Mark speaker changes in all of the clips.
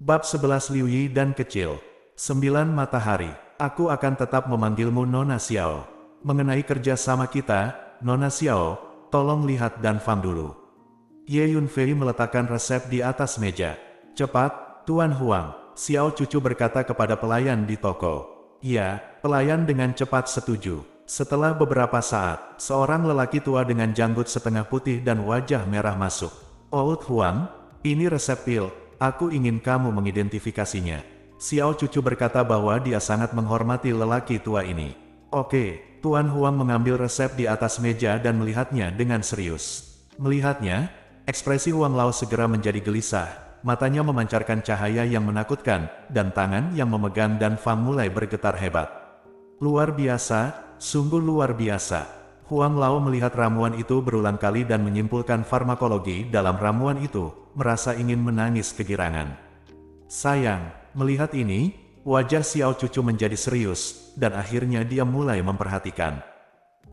Speaker 1: Bab 11 Liu Yi dan Kecil. 9 Matahari. Aku akan tetap memanggilmu Nona Xiao. Mengenai kerja sama kita, Nona Xiao, tolong lihat dan Fang dulu. Ye Yunfei meletakkan resep di atas meja. Cepat, Tuan Huang, Xiao cucu berkata kepada pelayan di toko. Ya, pelayan dengan cepat setuju. Setelah beberapa saat, seorang lelaki tua dengan janggut setengah putih dan wajah merah masuk. Old Huang, ini resep pil. Aku ingin kamu mengidentifikasinya. Xiao cucu berkata bahwa dia sangat menghormati lelaki tua ini. Oke, Tuan Huang mengambil resep di atas meja dan melihatnya dengan serius. Melihatnya, ekspresi Huang Lao segera menjadi gelisah. Matanya memancarkan cahaya yang menakutkan, dan tangan yang memegang dan Fang mulai bergetar hebat. Luar biasa, sungguh luar biasa. Huang Lao melihat ramuan itu berulang kali dan menyimpulkan farmakologi dalam ramuan itu, merasa ingin menangis kegirangan. Sayang, melihat ini, wajah Xiao cucu menjadi serius, dan akhirnya dia mulai memperhatikan.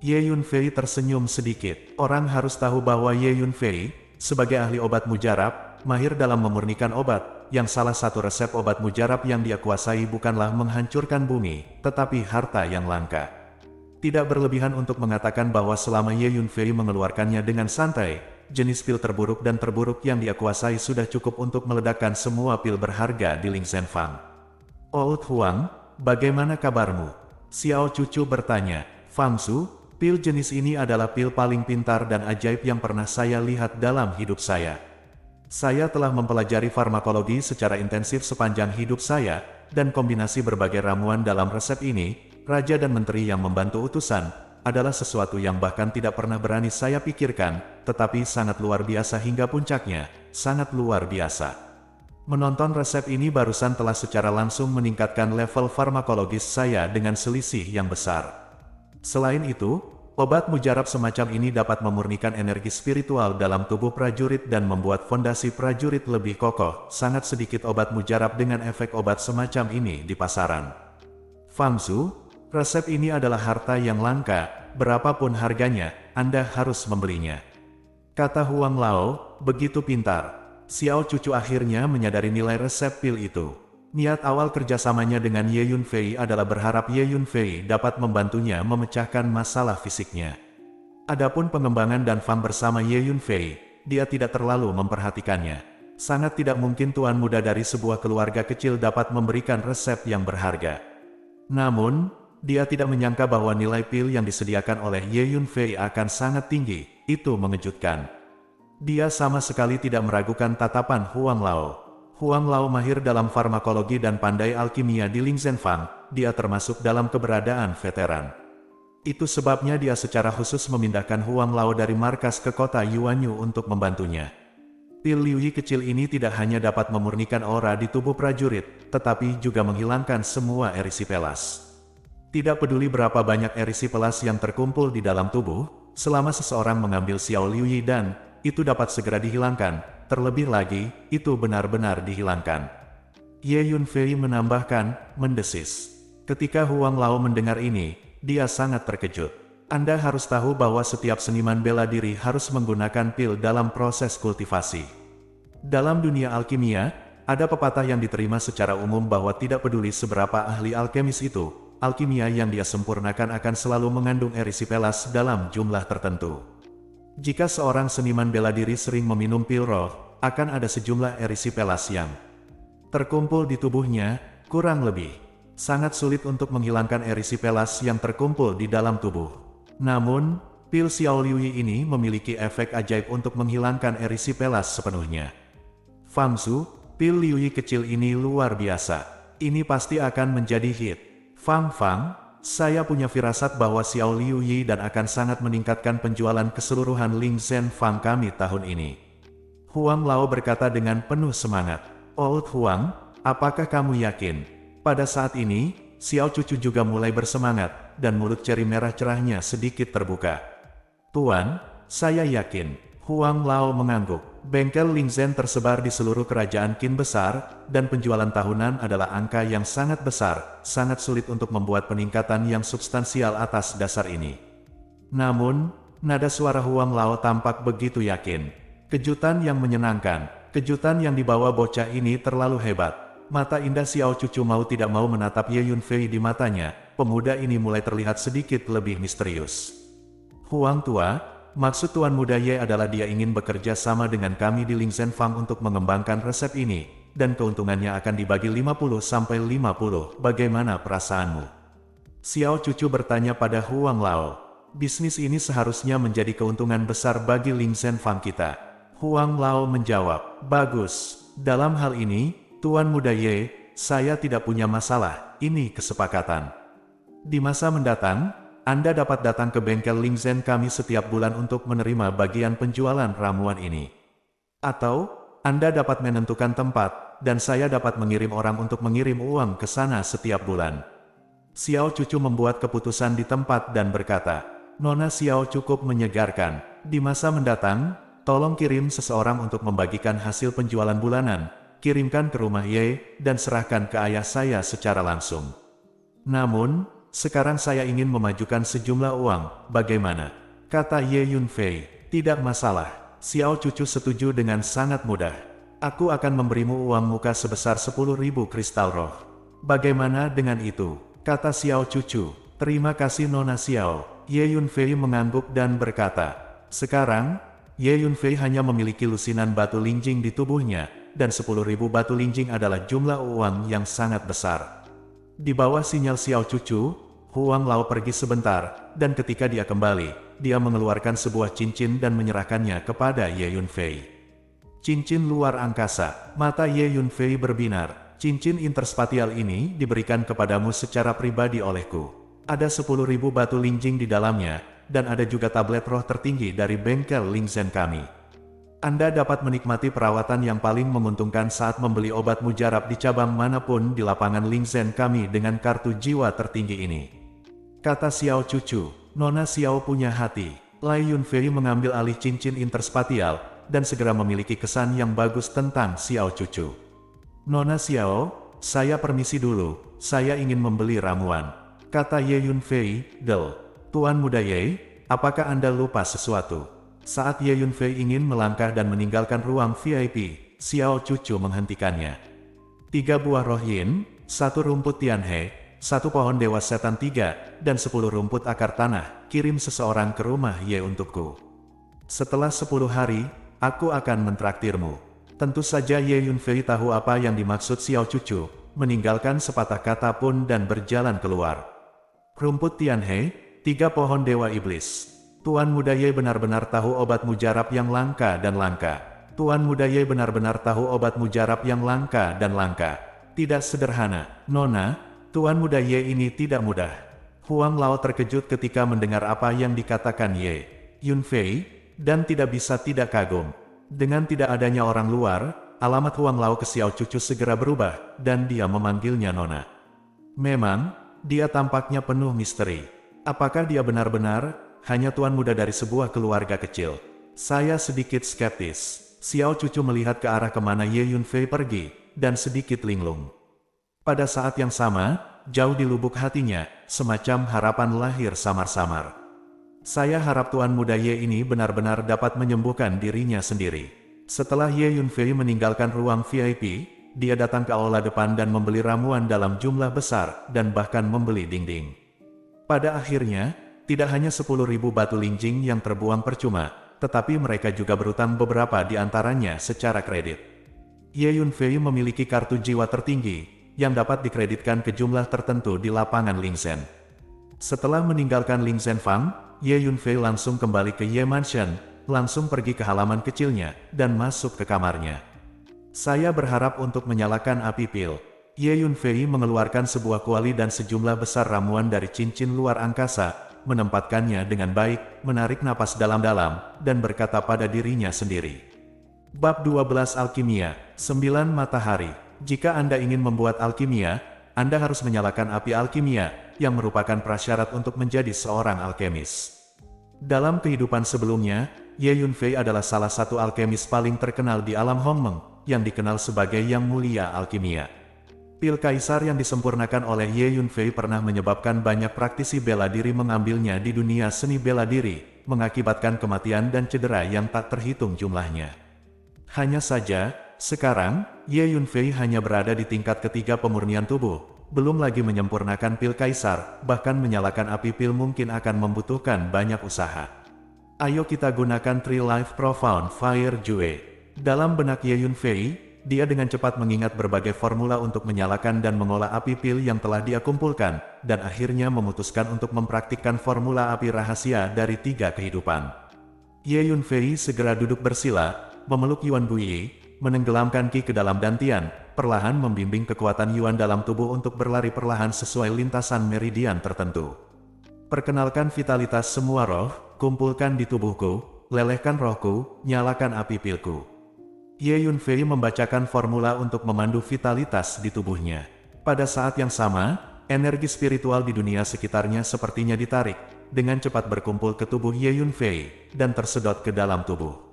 Speaker 1: Ye Yunfei tersenyum sedikit. Orang harus tahu bahwa Ye Yunfei, sebagai ahli obat mujarab, mahir dalam memurnikan obat, yang salah satu resep obat mujarab yang dia kuasai bukanlah menghancurkan bumi, tetapi harta yang langka. Tidak berlebihan untuk mengatakan bahwa selama Ye Yunfei mengeluarkannya dengan santai, jenis pil terburuk dan terburuk yang dia kuasai sudah cukup untuk meledakkan semua pil berharga di Ling Zhenfang. Old Huang, bagaimana kabarmu? Xiao cucu bertanya. Fang Su, pil jenis ini adalah pil paling pintar dan ajaib yang pernah saya lihat dalam hidup saya. Saya telah mempelajari farmakologi secara intensif sepanjang hidup saya, dan kombinasi berbagai ramuan dalam resep ini, Raja dan Menteri yang membantu utusan, adalah sesuatu yang bahkan tidak pernah berani saya pikirkan, tetapi sangat luar biasa hingga puncaknya, sangat luar biasa. Menonton resep ini barusan telah secara langsung meningkatkan level farmakologis saya dengan selisih yang besar. Selain itu, obat mujarab semacam ini dapat memurnikan energi spiritual dalam tubuh prajurit dan membuat fondasi prajurit lebih kokoh. Sangat sedikit obat mujarab dengan efek obat semacam ini di pasaran. Fang Su, resep ini adalah harta yang langka, berapapun harganya, Anda harus membelinya. Kata Huang Lao, begitu pintar. Xiao cucu akhirnya menyadari nilai resep pil itu. Niat awal kerjasamanya dengan Ye Yunfei adalah berharap Ye Yunfei dapat membantunya memecahkan masalah fisiknya. Adapun pengembangan dan Fang bersama Ye Yunfei, dia tidak terlalu memperhatikannya. Sangat tidak mungkin tuan muda dari sebuah keluarga kecil dapat memberikan resep yang berharga. Namun, dia tidak menyangka bahwa nilai pil yang disediakan oleh Ye Yunfei akan sangat tinggi. Itu mengejutkan. Dia sama sekali tidak meragukan tatapan Huang Lao. Huang Lao mahir dalam farmakologi dan pandai alkimia di Ling Zhenfang. Dia termasuk dalam keberadaan veteran. Itu sebabnya dia secara khusus memindahkan Huang Lao dari markas ke kota Yuanyu untuk membantunya. Pil Liu Yi kecil ini tidak hanya dapat memurnikan aura di tubuh prajurit, tetapi juga menghilangkan semua erisipelas. Tidak peduli berapa banyak erisipelas yang terkumpul di dalam tubuh, selama seseorang mengambil Xiao Liu Yi dan itu dapat segera dihilangkan, terlebih lagi, itu benar-benar dihilangkan. Ye Yunfei menambahkan, mendesis. Ketika Huang Lao mendengar ini, dia sangat terkejut. Anda harus tahu bahwa setiap seniman bela diri harus menggunakan pil dalam proses kultivasi. Dalam dunia alkimia, ada pepatah yang diterima secara umum bahwa tidak peduli seberapa ahli alkemis itu, alkimia yang dia sempurnakan akan selalu mengandung erisipelas dalam jumlah tertentu. Jika seorang seniman bela diri sering meminum pil roh, akan ada sejumlah erisipelas yang terkumpul di tubuhnya, kurang lebih. Sangat sulit untuk menghilangkan erisipelas yang terkumpul di dalam tubuh. Namun, pil Xiao Liu Yi ini memiliki efek ajaib untuk menghilangkan erisipelas sepenuhnya. Fang Su, pil Liu Yi kecil ini luar biasa. Ini pasti akan menjadi hit. Fang, saya punya firasat bahwa Xiao Liu Yi dan akan sangat meningkatkan penjualan keseluruhan Ling Zhenfang kami tahun ini. Huang Lao berkata dengan penuh semangat. Old Huang, apakah kamu yakin? Pada saat ini, Xiao cucu juga mulai bersemangat, dan mulut ceri merah cerahnya sedikit terbuka. Tuan, saya yakin. Huang Lao mengangguk. Bengkel Ling Zhen tersebar di seluruh kerajaan Qin besar, dan penjualan tahunan adalah angka yang sangat besar, sangat sulit untuk membuat peningkatan yang substansial atas dasar ini. Namun, nada suara Huang Lao tampak begitu yakin. Kejutan yang menyenangkan, kejutan yang dibawa bocah ini terlalu hebat. Mata indah Xiao Cucu mau tidak mau menatap Ye Yunfei di matanya. Pemuda ini mulai terlihat sedikit lebih misterius. Huang tua, maksud Tuan Muda Ye adalah dia ingin bekerja sama dengan kami di Lingzhen Farm untuk mengembangkan resep ini, dan keuntungannya akan dibagi 50-50. Bagaimana perasaanmu? Xiao Cucu bertanya pada Huang Lao. Bisnis ini seharusnya menjadi keuntungan besar bagi Lingzhen Farm kita. Huang Lao menjawab, bagus. Dalam hal ini, Tuan Muda Ye, saya tidak punya masalah, ini kesepakatan. Di masa mendatang, Anda dapat datang ke bengkel Lingzhen kami setiap bulan untuk menerima bagian penjualan ramuan ini. Atau, Anda dapat menentukan tempat, dan saya dapat mengirim orang untuk mengirim uang ke sana setiap bulan. Xiao Cucu membuat keputusan di tempat dan berkata, Nona Xiao cukup menyegarkan. Di masa mendatang, tolong kirim seseorang untuk membagikan hasil penjualan bulanan. Kirimkan ke rumah Ye, dan serahkan ke ayah saya secara langsung. Namun, sekarang saya ingin memajukan sejumlah uang, bagaimana? Kata Ye Yunfei, tidak masalah. Xiao Cucu setuju dengan sangat mudah. Aku akan memberimu uang muka sebesar 10.000 kristal roh. Bagaimana dengan itu? Kata Xiao Cucu, terima kasih Nona Xiao. Ye Yunfei mengangguk dan berkata, sekarang, Ye Yunfei hanya memiliki lusinan batu linjing di tubuhnya, dan 10.000 batu linjing adalah jumlah uang yang sangat besar. Di bawah sinyal Xiao Cucu, Huang Lao pergi sebentar, dan ketika dia kembali, dia mengeluarkan sebuah cincin dan menyerahkannya kepada Ye Yunfei. Cincin luar angkasa, mata Ye Yunfei berbinar. Cincin interspatial ini diberikan kepadamu secara pribadi olehku. Ada 10.000 batu linjing di dalamnya, dan ada juga tablet roh tertinggi dari bengkel Lingzhen kami. Anda dapat menikmati perawatan yang paling menguntungkan saat membeli obat mujarab di cabang manapun di lapangan Lingzhen kami dengan kartu jiwa tertinggi ini. Kata Xiao Cucu, Nona Xiao punya hati. Lai Yunfei mengambil alih cincin interspatial, dan segera memiliki kesan yang bagus tentang Xiao Cucu. Nona Xiao, saya permisi dulu, saya ingin membeli ramuan. Kata Ye Yunfei, Tuan Muda Ye, apakah Anda lupa sesuatu? Saat Ye Yunfei ingin melangkah dan meninggalkan ruang VIP, Xiao Cucu menghentikannya. 3 buah roh yin, 1 rumput Tianhe, 1 pohon dewa setan 3, dan 10 rumput akar tanah, kirim seseorang ke rumah Ye untukku. Setelah 10 hari, aku akan mentraktirmu. Tentu saja Ye Yunfei tahu apa yang dimaksud Xiao Cucu, meninggalkan sepatah kata pun dan berjalan keluar. Rumput Tianhe, 3 pohon dewa iblis. Tuan Muda Ye benar-benar tahu obat mujarab yang langka dan langka. Tuan Muda Ye benar-benar tahu obat mujarab yang langka dan langka. Tidak sederhana, Nona, Tuan Muda Ye ini tidak mudah. Huang Lao terkejut ketika mendengar apa yang dikatakan Ye Yunfei, dan tidak bisa tidak kagum. Dengan tidak adanya orang luar, alamat Huang Lao ke Xiao Cucu segera berubah, dan dia memanggilnya Nona. Memang, dia tampaknya penuh misteri. Apakah dia benar-benar hanya tuan muda dari sebuah keluarga kecil? Saya sedikit skeptis. Xiao Cucu melihat ke arah kemana Ye Yunfei pergi, dan sedikit linglung. Pada saat yang sama, jauh di lubuk hatinya, semacam harapan lahir samar-samar. Saya harap Tuan Muda Ye ini benar-benar dapat menyembuhkan dirinya sendiri. Setelah Ye Yunfei meninggalkan ruang VIP, dia datang ke aula depan dan membeli ramuan dalam jumlah besar, dan bahkan membeli dinding. Pada akhirnya, tidak hanya 10.000 batu linjing yang terbuang percuma, tetapi mereka juga berutang beberapa di antaranya secara kredit. Ye Yunfei memiliki kartu jiwa tertinggi, yang dapat dikreditkan ke jumlah tertentu di lapangan Lingzhen. Setelah meninggalkan Lingzhen Farm, Ye Yunfei langsung kembali ke Ye Mansion, langsung pergi ke halaman kecilnya, dan masuk ke kamarnya. Saya berharap untuk menyalakan api pil. Ye Yunfei mengeluarkan sebuah kuali dan sejumlah besar ramuan dari cincin luar angkasa, menempatkannya dengan baik, menarik napas dalam-dalam, dan berkata pada dirinya sendiri. Bab 12 Alkimia, 9 Matahari. Jika Anda ingin membuat alkimia, Anda harus menyalakan api alkimia, yang merupakan prasyarat untuk menjadi seorang alkemis. Dalam kehidupan sebelumnya, Ye Yunfei adalah salah satu alkemis paling terkenal di alam Hongmeng, yang dikenal sebagai Yang Mulia Alkimia. Pil kaisar yang disempurnakan oleh Ye Yunfei pernah menyebabkan banyak praktisi bela diri mengambilnya di dunia seni bela diri, mengakibatkan kematian dan cedera yang tak terhitung jumlahnya. Hanya saja, sekarang, Ye Yunfei hanya berada di tingkat ketiga pemurnian tubuh, belum lagi menyempurnakan pil kaisar, bahkan menyalakan api pil mungkin akan membutuhkan banyak usaha. Ayo kita gunakan Tree Life Profound Fire Jue. Dalam benak Ye Yunfei, dia dengan cepat mengingat berbagai formula untuk menyalakan dan mengolah api pil yang telah dia kumpulkan, dan akhirnya memutuskan untuk mempraktikkan formula api rahasia dari 3 kehidupan. Ye Yunfei segera duduk bersila, memeluk Yuan Buyi, menenggelamkan Qi ke dalam dantian, perlahan membimbing kekuatan Yuan dalam tubuh untuk berlari perlahan sesuai lintasan meridian tertentu. Perkenalkan vitalitas semua roh, kumpulkan di tubuhku, lelehkan rohku, nyalakan api pilku. Ye Yunfei membacakan formula untuk memandu vitalitas di tubuhnya. Pada saat yang sama, energi spiritual di dunia sekitarnya sepertinya ditarik, dengan cepat berkumpul ke tubuh Ye Yunfei, dan tersedot ke dalam tubuh.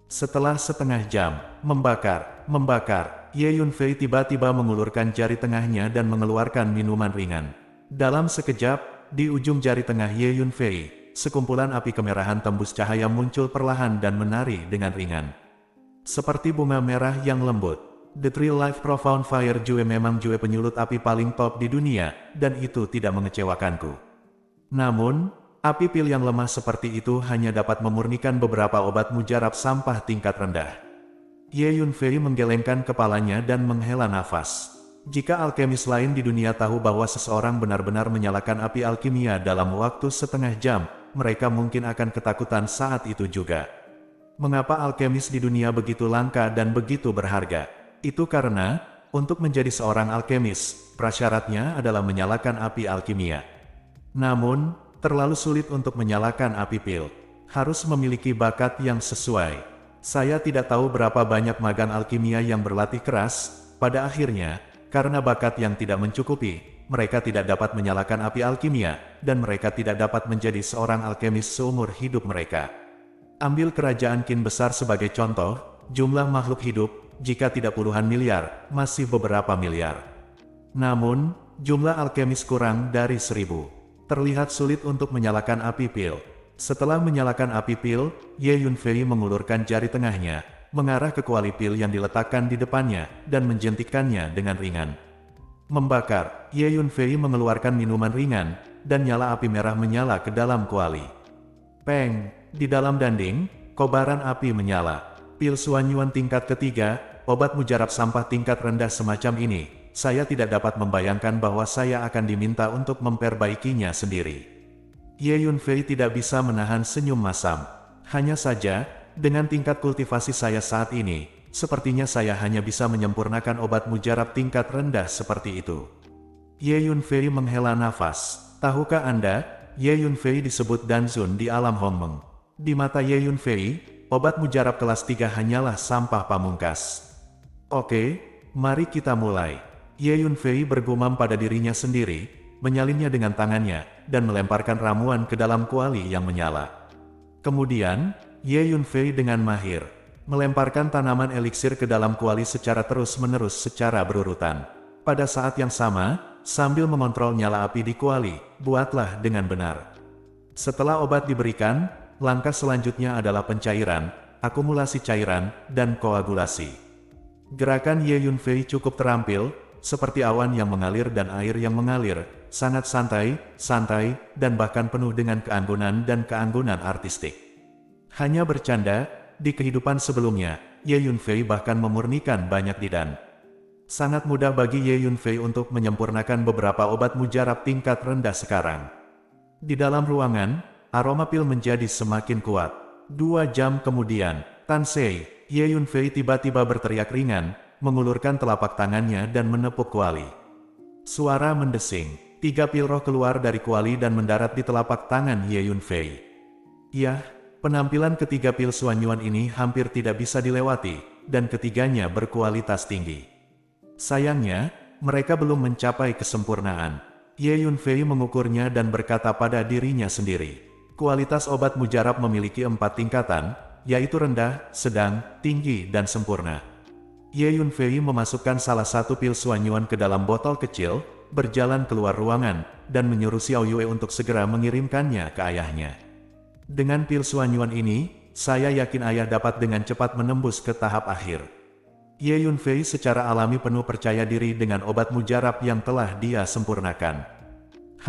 Speaker 1: Setelah setengah jam, membakar, Ye Yunfei tiba-tiba mengulurkan jari tengahnya dan mengeluarkan minuman ringan. Dalam sekejap, di ujung jari tengah Ye Yunfei, sekumpulan api kemerahan tembus cahaya muncul perlahan dan menari dengan ringan. Seperti bunga merah yang lembut, The Tree Life Profound Fire Jue memang jue penyulut api paling top di dunia, dan itu tidak mengecewakanku. Namun, api pil yang lemah seperti itu hanya dapat memurnikan beberapa obat mujarab sampah tingkat rendah. Ye Yunfei menggelengkan kepalanya dan menghela nafas. Jika alkemis lain di dunia tahu bahwa seseorang benar-benar menyalakan api alkimia dalam waktu setengah jam, mereka mungkin akan ketakutan saat itu juga. Mengapa alkemis di dunia begitu langka dan begitu berharga? Itu karena, untuk menjadi seorang alkemis, prasyaratnya adalah menyalakan api alkimia. Namun, terlalu sulit untuk menyalakan api pil. Harus memiliki bakat yang sesuai. Saya tidak tahu berapa banyak magang alkimia yang berlatih keras, pada akhirnya, karena bakat yang tidak mencukupi, mereka tidak dapat menyalakan api alkimia, dan mereka tidak dapat menjadi seorang alkemis seumur hidup mereka. Ambil kerajaan Qin besar sebagai contoh, jumlah makhluk hidup, jika tidak puluhan miliar, masih beberapa miliar. Namun, jumlah alkemis kurang dari 1000. Terlihat sulit untuk menyalakan api pil. Setelah menyalakan api pil, Ye Yunfei mengulurkan jari tengahnya, mengarah ke kuali pil yang diletakkan di depannya, dan menjentikkannya dengan ringan. Membakar, Ye Yunfei mengeluarkan minuman ringan, dan nyala api merah menyala ke dalam kuali. Peng! Di dalam danding, kobaran api menyala. Pil Suanyuan tingkat ketiga, obat mujarab sampah tingkat rendah semacam ini, saya tidak dapat membayangkan bahwa saya akan diminta untuk memperbaikinya sendiri. Ye Yunfei tidak bisa menahan senyum masam. Hanya saja, dengan tingkat kultivasi saya saat ini, sepertinya saya hanya bisa menyempurnakan obat mujarab tingkat rendah seperti itu. Ye Yunfei menghela nafas. Tahukah Anda, Ye Yunfei disebut Danzun di alam Hongmeng. Di mata Ye Yunfei, obat mujarab kelas 3 hanyalah sampah pamungkas. Oke, mari kita mulai. Ye Yunfei bergumam pada dirinya sendiri, menyalinnya dengan tangannya, dan melemparkan ramuan ke dalam kuali yang menyala. Kemudian, Ye Yunfei dengan mahir, melemparkan tanaman eliksir ke dalam kuali secara terus-menerus secara berurutan. Pada saat yang sama, sambil mengontrol nyala api di kuali, buatlah dengan benar. Setelah obat diberikan, langkah selanjutnya adalah pencairan, akumulasi cairan, dan koagulasi. Gerakan Ye Yunfei cukup terampil, seperti awan yang mengalir dan air yang mengalir, sangat santai, dan bahkan penuh dengan keanggunan dan keanggunan artistik. Hanya bercanda, di kehidupan sebelumnya, Ye Yunfei bahkan memurnikan banyak didan. Sangat mudah bagi Ye Yunfei untuk menyempurnakan beberapa obat mujarab tingkat rendah sekarang. Di dalam ruangan, aroma pil menjadi semakin kuat. 2 jam kemudian, Tan Sei, Ye Yunfei tiba-tiba berteriak ringan, mengulurkan telapak tangannya dan menepuk kuali. Suara mendesing, 3 pil roh keluar dari kuali dan mendarat di telapak tangan Ye Yunfei. Yah, penampilan ketiga pil Suanyuan ini hampir tidak bisa dilewati, dan ketiganya berkualitas tinggi. Sayangnya, mereka belum mencapai kesempurnaan. Ye Yunfei mengukurnya dan berkata pada dirinya sendiri. Kualitas obat mujarab memiliki 4 tingkatan, yaitu rendah, sedang, tinggi, dan sempurna. Ye Yunfei memasukkan salah satu pil Suanyuan ke dalam botol kecil, berjalan keluar ruangan, dan menyuruh Xiao Yue untuk segera mengirimkannya ke ayahnya. Dengan pil Suanyuan ini, saya yakin ayah dapat dengan cepat menembus ke tahap akhir. Ye Yunfei secara alami penuh percaya diri dengan obat mujarab yang telah dia sempurnakan.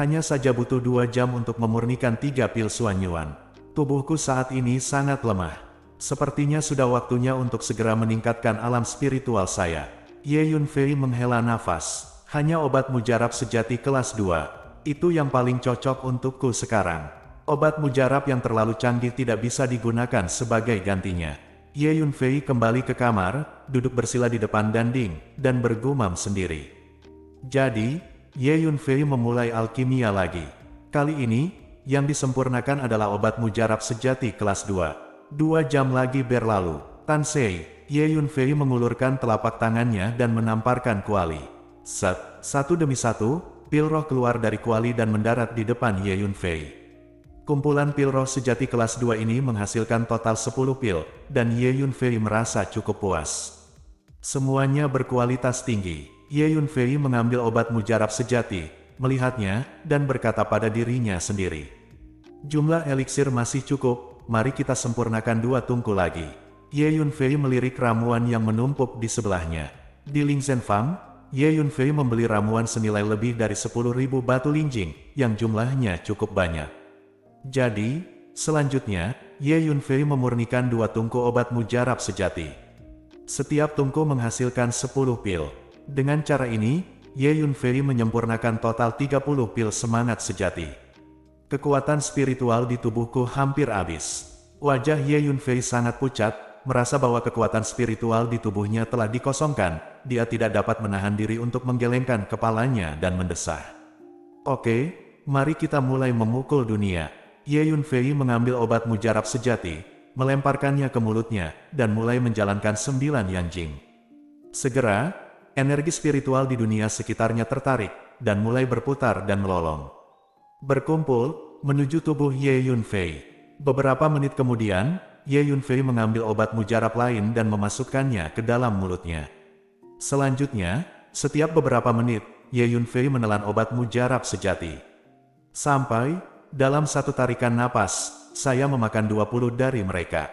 Speaker 1: Hanya saja butuh 2 jam untuk memurnikan 3 pil Suanyuan. Tubuhku saat ini sangat lemah. Sepertinya sudah waktunya untuk segera meningkatkan alam spiritual saya. Ye Yunfei menghela nafas. Hanya obat mujarab sejati kelas 2. Itu yang paling cocok untukku sekarang. Obat mujarab yang terlalu canggih tidak bisa digunakan sebagai gantinya. Ye Yunfei kembali ke kamar, duduk bersila di depan dinding, dan bergumam sendiri. Jadi, Ye Yunfei memulai alkimia lagi. Kali ini, yang disempurnakan adalah obat mujarab sejati kelas 2. 2 jam lagi berlalu. Tan Sei, Ye Yunfei mengulurkan telapak tangannya dan menamparkan kuali. Satu demi satu, pil roh keluar dari kuali dan mendarat di depan Ye Yunfei. Kumpulan pil roh sejati kelas 2 ini menghasilkan total 10 pil, dan Ye Yunfei merasa cukup puas. Semuanya berkualitas tinggi. Ye Yunfei mengambil obat mujarab sejati, melihatnya, dan berkata pada dirinya sendiri. Jumlah eliksir masih cukup, mari kita sempurnakan 2 tungku lagi. Ye Yunfei melirik ramuan yang menumpuk di sebelahnya. Di Ling Zhenfang, Ye Yunfei membeli ramuan senilai lebih dari 10.000 batu linjing, yang jumlahnya cukup banyak. Jadi, selanjutnya, Ye Yunfei memurnikan 2 tungku obat mujarab sejati. Setiap tungku menghasilkan 10 pil. Dengan cara ini, Ye Yunfei menyempurnakan total 30 pil semangat sejati. Kekuatan spiritual di tubuhku hampir habis. Wajah Ye Yunfei sangat pucat, merasa bahwa kekuatan spiritual di tubuhnya telah dikosongkan. Dia tidak dapat menahan diri untuk menggelengkan kepalanya dan mendesah. Oke, mari kita mulai memukul dunia. Ye Yunfei mengambil obat mujarab sejati, melemparkannya ke mulutnya, dan mulai menjalankan 9 yanjing. Segera, energi spiritual di dunia sekitarnya tertarik, dan mulai berputar dan melolong. Berkumpul, menuju tubuh Ye Yunfei. Beberapa menit kemudian, Ye Yunfei mengambil obat mujarab lain dan memasukkannya ke dalam mulutnya. Selanjutnya, setiap beberapa menit, Ye Yunfei menelan obat mujarab sejati. Sampai, dalam satu tarikan napas, saya memakan 20 dari mereka.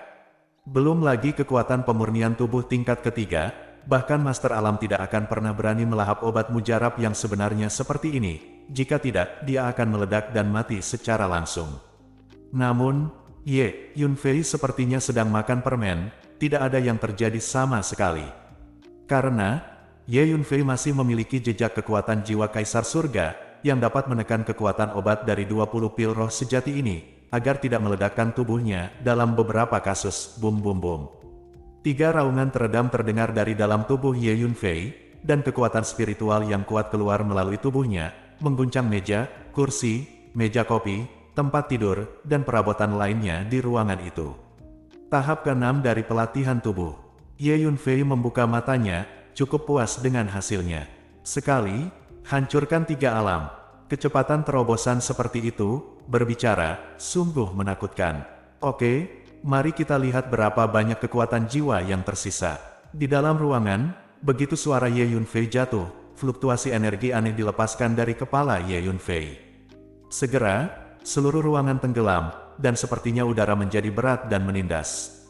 Speaker 1: Belum lagi kekuatan pemurnian tubuh tingkat ketiga, bahkan Master Alam tidak akan pernah berani melahap obat mujarab yang sebenarnya seperti ini. Jika tidak, dia akan meledak dan mati secara langsung. Namun, Ye Yunfei sepertinya sedang makan permen, tidak ada yang terjadi sama sekali. Karena, Ye Yunfei masih memiliki jejak kekuatan jiwa Kaisar Surga, yang dapat menekan kekuatan obat dari 20 pil roh sejati ini, agar tidak meledakkan tubuhnya dalam beberapa kasus. Bum bum bum. 3 raungan teredam terdengar dari dalam tubuh Ye Yunfei, dan kekuatan spiritual yang kuat keluar melalui tubuhnya, mengguncang meja, kursi, meja kopi, tempat tidur, dan perabotan lainnya di ruangan itu. Tahap ke-6 dari pelatihan tubuh. Ye Yunfei membuka matanya, cukup puas dengan hasilnya. Sekali, hancurkan 3 alam. Kecepatan terobosan seperti itu, berbicara, sungguh menakutkan. Oke, mari kita lihat berapa banyak kekuatan jiwa yang tersisa. Di dalam ruangan, begitu suara Ye Yunfei jatuh, fluktuasi energi aneh dilepaskan dari kepala Ye Yunfei. Segera, seluruh ruangan tenggelam, dan sepertinya udara menjadi berat dan menindas.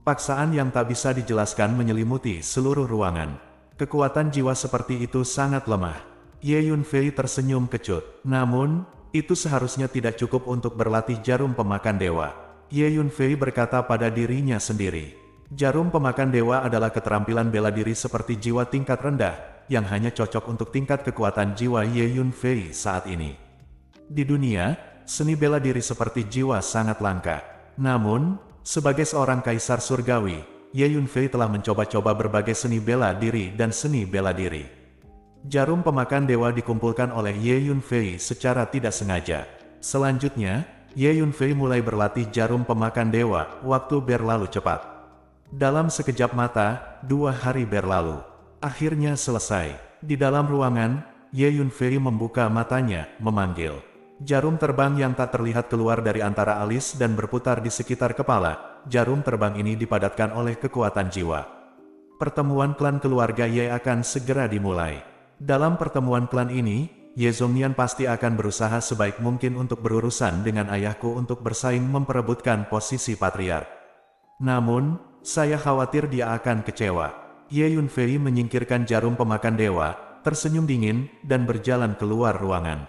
Speaker 1: Paksaan yang tak bisa dijelaskan menyelimuti seluruh ruangan. Kekuatan jiwa seperti itu sangat lemah. Ye Yunfei tersenyum kecut. Namun, itu seharusnya tidak cukup untuk berlatih jarum pemakan dewa. Ye Yunfei berkata pada dirinya sendiri. Jarum pemakan dewa adalah keterampilan bela diri seperti jiwa tingkat rendah, yang hanya cocok untuk tingkat kekuatan jiwa Ye Yunfei saat ini. Di dunia, seni bela diri seperti jiwa sangat langka. Namun, sebagai seorang kaisar surgawi, Ye Yunfei telah mencoba-coba berbagai seni bela diri dan seni bela diri. Jarum pemakan dewa dikumpulkan oleh Ye Yunfei secara tidak sengaja. Selanjutnya, Ye Yunfei mulai berlatih jarum pemakan dewa. Waktu berlalu cepat. Dalam sekejap mata, 2 hari berlalu. Akhirnya selesai. Di dalam ruangan, Ye Yunfei membuka matanya, memanggil. Jarum terbang yang tak terlihat keluar dari antara alis dan berputar di sekitar kepala. Jarum terbang ini dipadatkan oleh kekuatan jiwa. Pertemuan klan keluarga Ye akan segera dimulai. Dalam pertemuan klan ini, Ye Zhongnian pasti akan berusaha sebaik mungkin untuk berurusan dengan ayahku untuk bersaing memperebutkan posisi patriark. Namun, saya khawatir dia akan kecewa. Ye Yunfei menyingkirkan jarum pemakan dewa, tersenyum dingin, dan berjalan keluar ruangan.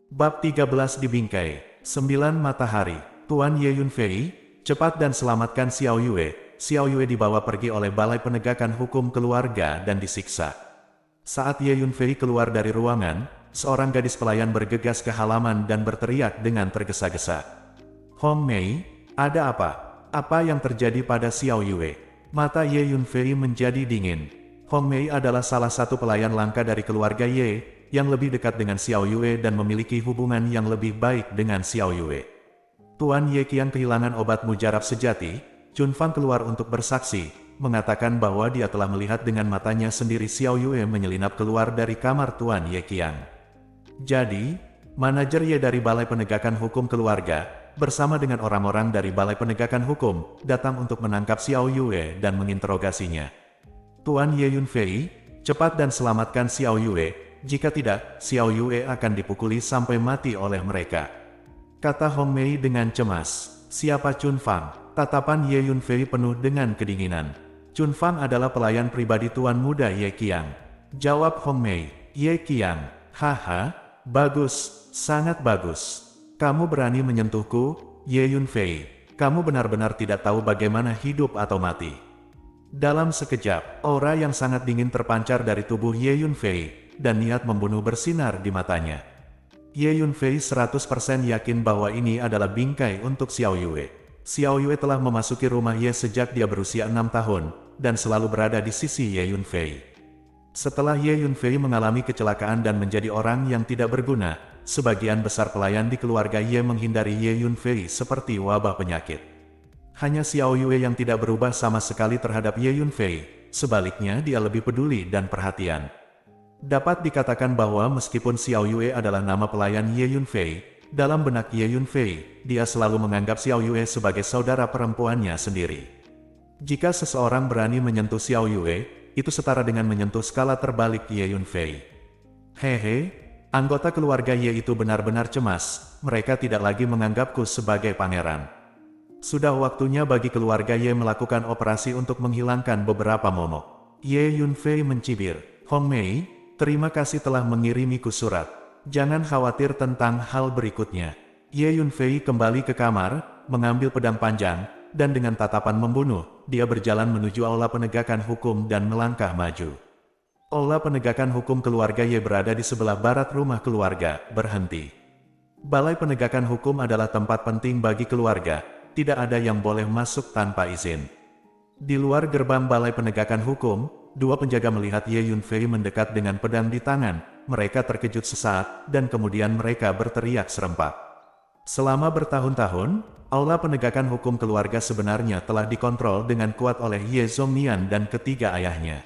Speaker 1: Bab 13 dibingkai, 9 matahari. Tuan Ye Yunfei, cepat dan selamatkan Xiao Yue. Xiao Yue dibawa pergi oleh Balai Penegakan Hukum Keluarga dan disiksa. Saat Ye Yunfei keluar dari ruangan, seorang gadis pelayan bergegas ke halaman dan berteriak dengan tergesa-gesa. Hong Mei, ada apa? Apa yang terjadi pada Xiao Yue? Mata Ye Yunfei menjadi dingin. Hong Mei adalah salah satu pelayan langka dari keluarga Ye, yang lebih dekat dengan Xiao Yue dan memiliki hubungan yang lebih baik dengan Xiao Yue. Tuan Ye Qiang kehilangan obat mujarab sejati. Chun Fang keluar untuk bersaksi, mengatakan bahwa dia telah melihat dengan matanya sendiri Xiao Yue menyelinap keluar dari kamar Tuan Ye Qiang. Jadi, manajer Ye dari Balai Penegakan Hukum Keluarga, bersama dengan orang-orang dari Balai Penegakan Hukum, datang untuk menangkap Xiao Yue dan menginterogasinya. Tuan Ye Yunfei, cepat dan selamatkan Xiao Yue, jika tidak, Xiao Yue akan dipukuli sampai mati oleh mereka. Kata Hong Mei dengan cemas. Siapa Chun Fang? Tatapan Ye Yunfei penuh dengan kedinginan. Chun Fang adalah pelayan pribadi Tuan Muda Ye Qiang. Jawab Hong Mei. Ye Qiang, haha, bagus, sangat bagus. Kamu berani menyentuhku, Ye Yunfei. Kamu benar-benar tidak tahu bagaimana hidup atau mati. Dalam sekejap, aura yang sangat dingin terpancar dari tubuh Ye Yunfei, dan niat membunuh bersinar di matanya. Ye Yunfei 100% yakin bahwa ini adalah bingkai untuk Xiao Yue. Xiao Yue telah memasuki rumah Ye sejak dia berusia 6 tahun, dan selalu berada di sisi Ye Yunfei. Setelah Ye Yunfei mengalami kecelakaan dan menjadi orang yang tidak berguna, sebagian besar pelayan di keluarga Ye menghindari Ye Yunfei seperti wabah penyakit. Hanya Xiao Yue yang tidak berubah sama sekali terhadap Ye Yunfei, sebaliknya dia lebih peduli dan perhatian. Dapat dikatakan bahwa meskipun Xiao Yue adalah nama pelayan Ye Yunfei, dalam benak Ye Yunfei, dia selalu menganggap Xiao Yue sebagai saudara perempuannya sendiri. Jika seseorang berani menyentuh Xiao Yue, itu setara dengan menyentuh skala terbalik Ye Yunfei. Hehe. Anggota keluarga Ye itu benar-benar cemas, mereka tidak lagi menganggapku sebagai pangeran. Sudah waktunya bagi keluarga Ye melakukan operasi untuk menghilangkan beberapa momok. Ye Yunfei mencibir. Hong Mei, terima kasih telah mengirimiku surat. Jangan khawatir tentang hal berikutnya. Ye Yunfei kembali ke kamar, mengambil pedang panjang, dan dengan tatapan membunuh, dia berjalan menuju aula penegakan hukum dan melangkah maju. Aula penegakan hukum keluarga Ye berada di sebelah barat rumah keluarga, berhenti. Balai penegakan hukum adalah tempat penting bagi keluarga, tidak ada yang boleh masuk tanpa izin. Di luar gerbang balai penegakan hukum, dua penjaga melihat Ye Yunfei mendekat dengan pedang di tangan, mereka terkejut sesaat, dan kemudian mereka berteriak serempak. Selama bertahun-tahun, aula penegakan hukum keluarga sebenarnya telah dikontrol dengan kuat oleh Ye Zhongnian dan ketiga ayahnya.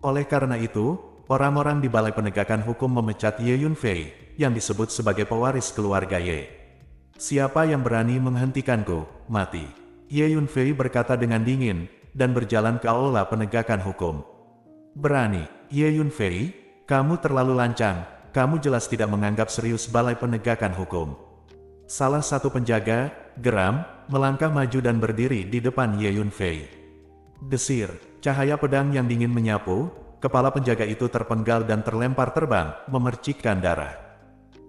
Speaker 1: Oleh karena itu, orang-orang di Balai Penegakan Hukum memecat Ye Yunfei, yang disebut sebagai pewaris keluarga Ye. Siapa yang berani menghentikanku, mati. Ye Yunfei berkata dengan dingin, dan berjalan ke aula penegakan hukum. Berani, Ye Yunfei, kamu terlalu lancang, kamu jelas tidak menganggap serius Balai Penegakan Hukum. Salah satu penjaga, geram, melangkah maju dan berdiri di depan Ye Yunfei. Desir, cahaya pedang yang dingin menyapu, kepala penjaga itu terpenggal dan terlempar terbang, memercikkan darah.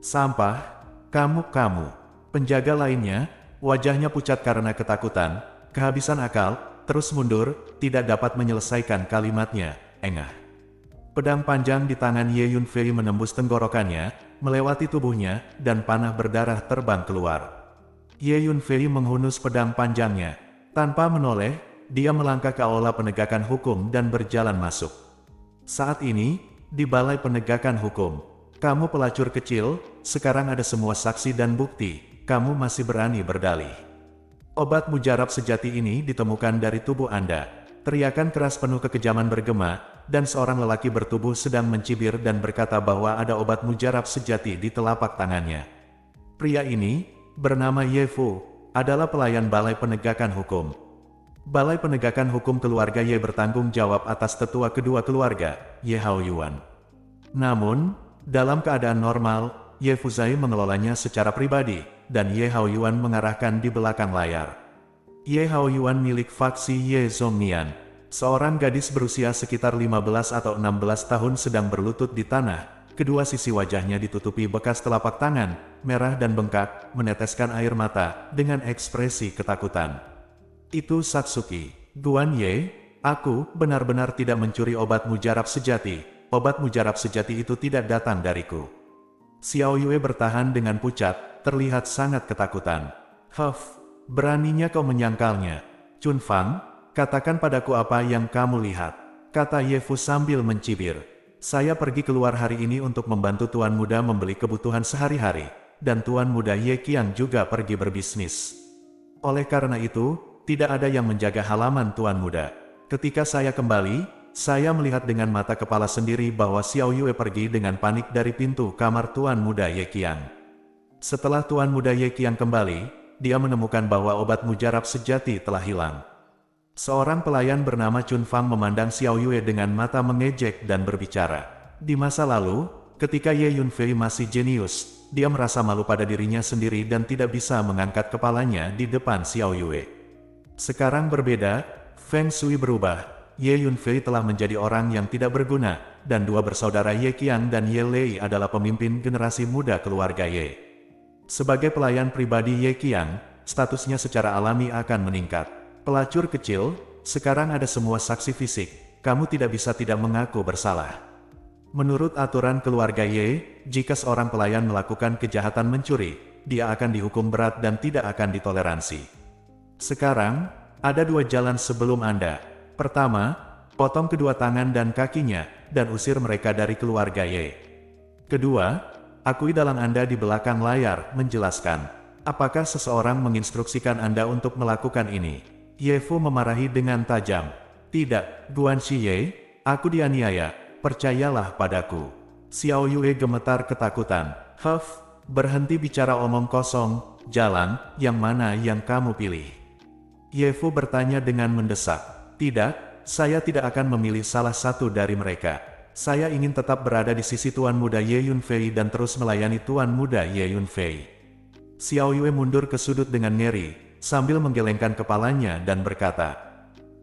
Speaker 1: Sampah, kamu. Penjaga lainnya, wajahnya pucat karena ketakutan, kehabisan akal, terus mundur, tidak dapat menyelesaikan kalimatnya, engah. Pedang panjang di tangan Ye Yunfei menembus tenggorokannya, melewati tubuhnya, dan panah berdarah terbang keluar. Ye Yunfei menghunus pedang panjangnya. Tanpa menoleh, dia melangkah ke aula penegakan hukum dan berjalan masuk. Saat ini, di Balai Penegakan Hukum, kamu pelacur kecil, sekarang ada semua saksi dan bukti, kamu masih berani berdalih. Obat mujarab sejati ini ditemukan dari tubuh Anda. Teriakan keras penuh kekejaman bergema, dan seorang lelaki bertubuh sedang mencibir dan berkata bahwa ada obat mujarab sejati di telapak tangannya. Pria ini, bernama Ye Fu, adalah pelayan Balai Penegakan Hukum. Balai Penegakan Hukum keluarga Ye bertanggung jawab atas tetua kedua keluarga, Ye Haoyuan. Namun, dalam keadaan normal, Ye Fuzai mengelolanya secara pribadi, dan Ye Haoyuan mengarahkan di belakang layar. Ye Haoyuan milik faksi Ye Zhongnian. Seorang gadis berusia sekitar 15 atau 16 tahun sedang berlutut di tanah, kedua sisi wajahnya ditutupi bekas telapak tangan, merah dan bengkak, meneteskan air mata, dengan ekspresi ketakutan. Itu Satsuki. Guan Ye, aku benar-benar tidak mencuri obat mujarab sejati, obat mujarab sejati itu tidak datang dariku. Xiao Yue bertahan dengan pucat, terlihat sangat ketakutan. Huff, beraninya kau menyangkalnya. Chun Fang, katakan padaku apa yang kamu lihat, kata Ye Fu sambil mencibir. Saya pergi keluar hari ini untuk membantu Tuan Muda membeli kebutuhan sehari-hari, dan Tuan Muda Ye Qiang juga pergi berbisnis. Oleh karena itu, tidak ada yang menjaga halaman Tuan Muda. Ketika saya kembali, saya melihat dengan mata kepala sendiri bahwa Xiao Yue pergi dengan panik dari pintu kamar Tuan Muda Ye Qiang. Setelah Tuan Muda Ye Qiang kembali, dia menemukan bahwa obat mujarab sejati telah hilang. Seorang pelayan bernama Chun Fang memandang Xiao Yue dengan mata mengejek dan berbicara. Di masa lalu, ketika Ye Yunfei masih jenius, dia merasa malu pada dirinya sendiri dan tidak bisa mengangkat kepalanya di depan Xiao Yue. Sekarang berbeda, Feng Shui berubah. Ye Yunfei telah menjadi orang yang tidak berguna, dan dua bersaudara Ye Qiang dan Ye Lei adalah pemimpin generasi muda keluarga Ye. Sebagai pelayan pribadi Ye Qiang, statusnya secara alami akan meningkat. Pelacur kecil, sekarang ada semua saksi fisik, kamu tidak bisa tidak mengaku bersalah. Menurut aturan keluarga Ye, jika seorang pelayan melakukan kejahatan mencuri, dia akan dihukum berat dan tidak akan ditoleransi. Sekarang, ada dua jalan sebelum Anda. Pertama, potong kedua tangan dan kakinya, dan usir mereka dari keluarga Ye. Kedua, akui dalang Anda di belakang layar, menjelaskan. Apakah seseorang menginstruksikan Anda untuk melakukan ini? Ye Fu memarahi dengan tajam. Tidak, Guan Shiye, aku dianiaya, percayalah padaku. Xiao Yue gemetar ketakutan. Huff, berhenti bicara omong kosong, jalan, yang mana yang kamu pilih? Ye Fu bertanya dengan mendesak. Tidak, saya tidak akan memilih salah satu dari mereka. Saya ingin tetap berada di sisi Tuan Muda Ye Yunfei dan terus melayani Tuan Muda Ye Yunfei. Xiao Yue mundur ke sudut dengan ngeri, sambil menggelengkan kepalanya dan berkata,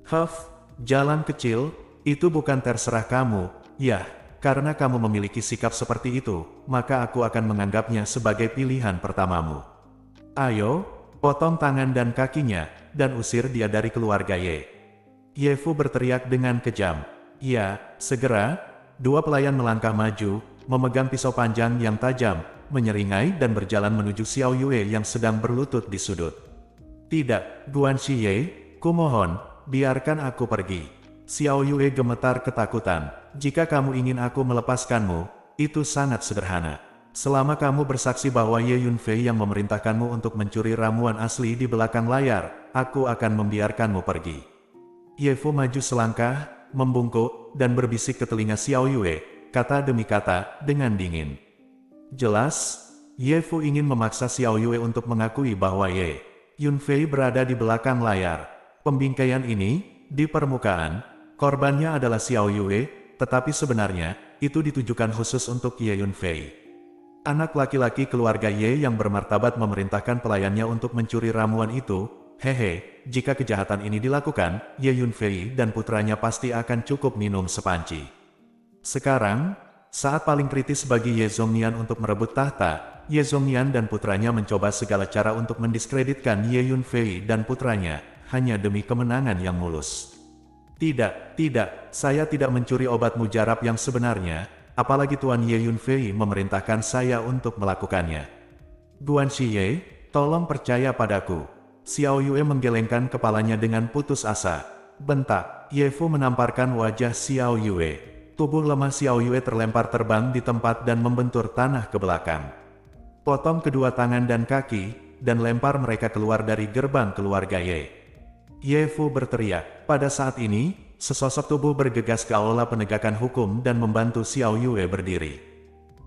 Speaker 1: Huff, jalan kecil, itu bukan terserah kamu, ya, karena kamu memiliki sikap seperti itu, maka aku akan menganggapnya sebagai pilihan pertamamu. Ayo, potong tangan dan kakinya, dan usir dia dari keluarga Ye. Ye Fu berteriak dengan kejam. Ya, segera, dua pelayan melangkah maju, memegang pisau panjang yang tajam, menyeringai dan berjalan menuju Xiao Yue yang sedang berlutut di sudut. Tidak, Guan Shiye, kumohon, biarkan aku pergi. Xiao Yue gemetar ketakutan. Jika kamu ingin aku melepaskanmu, itu sangat sederhana. Selama kamu bersaksi bahwa Ye Yunfei yang memerintahkanmu untuk mencuri ramuan asli di belakang layar, aku akan membiarkanmu pergi. Ye Fu maju selangkah, membungkuk, dan berbisik ke telinga Xiao Yue, kata demi kata, dengan dingin. Jelas, Ye Fu ingin memaksa Xiao Yue untuk mengakui bahwa Ye Yunfei berada di belakang layar. Pembingkaian ini, di permukaan, korbannya adalah Xiao Yue, tetapi sebenarnya, itu ditujukan khusus untuk Ye Yunfei. Anak laki-laki keluarga Ye yang bermartabat memerintahkan pelayannya untuk mencuri ramuan itu. Hehe, jika kejahatan ini dilakukan, Ye Yunfei dan putranya pasti akan cukup minum sepanci. Sekarang, saat paling kritis bagi Ye Zhongnian untuk merebut tahta, Ye Zhongnian dan putranya mencoba segala cara untuk mendiskreditkan Ye Yunfei dan putranya, hanya demi kemenangan yang mulus. Tidak, saya tidak mencuri obat mujarab yang sebenarnya, apalagi Tuan Ye Yunfei memerintahkan saya untuk melakukannya. Guan Shiye, tolong percaya padaku. Xiao Yue menggelengkan kepalanya dengan putus asa. Bentak, Ye Fu menamparkan wajah Xiao Yue. Tubuh lemah Xiao Yue terlempar terbang di tempat dan membentur tanah ke belakang. Potong kedua tangan dan kaki, dan lempar mereka keluar dari gerbang keluarga Ye. Ye Fu berteriak. Pada saat ini, sesosok tubuh bergegas ke aula penegakan hukum dan membantu Xiao Yue berdiri.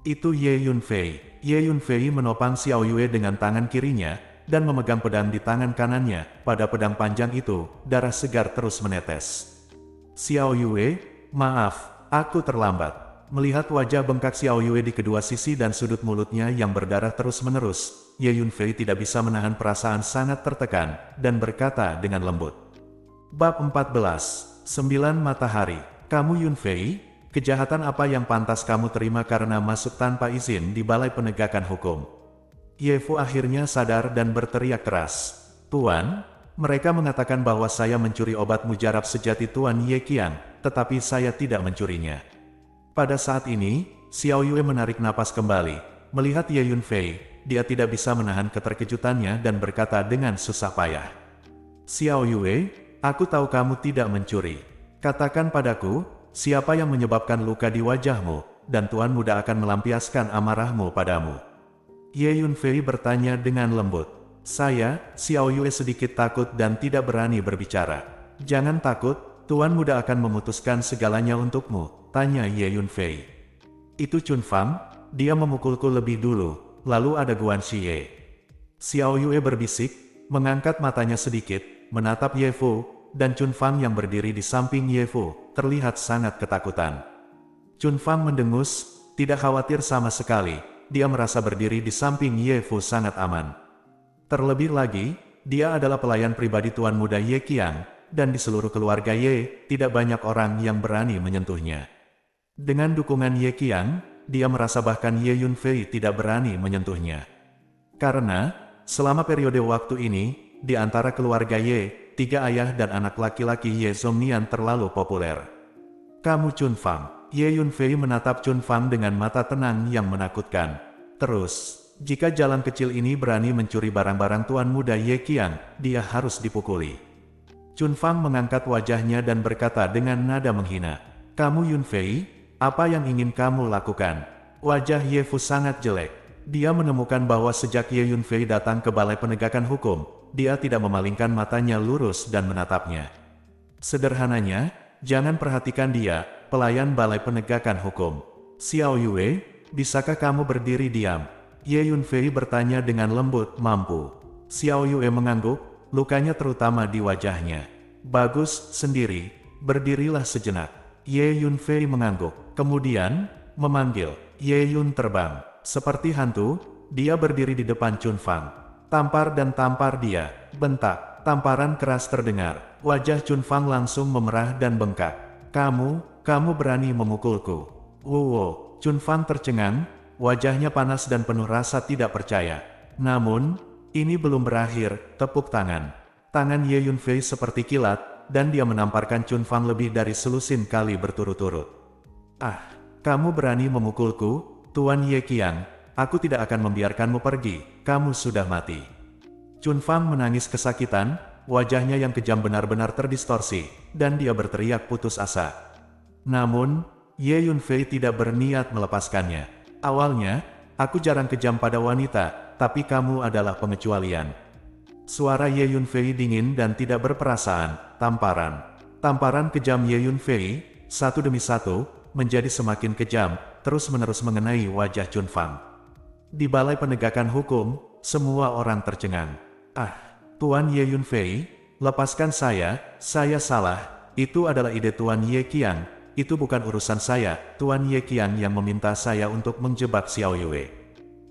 Speaker 1: Itu Ye Yunfei. Ye Yunfei menopang Xiao Yue dengan tangan kirinya, dan memegang pedang di tangan kanannya. Pada pedang panjang itu, darah segar terus menetes. Xiao Yue, maaf, aku terlambat. Melihat wajah bengkak Xiao Yue di kedua sisi dan sudut mulutnya yang berdarah terus-menerus, Ye Yunfei tidak bisa menahan perasaan sangat tertekan, dan berkata dengan lembut. Bab 14. 9 matahari. Kamu Yun Fei, kejahatan apa yang pantas kamu terima karena masuk tanpa izin di Balai Penegakan Hukum? Ye Fu akhirnya sadar dan berteriak keras. Tuan, mereka mengatakan bahwa saya mencuri obat mujarab sejati Tuan Ye Qiang, tetapi saya tidak mencurinya. Pada saat ini, Xiao Yue menarik napas kembali. Melihat Ye Yun Fei, dia tidak bisa menahan keterkejutannya dan berkata dengan susah payah. Xiao Yue, aku tahu kamu tidak mencuri. Katakan padaku, siapa yang menyebabkan luka di wajahmu, dan Tuan Muda akan melampiaskan amarahmu padamu. Ye Yun Fei bertanya dengan lembut. Saya, Xiao Yue sedikit takut dan tidak berani berbicara. Jangan takut, Tuan Muda akan memutuskan segalanya untukmu, tanya Ye Yun Fei. Itu Chun Fang, dia memukulku lebih dulu, lalu ada Guan Xie. Xiao Yue berbisik, mengangkat matanya sedikit, menatap Ye Fu, dan Chun Fang yang berdiri di samping Ye Fu, terlihat sangat ketakutan. Chun Fang mendengus, tidak khawatir sama sekali, dia merasa berdiri di samping Ye Fu sangat aman. Terlebih lagi, dia adalah pelayan pribadi Tuan Muda Ye Qiang, dan di seluruh keluarga Ye, tidak banyak orang yang berani menyentuhnya. Dengan dukungan Ye Qiang, dia merasa bahkan Ye Yun Fei tidak berani menyentuhnya. Karena, selama periode waktu ini, di antara keluarga Ye, 3 ayah dan anak laki-laki Ye Zhongnian terlalu populer. Kamu Chun Fang. Ye Yun Fei menatap Chun Fang dengan mata tenang yang menakutkan. Terus, jika jalan kecil ini berani mencuri barang-barang Tuan Muda Ye Qiang, dia harus dipukuli. Chun Fang mengangkat wajahnya dan berkata dengan nada menghina. Kamu Yun Fei, apa yang ingin kamu lakukan? Wajah Ye Fu sangat jelek. Dia menemukan bahwa sejak Ye Yun Fei datang ke Balai Penegakan Hukum, dia tidak memalingkan matanya lurus dan menatapnya. Sederhananya, jangan perhatikan dia, pelayan Balai Penegakan Hukum. Xiao Yue, bisakah kamu berdiri diam? Ye Yun Fei bertanya dengan lembut, mampu. Xiao Yue mengangguk, lukanya terutama di wajahnya. Bagus, sendiri, berdirilah sejenak. Ye Yun Fei mengangguk, kemudian, memanggil, Ye Yun terbang. Seperti hantu, dia berdiri di depan Chun Fang. Tampar dan tampar dia, bentak, tamparan keras terdengar. Wajah Chun Fang langsung memerah dan bengkak. Kamu berani memukulku. Wow, Chun Fang tercengang, wajahnya panas dan penuh rasa tidak percaya. Namun, ini belum berakhir, tepuk tangan. Tangan Ye Yun Fei seperti kilat, dan dia menamparkan Chun Fang lebih dari selusin kali berturut-turut. Ah, kamu berani memukulku, Tuan Ye Qiang, aku tidak akan membiarkanmu pergi, kamu sudah mati. Chun Fang menangis kesakitan, wajahnya yang kejam benar-benar terdistorsi, dan dia berteriak putus asa. Namun, Ye Yun Fei tidak berniat melepaskannya. Awalnya, aku jarang kejam pada wanita, tapi kamu adalah pengecualian. Suara Ye Yun Fei dingin dan tidak berperasaan, tamparan. Tamparan kejam Ye Yun Fei, satu demi satu, menjadi semakin kejam, terus-menerus mengenai wajah Chun Fang. Di Balai Penegakan Hukum, semua orang tercengang. Ah, Tuan Ye Yun Fei, lepaskan saya salah, itu adalah ide Tuan Ye Qiang, itu bukan urusan saya, Tuan Ye Qiang yang meminta saya untuk menjebak Xiao Yue.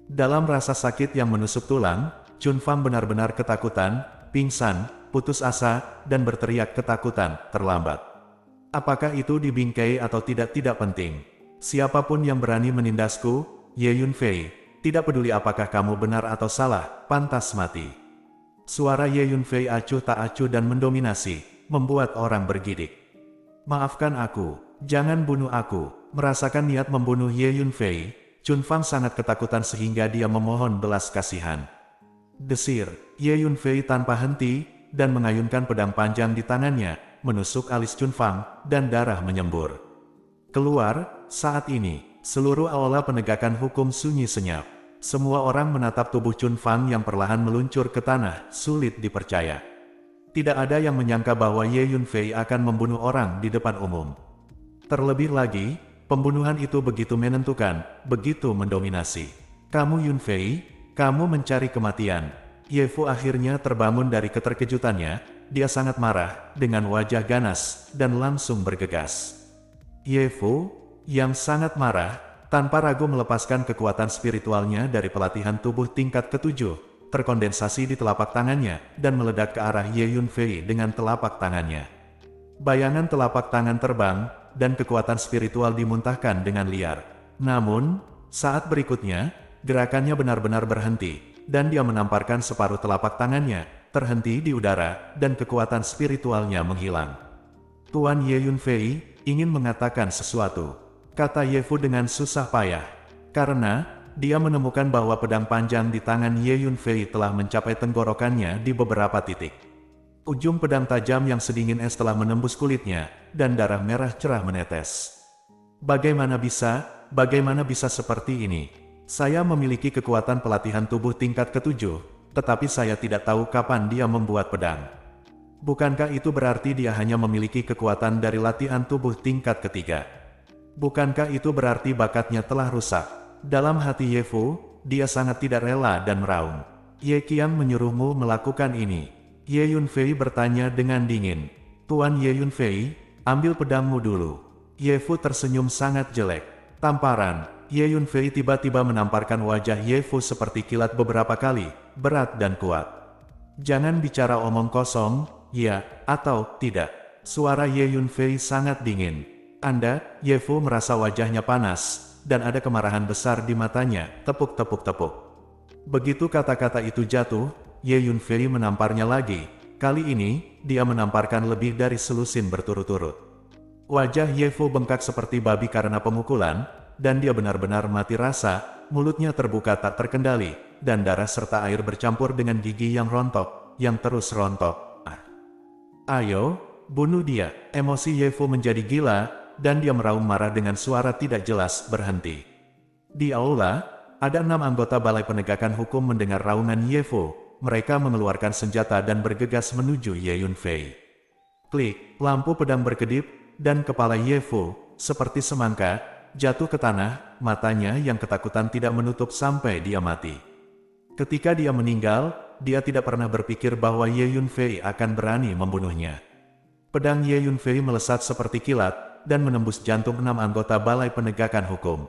Speaker 1: Dalam rasa sakit yang menusuk tulang, Chun Fang benar-benar ketakutan, pingsan, putus asa, dan berteriak ketakutan, terlambat. Apakah itu dibingkai atau tidak penting. Siapapun yang berani menindasku, Ye Yun Fei, tidak peduli apakah kamu benar atau salah, pantas mati. Suara Ye Yun Fei acuh tak acuh dan mendominasi, membuat orang bergidik. Maafkan aku, jangan bunuh aku. Merasakan niat membunuh Ye Yun Fei, Chun Fang sangat ketakutan sehingga dia memohon belas kasihan. Desir, Ye Yun Fei tanpa henti, dan mengayunkan pedang panjang di tangannya, menusuk alis Chun Fang, dan darah menyembur. Keluar, saat ini, seluruh aula penegakan hukum sunyi senyap. Semua orang menatap tubuh Chun Fang yang perlahan meluncur ke tanah, sulit dipercaya. Tidak ada yang menyangka bahwa Ye Yun Fei akan membunuh orang di depan umum. Terlebih lagi, pembunuhan itu begitu menentukan, begitu mendominasi. Kamu Yun Fei, kamu mencari kematian. Ye Fu akhirnya terbangun dari keterkejutannya, dia sangat marah, dengan wajah ganas, dan langsung bergegas. Ye Fu, yang sangat marah, tanpa ragu melepaskan kekuatan spiritualnya dari pelatihan tubuh tingkat ke-7, terkondensasi di telapak tangannya, dan meledak ke arah Ye Yun Fei dengan telapak tangannya. Bayangan telapak tangan terbang, dan kekuatan spiritual dimuntahkan dengan liar. Namun, saat berikutnya, gerakannya benar-benar berhenti, dan dia menamparkan separuh telapak tangannya, terhenti di udara, dan kekuatan spiritualnya menghilang. Tuan Ye Yunfei ingin mengatakan sesuatu, kata Ye Fu dengan susah payah, karena dia menemukan bahwa pedang panjang di tangan Ye Yunfei telah mencapai tenggorokannya di beberapa titik. Ujung pedang tajam yang sedingin es telah menembus kulitnya, dan darah merah cerah menetes. Bagaimana bisa seperti ini? Saya memiliki kekuatan pelatihan tubuh tingkat ke-7, tetapi saya tidak tahu kapan dia membuat pedang. Bukankah itu berarti dia hanya memiliki kekuatan dari latihan tubuh tingkat ketiga? Bukankah itu berarti bakatnya telah rusak? Dalam hati Ye Fu, dia sangat tidak rela dan meraung. Ye Qiang menyuruhmu melakukan ini. Ye Yunfei bertanya dengan dingin. Tuan Ye Yunfei, ambil pedangmu dulu. Ye Fu tersenyum sangat jelek. Tamparan. Ye Yunfei tiba-tiba menamparkan wajah Ye Fu seperti kilat beberapa kali, berat dan kuat. Jangan bicara omong kosong, ya, atau tidak. Suara Ye Yunfei sangat dingin. Anda, Ye Fu merasa wajahnya panas, dan ada kemarahan besar di matanya, tepuk-tepuk-tepuk. Begitu kata-kata itu jatuh, Ye Yunfei menamparnya lagi. Kali ini, dia menamparkan lebih dari selusin berturut-turut. Wajah Ye Fu bengkak seperti babi karena pemukulan, dan dia benar-benar mati rasa, mulutnya terbuka tak terkendali, dan darah serta air bercampur dengan gigi yang rontok, yang terus rontok. Ayo, bunuh dia. Emosi Ye Fu menjadi gila, dan dia meraung marah dengan suara tidak jelas berhenti. Di aula, ada 6 anggota Balai Penegakan Hukum mendengar raungan Ye Fu. Mereka mengeluarkan senjata dan bergegas menuju Ye Yunfei. Klik, lampu pedang berkedip, dan kepala Ye Fu, seperti semangka, jatuh ke tanah, matanya yang ketakutan tidak menutup sampai dia mati. Ketika dia meninggal, dia tidak pernah berpikir bahwa Ye Yunfei akan berani membunuhnya. Pedang Ye Yunfei melesat seperti kilat, dan menembus jantung 6 anggota Balai Penegakan Hukum.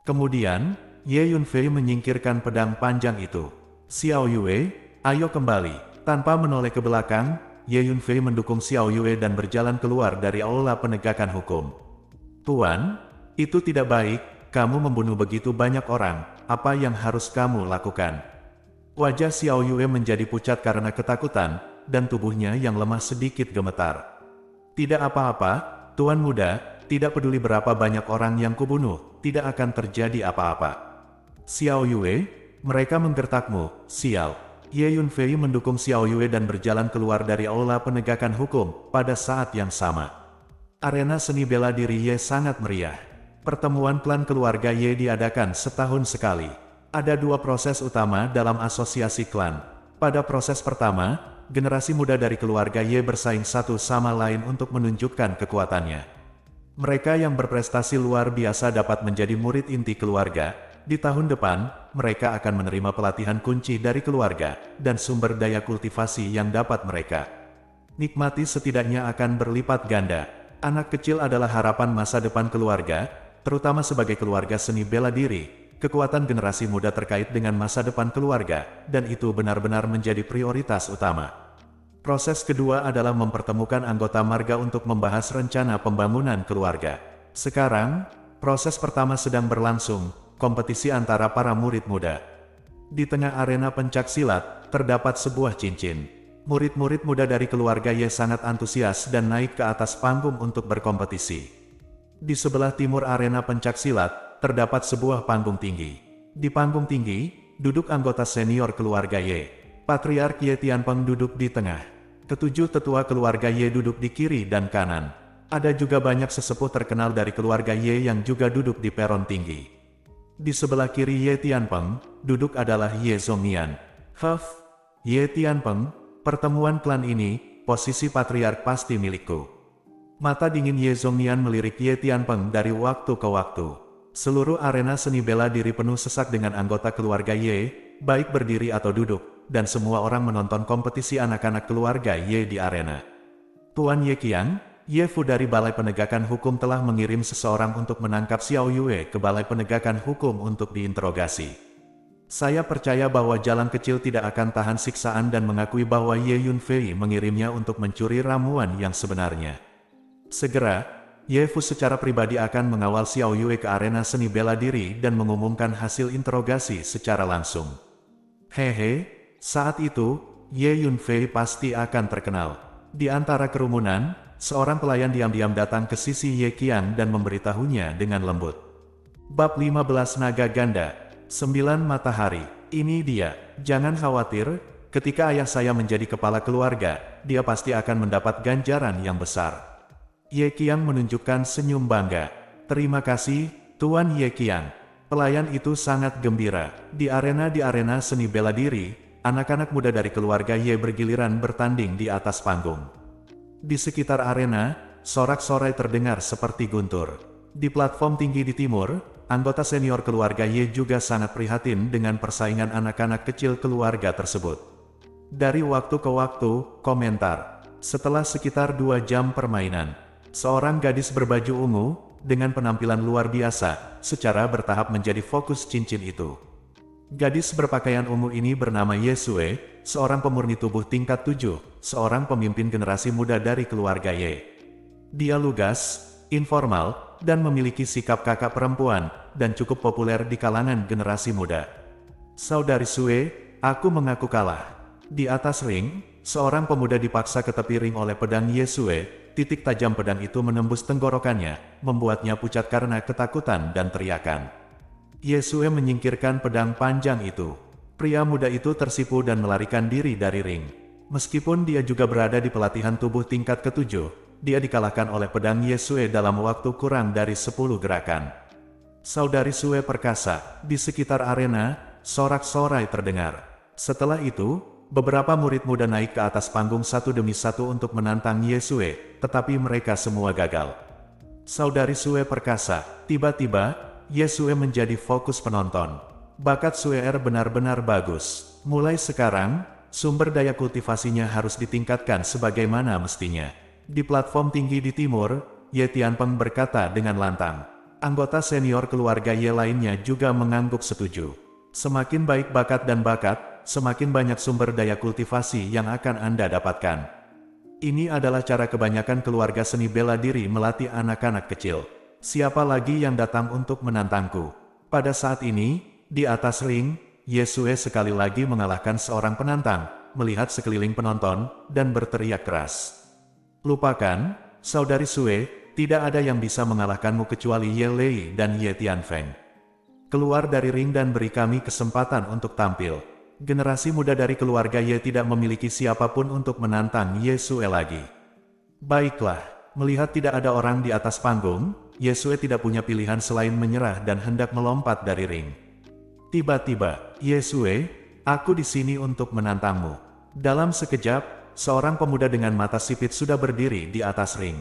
Speaker 1: Kemudian, Ye Yunfei menyingkirkan pedang panjang itu. Xiao Yue, ayo kembali. Tanpa menoleh ke belakang, Ye Yunfei mendukung Xiao Yue dan berjalan keluar dari aula penegakan hukum. Tuan, itu tidak baik, kamu membunuh begitu banyak orang, apa yang harus kamu lakukan? Wajah Xiao Yue menjadi pucat karena ketakutan, dan tubuhnya yang lemah sedikit gemetar. Tidak apa-apa, Tuan Muda, tidak peduli berapa banyak orang yang kubunuh, tidak akan terjadi apa-apa. Xiao Yue, mereka menggertakmu, sial. Ye Yunfei mendukung Xiao Yue dan berjalan keluar dari aula penegakan hukum, pada saat yang sama. Arena seni bela diri Ye sangat meriah. Pertemuan klan keluarga Ye diadakan setahun sekali. Ada 2 proses utama dalam asosiasi klan. Pada proses pertama, generasi muda dari keluarga Ye bersaing satu sama lain untuk menunjukkan kekuatannya. Mereka yang berprestasi luar biasa dapat menjadi murid inti keluarga. Di tahun depan, mereka akan menerima pelatihan kunci dari keluarga, dan sumber daya kultivasi yang dapat mereka nikmati setidaknya akan berlipat ganda. Anak kecil adalah harapan masa depan keluarga, terutama sebagai keluarga seni bela diri. Kekuatan generasi muda terkait dengan masa depan keluarga, dan itu benar-benar menjadi prioritas utama. Proses kedua adalah mempertemukan anggota marga untuk membahas rencana pembangunan keluarga. Sekarang, proses pertama sedang berlangsung, kompetisi antara para murid muda. Di tengah arena pencaksilat, terdapat sebuah cincin. Murid-murid muda dari keluarga Ye sangat antusias dan naik ke atas panggung untuk berkompetisi. Di sebelah timur arena pencaksilat, terdapat sebuah panggung tinggi. Di panggung tinggi, duduk anggota senior keluarga Ye. Patriark Ye Tianpeng duduk di tengah. Ketujuh tetua keluarga Ye duduk di kiri dan kanan. Ada juga banyak sesepuh terkenal dari keluarga Ye yang juga duduk di peron tinggi. Di sebelah kiri Ye Tianpeng, duduk adalah Ye Zhongnian. Ye Tianpeng, pertemuan klan ini, posisi patriark pasti milikku. Mata dingin Ye Zhongnian melirik Ye Tianpeng dari waktu ke waktu. Seluruh arena seni bela diri penuh sesak dengan anggota keluarga Ye, baik berdiri atau duduk, dan semua orang menonton kompetisi anak-anak keluarga Ye di arena. Tuan Ye Qiang, Ye Fu dari Balai Penegakan Hukum telah mengirim seseorang untuk menangkap Xiao Yue ke Balai Penegakan Hukum untuk diinterogasi. Saya percaya bahwa jalan kecil tidak akan tahan siksaan dan mengakui bahwa Ye Yunfei mengirimnya untuk mencuri ramuan yang sebenarnya. Segera, Ye Fu secara pribadi akan mengawal Xiao Yue ke arena seni bela diri dan mengumumkan hasil interogasi secara langsung. Hehe, saat itu, Ye Yunfei pasti akan terkenal. Di antara kerumunan, seorang pelayan diam-diam datang ke sisi Ye Qiang dan memberitahunya dengan lembut. Bab 15 Naga Ganda, 9 Matahari. Ini dia, jangan khawatir, ketika ayah saya menjadi kepala keluarga, dia pasti akan mendapat ganjaran yang besar. Ye Qiang menunjukkan senyum bangga. Terima kasih, Tuan Ye Qiang. Pelayan itu sangat gembira. Di arena seni bela diri, anak-anak muda dari keluarga Ye bergiliran bertanding di atas panggung. Di sekitar arena, sorak-sorai terdengar seperti guntur. Di platform tinggi di timur, anggota senior keluarga Ye juga sangat prihatin dengan persaingan anak-anak kecil keluarga tersebut. Dari waktu ke waktu, komentar. Setelah sekitar 2 jam permainan, seorang gadis berbaju ungu, dengan penampilan luar biasa, secara bertahap menjadi fokus cincin itu. Gadis berpakaian ungu ini bernama Ye Sue, seorang pemurni tubuh tingkat 7, seorang pemimpin generasi muda dari keluarga Ye. Dia lugas, informal, dan memiliki sikap kakak perempuan, dan cukup populer di kalangan generasi muda. Saudari Sue, aku mengaku kalah. Di atas ring, seorang pemuda dipaksa ke tepi ring oleh pedang Ye Sue. Titik tajam pedang itu menembus tenggorokannya, membuatnya pucat karena ketakutan dan teriakan. Ye Sue menyingkirkan pedang panjang itu. Pria muda itu tersipu dan melarikan diri dari ring. Meskipun dia juga berada di pelatihan tubuh tingkat ke-7, dia dikalahkan oleh pedang Ye Sue dalam waktu kurang dari 10 gerakan. Saudari Sue perkasa, di sekitar arena, sorak-sorai terdengar. Setelah itu, beberapa murid muda naik ke atas panggung satu demi satu untuk menantang Ye Sue, tetapi mereka semua gagal. Saudari Sue perkasa, tiba-tiba, Ye Sue menjadi fokus penonton. Bakat Sue benar-benar bagus. Mulai sekarang, sumber daya kultivasinya harus ditingkatkan sebagaimana mestinya. Di platform tinggi di timur, Ye Tianpeng berkata dengan lantang. Anggota senior keluarga Ye lainnya juga mengangguk setuju. Semakin baik bakat dan bakat, semakin banyak sumber daya kultivasi yang akan Anda dapatkan. Ini adalah cara kebanyakan keluarga seni bela diri melatih anak-anak kecil. Siapa lagi yang datang untuk menantangku? Pada saat ini, di atas ring, Ye Sue sekali lagi mengalahkan seorang penantang, melihat sekeliling penonton, dan berteriak keras. Lupakan, Saudari Sue, tidak ada yang bisa mengalahkanmu kecuali Ye Lei dan Ye Tianfeng. Keluar dari ring dan beri kami kesempatan untuk tampil. Generasi muda dari keluarga Ye tidak memiliki siapapun untuk menantang Ye Sue lagi. Baiklah, melihat tidak ada orang di atas panggung, Ye Sue tidak punya pilihan selain menyerah dan hendak melompat dari ring. Tiba-tiba, Ye Sue, aku di sini untuk menantangmu. Dalam sekejap, seorang pemuda dengan mata sipit sudah berdiri di atas ring.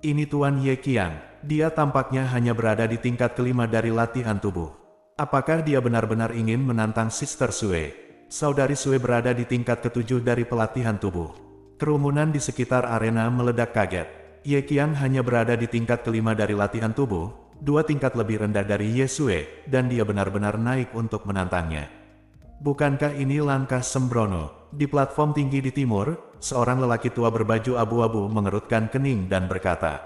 Speaker 1: Ini Tuan Ye Qiang, dia tampaknya hanya berada di tingkat kelima dari latihan tubuh. Apakah dia benar-benar ingin menantang Sister Sue? Saudari Sue berada di tingkat ke-7 dari pelatihan tubuh. Kerumunan di sekitar arena meledak kaget. Ye Qiang hanya berada di tingkat kelima dari latihan tubuh, 2 tingkat lebih rendah dari Ye Sue, dan dia benar-benar naik untuk menantangnya. Bukankah ini langkah sembrono? Di platform tinggi di timur, seorang lelaki tua berbaju abu-abu mengerutkan kening dan berkata,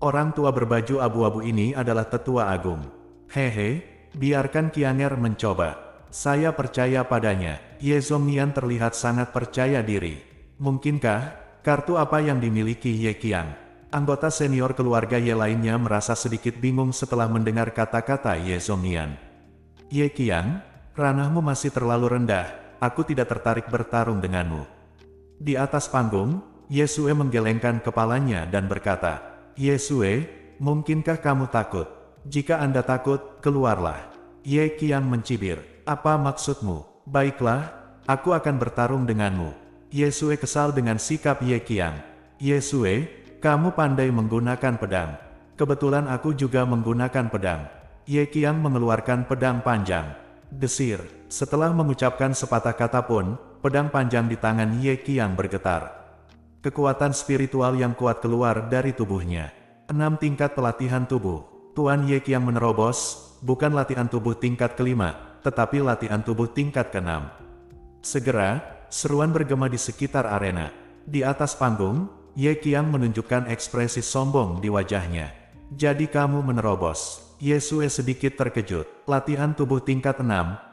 Speaker 1: orang tua berbaju abu-abu ini adalah tetua agung. Hehe, biarkan Qianger mencoba. Saya percaya padanya. Ye Zhongnian terlihat sangat percaya diri. Mungkinkah, kartu apa yang dimiliki Ye Qiang? Anggota senior keluarga Ye lainnya merasa sedikit bingung setelah mendengar kata-kata Ye Zhongnian. Ye Qiang, ranahmu masih terlalu rendah. Aku tidak tertarik bertarung denganmu. Di atas panggung, Ye Sue menggelengkan kepalanya dan berkata, Ye Sue, mungkinkah kamu takut? Jika Anda takut, keluarlah. Ye Qiang mencibir. Apa maksudmu? Baiklah, aku akan bertarung denganmu. Ye Sue kesal dengan sikap Ye Qiang. Ye Sue, kamu pandai menggunakan pedang. Kebetulan aku juga menggunakan pedang. Ye Qiang mengeluarkan pedang panjang. Desir. Setelah mengucapkan sepatah kata pun, pedang panjang di tangan Ye Qiang bergetar. Kekuatan spiritual yang kuat keluar dari tubuhnya. 6 tingkat pelatihan tubuh. Tuan Ye Qiang menerobos, bukan latihan tubuh tingkat kelima, tetapi latihan tubuh tingkat ke-6. Segera, seruan bergema di sekitar arena. Di atas panggung, Ye Qiang menunjukkan ekspresi sombong di wajahnya. Jadi kamu menerobos. Yesue sedikit terkejut. Latihan tubuh tingkat 6,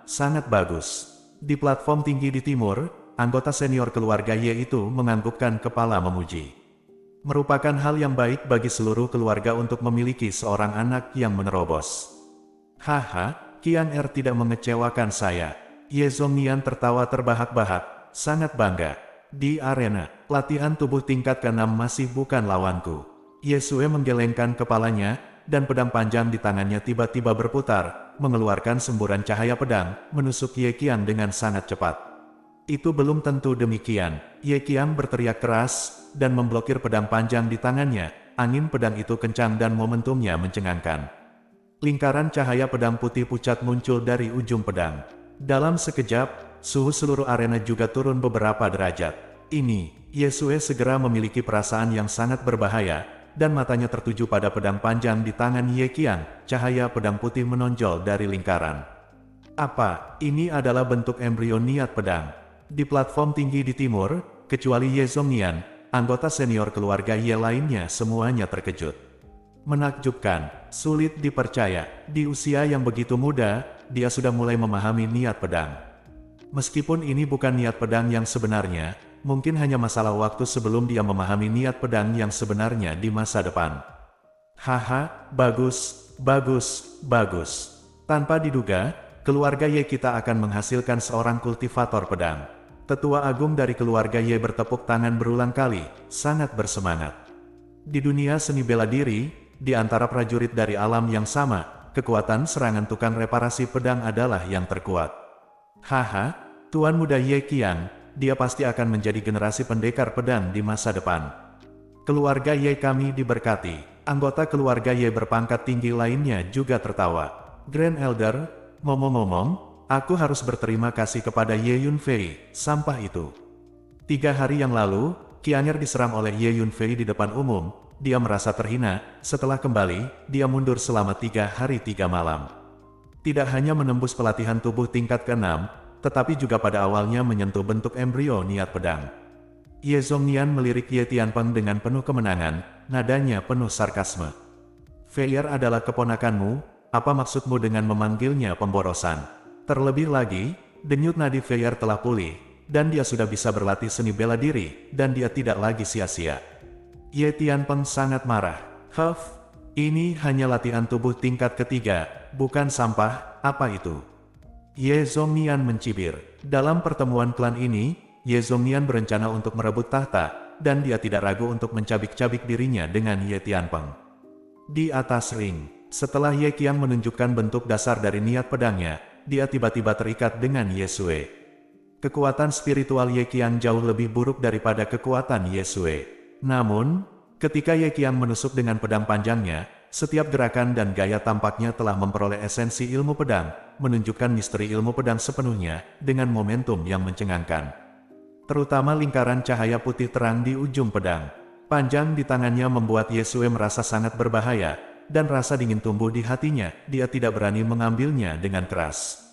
Speaker 1: sangat bagus. Di platform tinggi di timur, anggota senior keluarga Ye itu menganggukkan kepala memuji. Merupakan hal yang baik bagi seluruh keluarga untuk memiliki seorang anak yang menerobos. Haha, Qiang Er tidak mengecewakan saya. Ye Zhongnian tertawa terbahak-bahak, sangat bangga. Di arena, latihan tubuh tingkat ke-6 masih bukan lawanku. Yesue menggelengkan kepalanya, dan pedang panjang di tangannya tiba-tiba berputar, mengeluarkan semburan cahaya pedang, menusuk Ye Qiang dengan sangat cepat. Itu belum tentu demikian. Ye Qiang berteriak keras, dan memblokir pedang panjang di tangannya. Angin pedang itu kencang dan momentumnya mencengangkan. Lingkaran cahaya pedang putih pucat muncul dari ujung pedang. Dalam sekejap, suhu seluruh arena juga turun beberapa derajat. Ini, Yesue segera memiliki perasaan yang sangat berbahaya, dan matanya tertuju pada pedang panjang di tangan Ye Qiang. Cahaya pedang putih menonjol dari lingkaran. Apa, ini adalah bentuk embrio niat pedang? Di platform tinggi di timur, kecuali Ye Zhongnian, anggota senior keluarga Ye lainnya semuanya terkejut. Menakjubkan, sulit dipercaya, di usia yang begitu muda, dia sudah mulai memahami niat pedang. Meskipun ini bukan niat pedang yang sebenarnya, mungkin hanya masalah waktu sebelum dia memahami niat pedang yang sebenarnya di masa depan. Haha, bagus, bagus, bagus. Tanpa diduga, keluarga Ye kita akan menghasilkan seorang kultivator pedang. Tetua agung dari keluarga Ye bertepuk tangan berulang kali, sangat bersemangat. Di dunia seni bela diri, di antara prajurit dari alam yang sama, kekuatan serangan tukang reparasi pedang adalah yang terkuat. Haha, Tuan Muda Ye Qiang, dia pasti akan menjadi generasi pendekar pedang di masa depan. Keluarga Ye kami diberkati. Anggota keluarga Ye berpangkat tinggi lainnya juga tertawa. Grand Elder, ngomong-ngomong, aku harus berterima kasih kepada Ye Yunfei, sampah itu. 3 hari yang lalu, Qiang Er diserang oleh Ye Yunfei di depan umum. Dia merasa terhina. Setelah kembali, dia mundur selama 3 hari 3 malam. Tidak hanya menembus pelatihan tubuh tingkat ke-6, tetapi juga pada awalnya menyentuh bentuk embrio niat pedang. Ye Zhongnian melirik Ye Tianpeng dengan penuh kemenangan, nadanya penuh sarkasme. Feier adalah keponakanmu, apa maksudmu dengan memanggilnya pemborosan? Terlebih lagi, denyut nadi Feier telah pulih, dan dia sudah bisa berlatih seni bela diri, dan dia tidak lagi sia-sia. Ye Tianpeng sangat marah. Huff, ini hanya latihan tubuh tingkat ketiga, bukan sampah, apa itu? Ye Zhongnian mencibir. Dalam pertemuan klan ini, Ye Zhongnian berencana untuk merebut tahta, dan dia tidak ragu untuk mencabik-cabik dirinya dengan Ye Tianpeng. Di atas ring, setelah Ye Qiang menunjukkan bentuk dasar dari niat pedangnya, dia tiba-tiba terikat dengan Yesue. Kekuatan spiritual Ye Qiang jauh lebih buruk daripada kekuatan Yesue. Namun, ketika Ye Qiang menusuk dengan pedang panjangnya, setiap gerakan dan gaya tampaknya telah memperoleh esensi ilmu pedang, menunjukkan misteri ilmu pedang sepenuhnya, dengan momentum yang mencengangkan. Terutama lingkaran cahaya putih terang di ujung pedang. Panjang di tangannya membuat Yesue merasa sangat berbahaya, dan rasa dingin tumbuh di hatinya. Dia tidak berani mengambilnya dengan keras.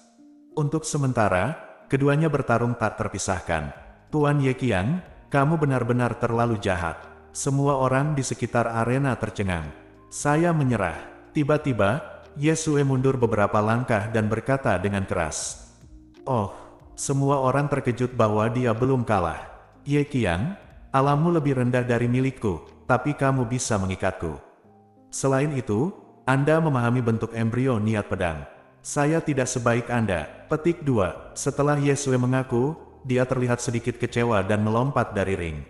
Speaker 1: Untuk sementara, keduanya bertarung tak terpisahkan. Tuan Ye Qiang, kamu benar-benar terlalu jahat. Semua orang di sekitar arena tercengang. Saya menyerah. Tiba-tiba, Yesue mundur beberapa langkah dan berkata dengan keras. Oh, semua orang terkejut bahwa dia belum kalah. Ye Qiang, alammu lebih rendah dari milikku, tapi kamu bisa mengikatku. Selain itu, Anda memahami bentuk embrio niat pedang. Saya tidak sebaik Anda. Petik 2. Setelah Yesue mengaku, dia terlihat sedikit kecewa dan melompat dari ring.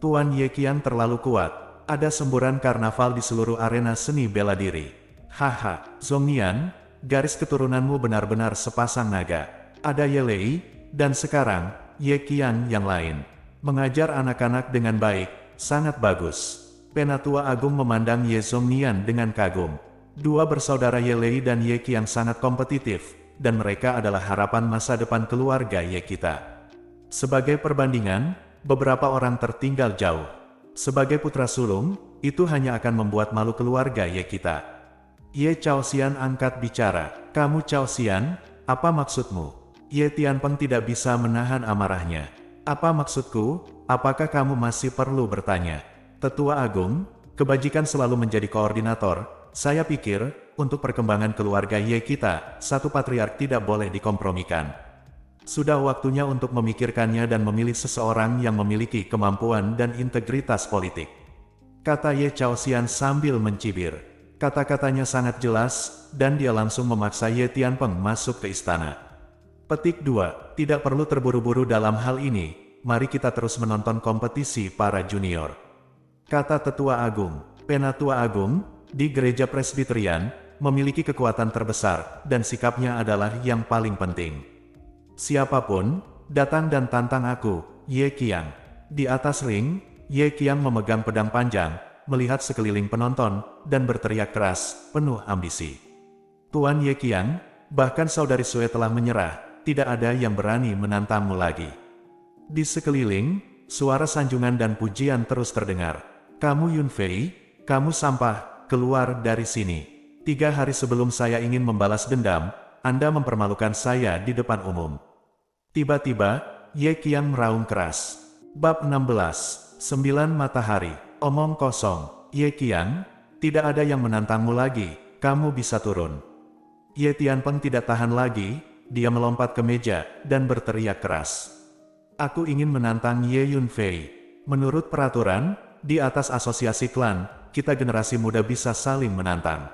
Speaker 1: Tuan Ye Qiang terlalu kuat. Ada semburan karnaval di seluruh arena seni bela diri. Haha, Zhongnian, garis keturunanmu benar-benar sepasang naga. Ada Ye Lei, dan sekarang, Ye Qiang yang lain. Mengajar anak-anak dengan baik, sangat bagus. Penatua Agung memandang Ye Zhongnian dengan kagum. Dua bersaudara Ye Lei dan Ye Qiang sangat kompetitif, dan mereka adalah harapan masa depan keluarga Ye kita. Sebagai perbandingan, beberapa orang tertinggal jauh. Sebagai putra sulung, itu hanya akan membuat malu keluarga Ye kita. Ye Chaoxian angkat bicara. Kamu Chaoxian, apa maksudmu? Ye Tianpeng tidak bisa menahan amarahnya. Apa maksudku? apakah kamu masih perlu bertanya? Tetua Agung, kebajikan selalu menjadi koordinator. Saya pikir, untuk perkembangan keluarga Ye kita, satu patriark tidak boleh dikompromikan. Sudah waktunya untuk memikirkannya dan memilih seseorang yang memiliki kemampuan dan integritas politik. Kata Ye Chaoxian sambil mencibir. Kata-katanya sangat jelas, dan dia langsung memaksa Ye Tianpeng masuk ke istana. Petik 2. Tidak perlu terburu-buru dalam hal ini, mari kita terus menonton kompetisi para junior. Kata Tetua Agung. Penatua Agung, di gereja Presbyterian, memiliki kekuatan terbesar, dan sikapnya adalah yang paling penting. Siapapun, datang dan tantang aku, Ye Qiang. Di atas ring, Ye Qiang memegang pedang panjang, melihat sekeliling penonton, dan berteriak keras, penuh ambisi. Tuan Ye Qiang, bahkan saudari Sue telah menyerah, tidak ada yang berani menantangmu lagi. Di sekeliling, suara sanjungan dan pujian terus terdengar. Kamu Yun Fei, kamu sampah, keluar dari sini. 3 hari sebelum saya ingin membalas dendam, Anda mempermalukan saya di depan umum. Tiba-tiba, Ye Qiang meraung keras. Bab 16, 9 Matahari. Omong kosong, Ye Qiang, tidak ada yang menantangmu lagi, kamu bisa turun. Ye Tianpeng tidak tahan lagi, dia melompat ke meja, dan berteriak keras. Aku ingin menantang Ye Yun Fei. Menurut peraturan, di atas asosiasi klan, kita generasi muda bisa saling menantang.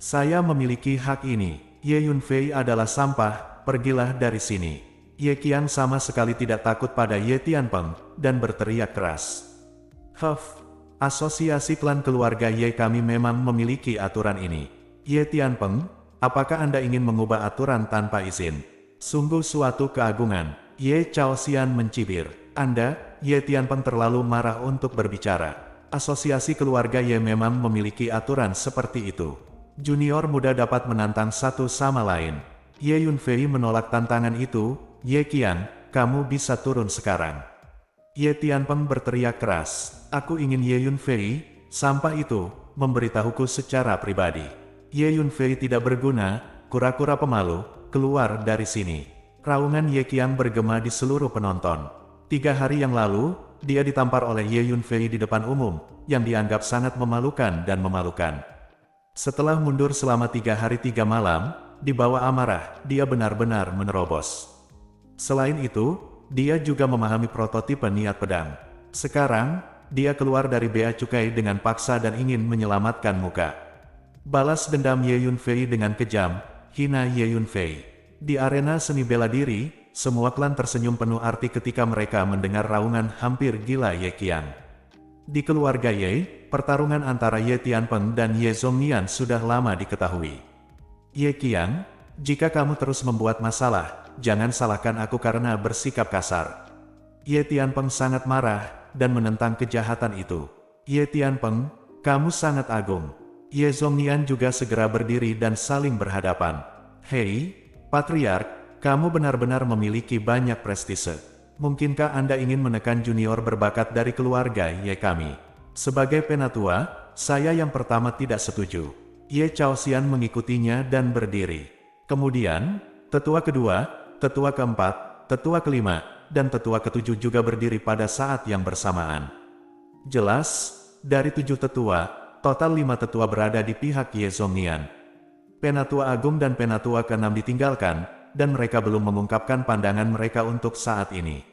Speaker 1: Saya memiliki hak ini, Ye Yun Fei adalah sampah, pergilah dari sini. Ye Qiang sama sekali tidak takut pada Ye Tianpeng, dan berteriak keras. Asosiasi klan keluarga Ye kami memang memiliki aturan ini. Ye Tianpeng, apakah Anda ingin mengubah aturan tanpa izin? Sungguh suatu keagungan. Ye Chaoxian mencibir. Anda, Ye Tianpeng terlalu marah untuk berbicara. Asosiasi keluarga Ye memang memiliki aturan seperti itu. Junior muda dapat menantang satu sama lain. Ye Yun Fei menolak tantangan itu. Ye Qiang, kamu bisa turun sekarang. Ye Tianpeng berteriak keras. Aku ingin Ye Yun Fei, sampah itu, memberitahuku secara pribadi. Ye Yun Fei tidak berguna, kura-kura pemalu, keluar dari sini. Raungan Ye Qiang bergema di seluruh penonton. 3 hari yang lalu, dia ditampar oleh Ye Yun Fei di depan umum, yang dianggap sangat memalukan dan memalukan. Setelah mundur selama 3 hari 3 malam, di bawah amarah, dia benar-benar menerobos. Selain itu, dia juga memahami prototipe niat pedang. Sekarang, dia keluar dari bea cukai dengan paksa dan ingin menyelamatkan muka. Balas dendam Ye Yun Fei dengan kejam, hina Ye Yun Fei. Di arena seni bela diri, semua klan tersenyum penuh arti ketika mereka mendengar raungan hampir gila Ye Qiang. Di keluarga Ye, pertarungan antara Ye Tianpeng dan Ye Zhongnian sudah lama diketahui. Ye Qiang, jika kamu terus membuat masalah, jangan salahkan aku karena bersikap kasar. Ye Tianpeng sangat marah, dan menentang kejahatan itu. Ye Tianpeng, kamu sangat agung. Ye Zhongnian juga segera berdiri dan saling berhadapan. Hei, Patriark, kamu benar-benar memiliki banyak prestise. Mungkinkah Anda ingin menekan junior berbakat dari keluarga Ye kami? Sebagai penatua, saya yang pertama tidak setuju. Ye Chaoxian mengikutinya dan berdiri. Kemudian, tetua kedua, tetua keempat, tetua kelima, dan tetua ketujuh juga berdiri pada saat yang bersamaan. Jelas, dari 7 tetua, total 5 tetua berada di pihak Ye Zhongnian. Penatua Agung dan Penatua ke-6 ditinggalkan, dan mereka belum mengungkapkan pandangan mereka untuk saat ini.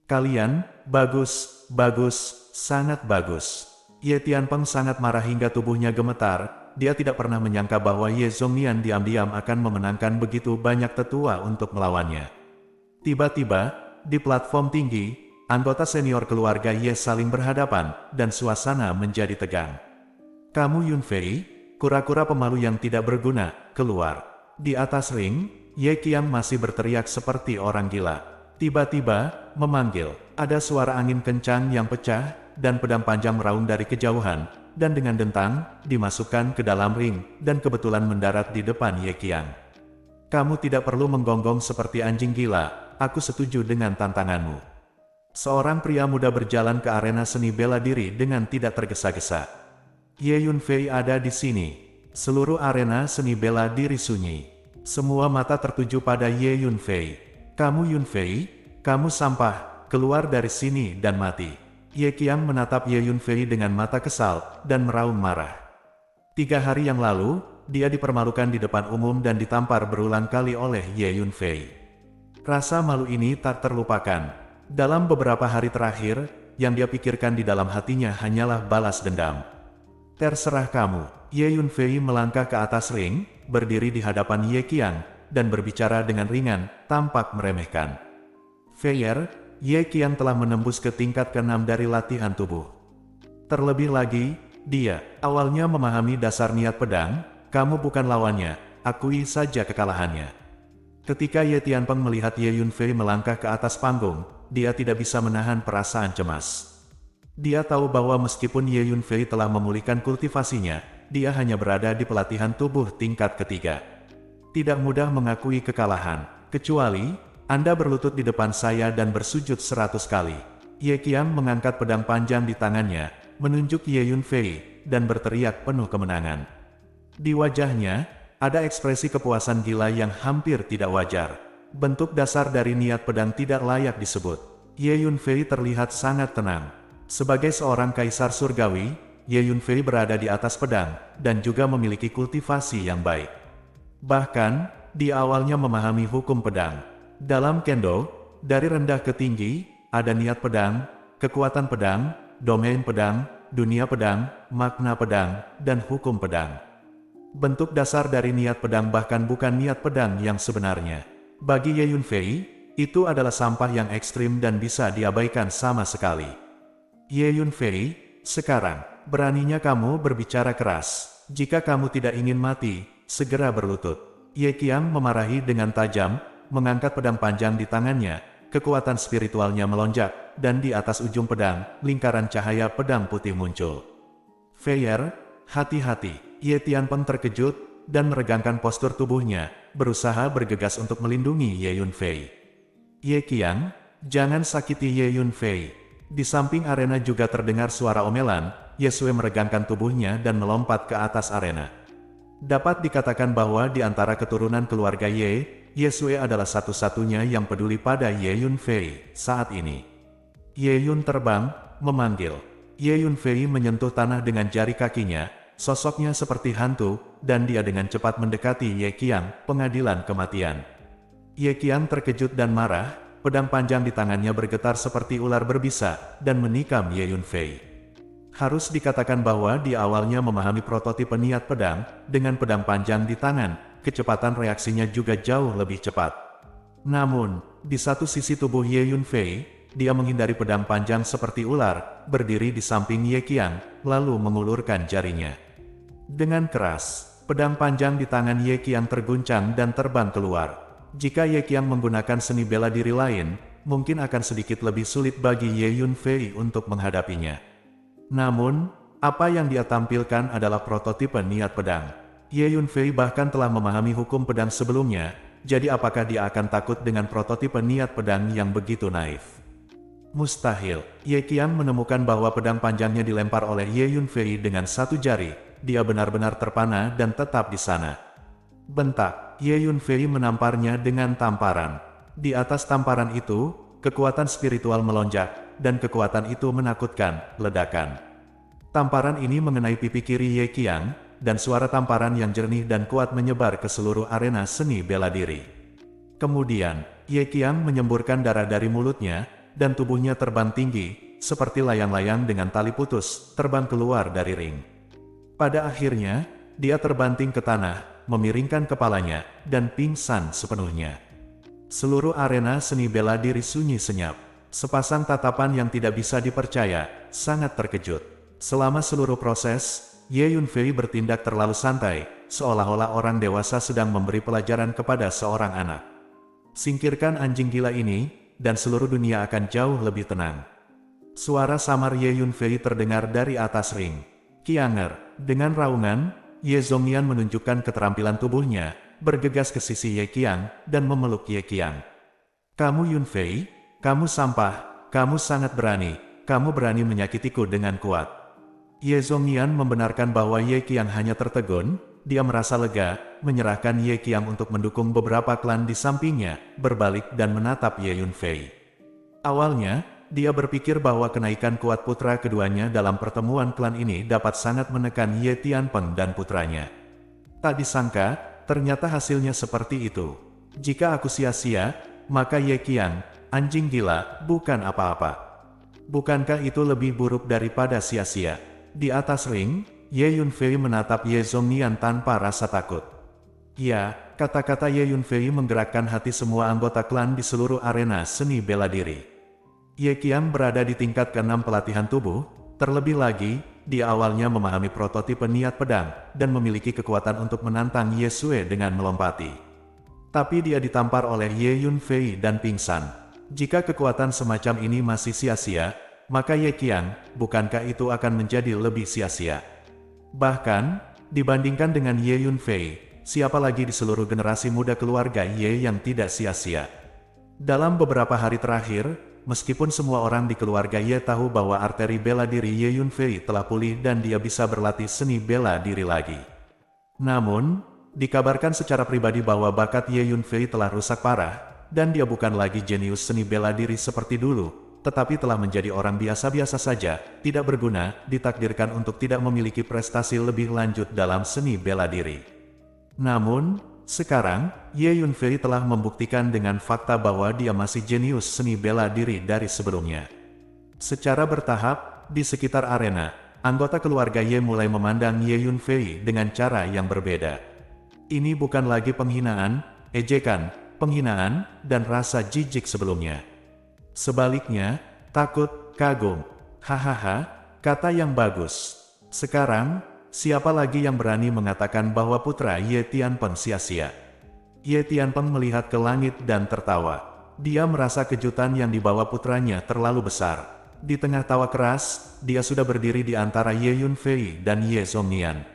Speaker 1: Kalian, bagus, sangat bagus. Ye Tianpeng sangat marah hingga tubuhnya gemetar, dia tidak pernah menyangka bahwa Ye Zhongnian diam-diam akan memenangkan begitu banyak tetua untuk melawannya. Tiba-tiba, di platform tinggi, anggota senior keluarga Ye saling berhadapan, dan suasana menjadi tegang. Kamu Yun Fei, kura-kura pemalu yang tidak berguna, keluar. Di atas ring, Ye Qiang masih berteriak seperti orang gila. Tiba-tiba, memanggil. Ada suara angin kencang yang pecah, dan pedang panjang meraung dari kejauhan, dan dengan dentang, dimasukkan ke dalam ring, dan kebetulan mendarat di depan Ye Qiang. Kamu tidak perlu menggonggong seperti anjing gila, aku setuju dengan tantanganmu. Seorang pria muda berjalan ke arena seni bela diri dengan tidak tergesa-gesa. Ye Yun Fei ada di sini. Seluruh arena seni bela diri sunyi. Semua mata tertuju pada Ye Yun Fei. Kamu Yun Fei, kamu sampah, keluar dari sini dan mati. Ye Qiang menatap Ye Yunfei dengan mata kesal dan meraung marah. 3 hari yang lalu, dia dipermalukan di depan umum dan ditampar berulang kali oleh Ye Yunfei. Rasa malu ini tak terlupakan. Dalam beberapa hari terakhir, yang dia pikirkan di dalam hatinya hanyalah balas dendam. Terserah kamu. Ye Yunfei melangkah ke atas ring, berdiri di hadapan Ye Qiang, dan berbicara dengan ringan, tampak meremehkan. Feier, Ye Qiang telah menembus ke tingkat ke-6 dari latihan tubuh. Terlebih lagi, dia awalnya memahami dasar niat pedang, kamu bukan lawannya, akui saja kekalahannya. Ketika Ye Tianpeng melihat Ye Yunfei melangkah ke atas panggung, dia tidak bisa menahan perasaan cemas. Dia tahu bahwa meskipun Ye Yunfei telah memulihkan kultivasinya, dia hanya berada di pelatihan tubuh tingkat ketiga. Tidak mudah mengakui kekalahan, kecuali Anda berlutut di depan saya dan bersujud 100 kali. Ye Qiang mengangkat pedang panjang di tangannya, menunjuk Ye Yunfei, dan berteriak penuh kemenangan. Di wajahnya, ada ekspresi kepuasan gila yang hampir tidak wajar. Bentuk dasar dari niat pedang tidak layak disebut. Ye Yunfei terlihat sangat tenang. Sebagai seorang kaisar surgawi, Ye Yunfei berada di atas pedang, dan juga memiliki kultivasi yang baik. Bahkan, dia awalnya memahami hukum pedang. Dalam Kendo, dari rendah ke tinggi, ada niat pedang, kekuatan pedang, domain pedang, dunia pedang, makna pedang, dan hukum pedang. Bentuk dasar dari niat pedang bahkan bukan niat pedang yang sebenarnya. Bagi Ye Yunfei, itu adalah sampah yang ekstrim dan bisa diabaikan sama sekali. Ye Yunfei, sekarang, beraninya kamu berbicara keras. Jika kamu tidak ingin mati, segera berlutut. Ye Qiang memarahi dengan tajam, mengangkat pedang panjang di tangannya, kekuatan spiritualnya melonjak, dan di atas ujung pedang, lingkaran cahaya pedang putih muncul. Feier, hati-hati. Ye Tianpeng terkejut, dan meregangkan postur tubuhnya, berusaha bergegas untuk melindungi Ye Yunfei. Ye Qiang, jangan sakiti Ye Yunfei. Di samping arena juga terdengar suara omelan, Ye Sui meregangkan tubuhnya dan melompat ke atas arena. Dapat dikatakan bahwa di antara keturunan keluarga Ye Sui adalah satu-satunya yang peduli pada Ye Yunfei saat ini. Ye Yun terbang, memanggil. Ye Yunfei menyentuh tanah dengan jari kakinya, sosoknya seperti hantu, dan dia dengan cepat mendekati Ye Qiang, pengadilan kematian. Ye Qiang terkejut dan marah, pedang panjang di tangannya bergetar seperti ular berbisa, dan menikam Ye Yunfei. Harus dikatakan bahwa dia awalnya memahami prototipe niat pedang, dengan pedang panjang di tangan, kecepatan reaksinya juga jauh lebih cepat. Namun, di satu sisi tubuh Ye Yunfei, dia menghindari pedang panjang seperti ular, berdiri di samping Ye Qiang, lalu mengulurkan jarinya. Dengan keras, pedang panjang di tangan Ye Qiang terguncang dan terbang keluar. Jika Ye Qiang menggunakan seni bela diri lain, mungkin akan sedikit lebih sulit bagi Ye Yunfei untuk menghadapinya. Namun, apa yang dia tampilkan adalah prototipe niat pedang. Ye Yunfei bahkan telah memahami hukum pedang sebelumnya, jadi apakah dia akan takut dengan prototipe niat pedang yang begitu naif? Mustahil. Ye Qiang menemukan bahwa pedang panjangnya dilempar oleh Ye Yunfei dengan satu jari, dia benar-benar terpana dan tetap di sana. Bentak, Ye Yunfei menamparnya dengan tamparan. Di atas tamparan itu, kekuatan spiritual melonjak, dan kekuatan itu menakutkan, ledakan. Tamparan ini mengenai pipi kiri Ye Qiang, dan suara tamparan yang jernih dan kuat menyebar ke seluruh arena seni bela diri. Kemudian, Ye Qiang menyemburkan darah dari mulutnya, dan tubuhnya terbang tinggi, seperti layang-layang dengan tali putus, terbang keluar dari ring. Pada akhirnya, dia terbanting ke tanah, memiringkan kepalanya, dan pingsan sepenuhnya. Seluruh arena seni bela diri sunyi senyap. Sepasang tatapan yang tidak bisa dipercaya, sangat terkejut. Selama seluruh proses, Ye Yunfei bertindak terlalu santai, seolah-olah orang dewasa sedang memberi pelajaran kepada seorang anak. Singkirkan anjing gila ini, dan seluruh dunia akan jauh lebih tenang. Suara samar Ye Yunfei terdengar dari atas ring. Qianger, dengan raungan, Ye Zhongyan menunjukkan keterampilan tubuhnya, bergegas ke sisi Ye Qiang, dan memeluk Ye Qiang. Kamu Yunfei? Kamu sampah, kamu sangat berani, kamu berani menyakitiku dengan kuat. Ye Zhongyan membenarkan bahwa Ye Qiang hanya tertegun, dia merasa lega, menyerahkan Ye Qiang untuk mendukung beberapa klan di sampingnya, berbalik dan menatap Ye Yunfei. Awalnya, dia berpikir bahwa kenaikan kuat putra keduanya dalam pertemuan klan ini dapat sangat menekan Ye Tianpeng dan putranya. Tak disangka, ternyata hasilnya seperti itu. Jika aku sia-sia, maka Ye Qian, anjing gila, bukan apa-apa. Bukankah itu lebih buruk daripada sia-sia? Di atas ring, Ye Yunfei menatap Ye Zhongnian tanpa rasa takut. Ya, kata-kata Ye Yunfei menggerakkan hati semua anggota klan di seluruh arena seni bela diri. Ye Qian berada di tingkat ke-6 pelatihan tubuh, terlebih lagi, dia awalnya memahami prototipe niat pedang, dan memiliki kekuatan untuk menantang Ye Sue dengan melompati. Tapi dia ditampar oleh Ye Yunfei dan pingsan. Jika kekuatan semacam ini masih sia-sia, maka Ye Qian, bukankah itu akan menjadi lebih sia-sia? Bahkan, dibandingkan dengan Ye Yunfei, siapa lagi di seluruh generasi muda keluarga Ye yang tidak sia-sia? Dalam beberapa hari terakhir, meskipun semua orang di keluarga Ye tahu bahwa arteri bela diri Ye Yunfei telah pulih dan dia bisa berlatih seni bela diri lagi. Namun, dikabarkan secara pribadi bahwa bakat Ye Yunfei telah rusak parah, dan dia bukan lagi jenius seni bela diri seperti dulu, tetapi telah menjadi orang biasa-biasa saja, tidak berguna, ditakdirkan untuk tidak memiliki prestasi lebih lanjut dalam seni bela diri. Namun, sekarang, Ye Yunfei telah membuktikan dengan fakta bahwa dia masih jenius seni bela diri dari sebelumnya. Secara bertahap, di sekitar arena, anggota keluarga Ye mulai memandang Ye Yunfei dengan cara yang berbeda. Ini bukan lagi penghinaan, ejekan, penghinaan, dan rasa jijik sebelumnya. Sebaliknya, takut, kagum. Hahaha, kata yang bagus. Sekarang, siapa lagi yang berani mengatakan bahwa putra Ye Tianpeng sia-sia? Ye Tianpeng melihat ke langit dan tertawa. Dia merasa kejutan yang dibawa putranya terlalu besar. Di tengah tawa keras, dia sudah berdiri di antara Ye Yunfei dan Ye Zhongnian.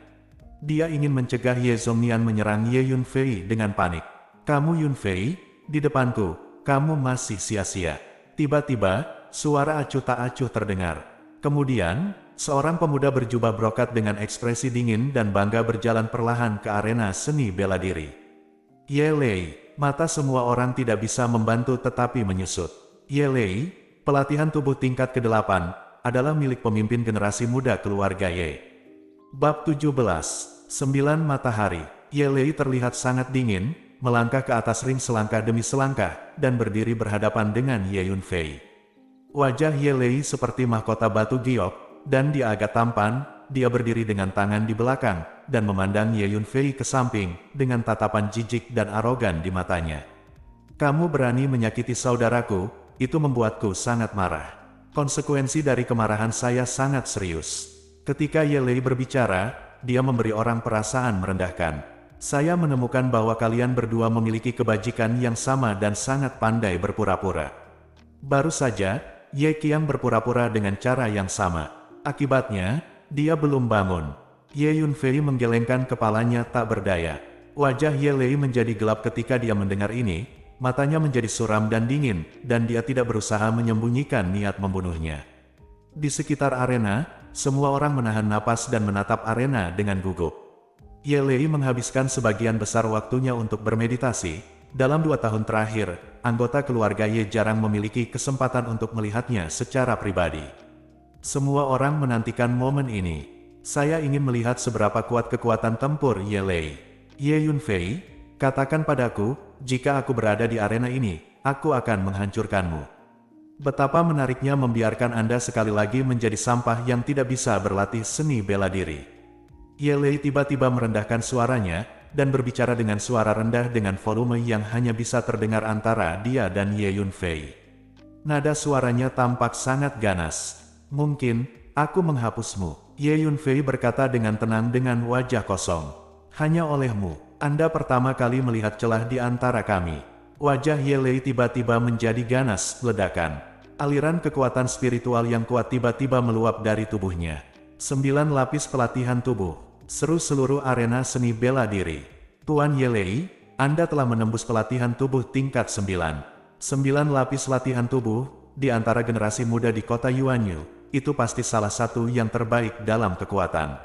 Speaker 1: Dia ingin mencegah Ye Zhongnian menyerang Ye Yunfei dengan panik. Kamu Yunfei, di depanku, kamu masih sia-sia. Tiba-tiba, suara acuh tak acuh terdengar. Kemudian, seorang pemuda berjubah brokat dengan ekspresi dingin dan bangga berjalan perlahan ke arena seni bela diri. Ye Lei, mata semua orang tidak bisa membantu tetapi menyusut. Ye Lei, pelatihan tubuh tingkat ke-8, adalah milik pemimpin generasi muda keluarga Ye. Bab 17, 9 Matahari. Ye Lei terlihat sangat dingin, melangkah ke atas ring selangkah demi selangkah, dan berdiri berhadapan dengan Ye Yunfei. Wajah Ye Lei seperti mahkota batu giok, dan dia agak tampan, dia berdiri dengan tangan di belakang, dan memandang Ye Yunfei ke samping, dengan tatapan jijik dan arogan di matanya. Kamu berani menyakiti saudaraku, itu membuatku sangat marah. Konsekuensi dari kemarahan saya sangat serius. Ketika Ye Lei berbicara, dia memberi orang perasaan merendahkan. Saya menemukan bahwa kalian berdua memiliki kebajikan yang sama dan sangat pandai berpura-pura. Baru saja, Ye Qian berpura-pura dengan cara yang sama. Akibatnya, dia belum bangun. Ye Yunfei menggelengkan kepalanya tak berdaya. Wajah Ye Lei menjadi gelap ketika dia mendengar ini, matanya menjadi suram dan dingin, dan dia tidak berusaha menyembunyikan niat membunuhnya. Di sekitar arena, semua orang menahan napas dan menatap arena dengan gugup. Ye Lei menghabiskan sebagian besar waktunya untuk bermeditasi. Dalam 2 tahun terakhir, anggota keluarga Ye jarang memiliki kesempatan untuk melihatnya secara pribadi. Semua orang menantikan momen ini. Saya ingin melihat seberapa kuat kekuatan tempur Ye Lei. Ye Yunfei, katakan padaku, jika aku berada di arena ini, aku akan menghancurkanmu. Betapa menariknya membiarkan Anda sekali lagi menjadi sampah yang tidak bisa berlatih seni bela diri. Ye Lei tiba-tiba merendahkan suaranya, dan berbicara dengan suara rendah dengan volume yang hanya bisa terdengar antara dia dan Ye Yunfei. Nada suaranya tampak sangat ganas. Mungkin, aku menghapusmu. Ye Yunfei berkata dengan tenang dengan wajah kosong. Hanya olehmu, Anda pertama kali melihat celah di antara kami. Wajah Ye Lei tiba-tiba menjadi ganas, ledakan. Aliran kekuatan spiritual yang kuat tiba-tiba meluap dari tubuhnya. 9 lapis pelatihan tubuh. Seru seluruh arena seni bela diri. Tuan Ye Lei, Anda telah menembus pelatihan tubuh tingkat 9. 9 lapis latihan tubuh, di antara generasi muda di kota Yuanyu, itu pasti salah satu yang terbaik dalam kekuatan.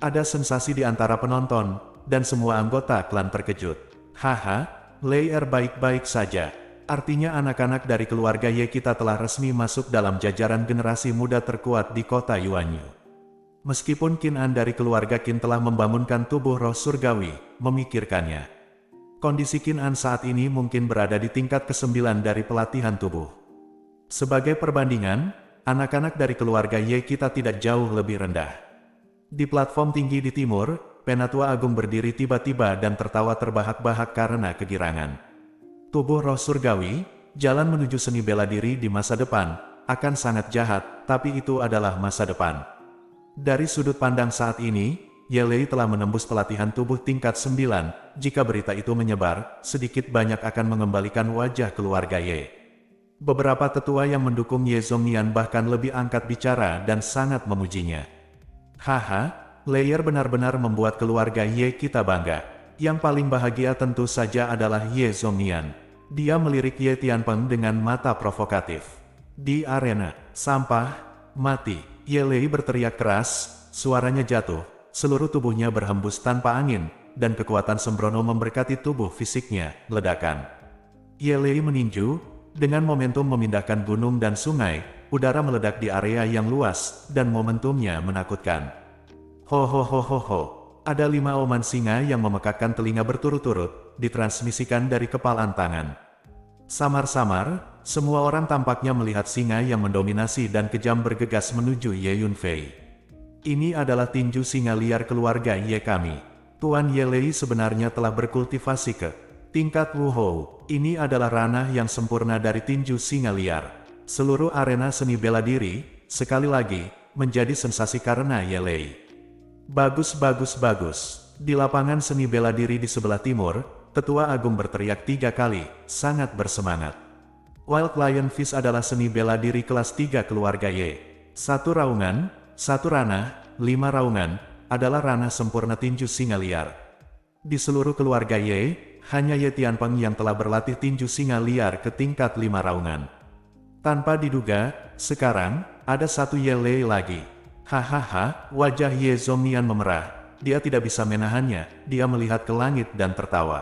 Speaker 1: Ada sensasi di antara penonton, dan semua anggota klan terkejut. Haha, Lei baik-baik saja. Artinya anak-anak dari keluarga Ye kita telah resmi masuk dalam jajaran generasi muda terkuat di kota Yuanyu. Meskipun Qin An dari keluarga Qin telah membangunkan tubuh roh surgawi, memikirkannya. Kondisi Qin An saat ini mungkin berada di tingkat ke-9 dari pelatihan tubuh. Sebagai perbandingan, anak-anak dari keluarga Ye kita tidak jauh lebih rendah. Di platform tinggi di timur, Penatua Agung berdiri tiba-tiba dan tertawa terbahak-bahak karena kegirangan. Tubuh roh surgawi, jalan menuju seni bela diri di masa depan, akan sangat jahat, tapi itu adalah masa depan. Dari sudut pandang saat ini, Ye Lei telah menembus pelatihan tubuh tingkat 9, jika berita itu menyebar, sedikit banyak akan mengembalikan wajah keluarga Ye. Beberapa tetua yang mendukung Ye Zhongnian bahkan lebih angkat bicara dan sangat memujinya. Haha, Leier benar-benar membuat keluarga Ye kita bangga. Yang paling bahagia tentu saja adalah Ye Zhongnian. Dia melirik Ye Tianpeng dengan mata provokatif. Di arena, sampah, mati. Ye Lei berteriak keras, suaranya jatuh, seluruh tubuhnya berhembus tanpa angin, dan kekuatan sembrono memberkati tubuh fisiknya, ledakan. Ye Lei meninju, dengan momentum memindahkan gunung dan sungai, udara meledak di area yang luas, dan momentumnya menakutkan. Ho ho ho ho ho. Ada 5 oman singa yang memekakkan telinga berturut-turut, ditransmisikan dari kepalan tangan. Samar-samar, semua orang tampaknya melihat singa yang mendominasi dan kejam bergegas menuju Ye Yunfei. Ini adalah tinju singa liar keluarga Ye kami. Tuan Ye Lei sebenarnya telah berkultivasi ke tingkat Wuhou. Ini adalah ranah yang sempurna dari tinju singa liar. Seluruh arena seni bela diri, sekali lagi, menjadi sensasi karena Ye Lei. Bagus bagus bagus. Di lapangan seni bela diri di sebelah timur, Tetua Agung berteriak 3 kali, sangat bersemangat. Wild Lion Fist adalah seni bela diri kelas 3 keluarga Ye. 1 raungan, 1 ranah, 5 raungan, adalah ranah sempurna tinju singa liar. Di seluruh keluarga Ye, hanya Ye Tianpeng yang telah berlatih tinju singa liar ke tingkat 5 raungan. Tanpa diduga, sekarang, ada 1 Ye Lei lagi. Hahaha, wajah Ye Zhongnian memerah. Dia tidak bisa menahannya, dia melihat ke langit dan tertawa.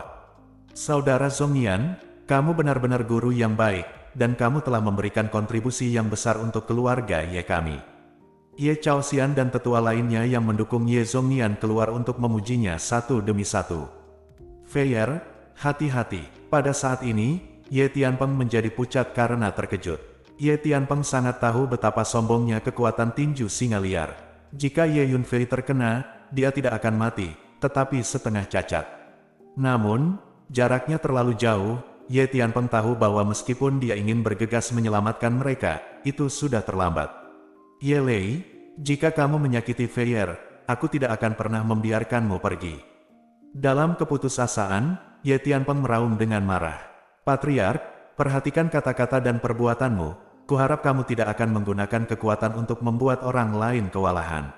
Speaker 1: Saudara Zhongnian, kamu benar-benar guru yang baik, dan kamu telah memberikan kontribusi yang besar untuk keluarga Ye kami. Ye Chaoxian dan tetua lainnya yang mendukung Ye Zhongnian keluar untuk memujinya satu demi satu. Feier, hati-hati. Pada saat ini, Ye Tianpeng menjadi pucat karena terkejut. Ye Tianpeng sangat tahu betapa sombongnya kekuatan tinju singa liar. Jika Ye Yunfei terkena, dia tidak akan mati, tetapi setengah cacat. Namun, jaraknya terlalu jauh, Ye Tianpeng tahu bahwa meskipun dia ingin bergegas menyelamatkan mereka, itu sudah terlambat. Ye Lei, jika kamu menyakiti Feier, aku tidak akan pernah membiarkanmu pergi. Dalam keputusasaan, Ye Tianpeng meraung dengan marah. Patriark, perhatikan kata-kata dan perbuatanmu, kuharap kamu tidak akan menggunakan kekuatan untuk membuat orang lain kewalahan.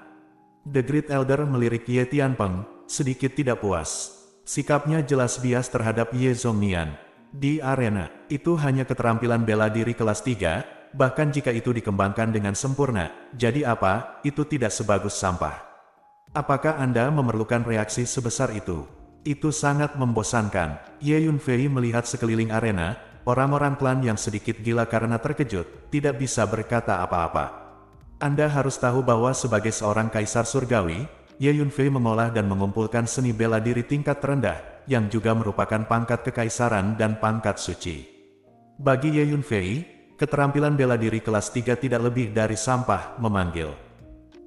Speaker 1: The Great Elder melirik Ye Tianpeng, sedikit tidak puas. Sikapnya jelas bias terhadap Ye Zhongnian. Di arena, itu hanya keterampilan bela diri kelas 3, bahkan jika itu dikembangkan dengan sempurna, jadi apa, itu tidak sebagus sampah. Apakah Anda memerlukan reaksi sebesar itu? Itu sangat membosankan. Ye Yunfei melihat sekeliling arena, orang-orang klan yang sedikit gila karena terkejut, tidak bisa berkata apa-apa. Anda harus tahu bahwa sebagai seorang kaisar surgawi, Ye Yunfei mengolah dan mengumpulkan seni bela diri tingkat terendah, yang juga merupakan pangkat kekaisaran dan pangkat suci. Bagi Ye Yunfei, keterampilan bela diri kelas 3 tidak lebih dari sampah memanggil.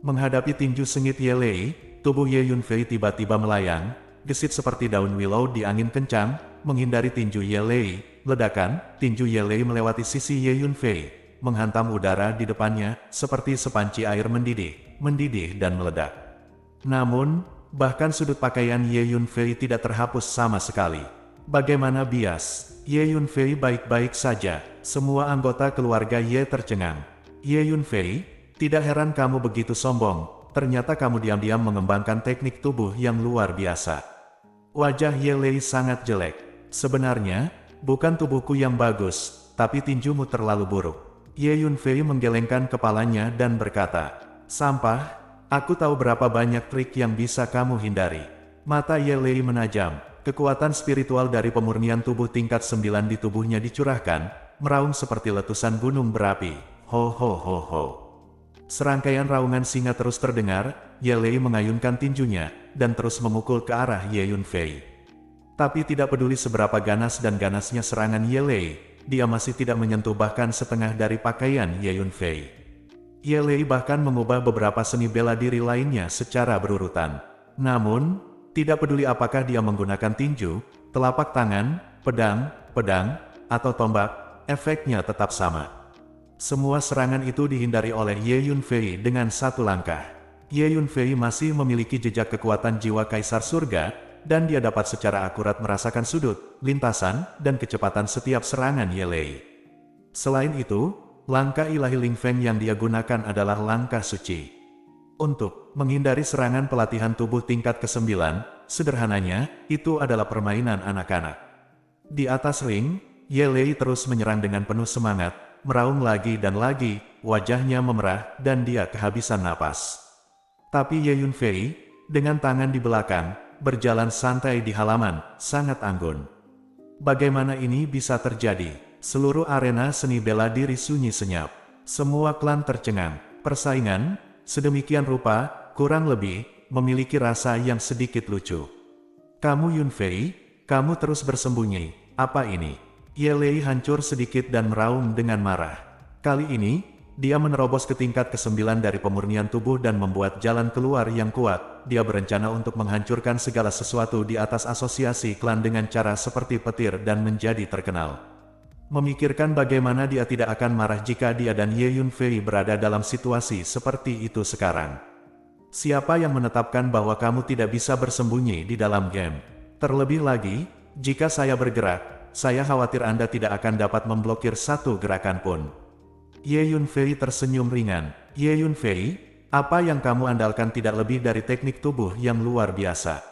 Speaker 1: Menghadapi tinju sengit Ye Lei, tubuh Ye Yunfei tiba-tiba melayang, gesit seperti daun willow di angin kencang, menghindari tinju Ye Lei. Ledakan, tinju Ye Lei melewati sisi Ye Yunfei, menghantam udara di depannya, seperti sepanci air mendidih dan meledak. Namun, bahkan sudut pakaian Ye Yunfei tidak terhapus sama sekali. Bagaimana bias? Ye Yunfei baik-baik saja. Semua anggota keluarga Ye tercengang. Ye Yunfei, tidak heran kamu begitu sombong. Ternyata kamu diam-diam mengembangkan teknik tubuh yang luar biasa. Wajah Ye Lei sangat jelek. Sebenarnya, bukan tubuhku yang bagus, tapi tinjumu terlalu buruk. Ye Yunfei menggelengkan kepalanya dan berkata, sampah, aku tahu berapa banyak trik yang bisa kamu hindari. Mata Ye Lei menajam. kekuatan spiritual dari pemurnian tubuh tingkat 9 di tubuhnya dicurahkan, meraung seperti letusan gunung berapi. Ho ho ho ho. Serangkaian raungan singa terus terdengar, Ye Lei mengayunkan tinjunya, dan terus memukul ke arah Ye Yunfei. Tapi tidak peduli seberapa ganas dan ganasnya serangan Ye Lei, dia masih tidak menyentuh bahkan setengah dari pakaian Ye Yunfei. Ye Lei bahkan mengubah beberapa seni bela diri lainnya secara berurutan. Namun, tidak peduli apakah dia menggunakan tinju, telapak tangan, pedang, atau tombak, efeknya tetap sama. Semua serangan itu dihindari oleh Ye Yunfei dengan satu langkah. Ye Yunfei masih memiliki jejak kekuatan jiwa Kaisar Surga, dan dia dapat secara akurat merasakan sudut, lintasan, dan kecepatan setiap serangan Ye Lei. Selain itu, langkah ilahi Ling Feng yang dia gunakan adalah langkah suci. Untuk menghindari serangan pelatihan tubuh tingkat ke-9, sederhananya, itu adalah permainan anak-anak. Di atas ring, Ye Lei terus menyerang dengan penuh semangat, meraung lagi dan lagi, wajahnya memerah, dan dia kehabisan napas. Tapi Ye Yunfei, dengan tangan di belakang, berjalan santai di halaman, sangat anggun. Bagaimana ini bisa terjadi? Seluruh arena seni bela diri sunyi senyap. Semua klan tercengang. Persaingan, sedemikian rupa, kurang lebih, memiliki rasa yang sedikit lucu. Kamu Yunfei, kamu terus bersembunyi, apa ini? Ye Lei hancur sedikit dan meraung dengan marah. Kali ini, dia menerobos ke tingkat ke-9 dari pemurnian tubuh dan membuat jalan keluar yang kuat. Dia berencana untuk menghancurkan segala sesuatu di atas asosiasi klan dengan cara seperti petir dan menjadi terkenal. Memikirkan bagaimana dia tidak akan marah jika dia dan Ye Yunfei berada dalam situasi seperti itu sekarang. Siapa yang menetapkan bahwa kamu tidak bisa bersembunyi di dalam game? Terlebih lagi, jika saya bergerak, saya khawatir Anda tidak akan dapat memblokir satu gerakan pun. Ye Yunfei tersenyum ringan. Ye Yunfei, apa yang kamu andalkan tidak lebih dari teknik tubuh yang luar biasa.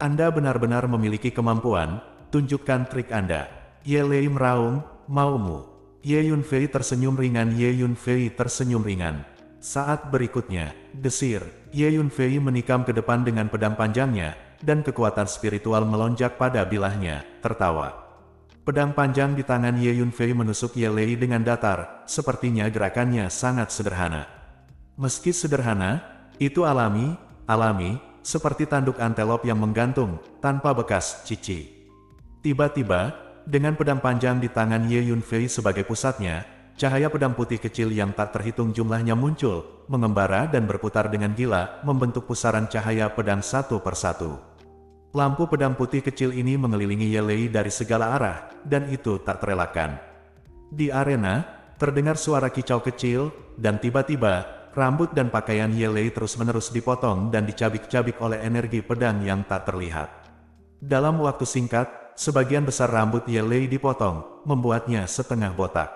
Speaker 1: Anda benar-benar memiliki kemampuan, tunjukkan trik Anda. Ye Lei meraung, maumu. Ye Yunfei tersenyum ringan. Ye Yunfei tersenyum ringan. Saat berikutnya, desir. Ye Yunfei menikam ke depan dengan pedang panjangnya, dan kekuatan spiritual melonjak pada bilahnya, tertawa. Pedang panjang di tangan Ye Yunfei menusuk Ye Lei dengan datar, sepertinya gerakannya sangat sederhana. Meski sederhana, itu alami, seperti tanduk antelop yang menggantung, tanpa bekas cici. Tiba-tiba, dengan pedang panjang di tangan Ye Yunfei sebagai pusatnya, cahaya pedang putih kecil yang tak terhitung jumlahnya muncul, mengembara dan berputar dengan gila, membentuk pusaran cahaya pedang satu persatu. Lampu pedang putih kecil ini mengelilingi Ye Lei dari segala arah, dan itu tak terelakkan. Di arena, terdengar suara kicau kecil, dan tiba-tiba, rambut dan pakaian Ye Lei terus-menerus dipotong dan dicabik-cabik oleh energi pedang yang tak terlihat. Dalam waktu singkat, sebagian besar rambut Ye Lei dipotong, membuatnya setengah botak.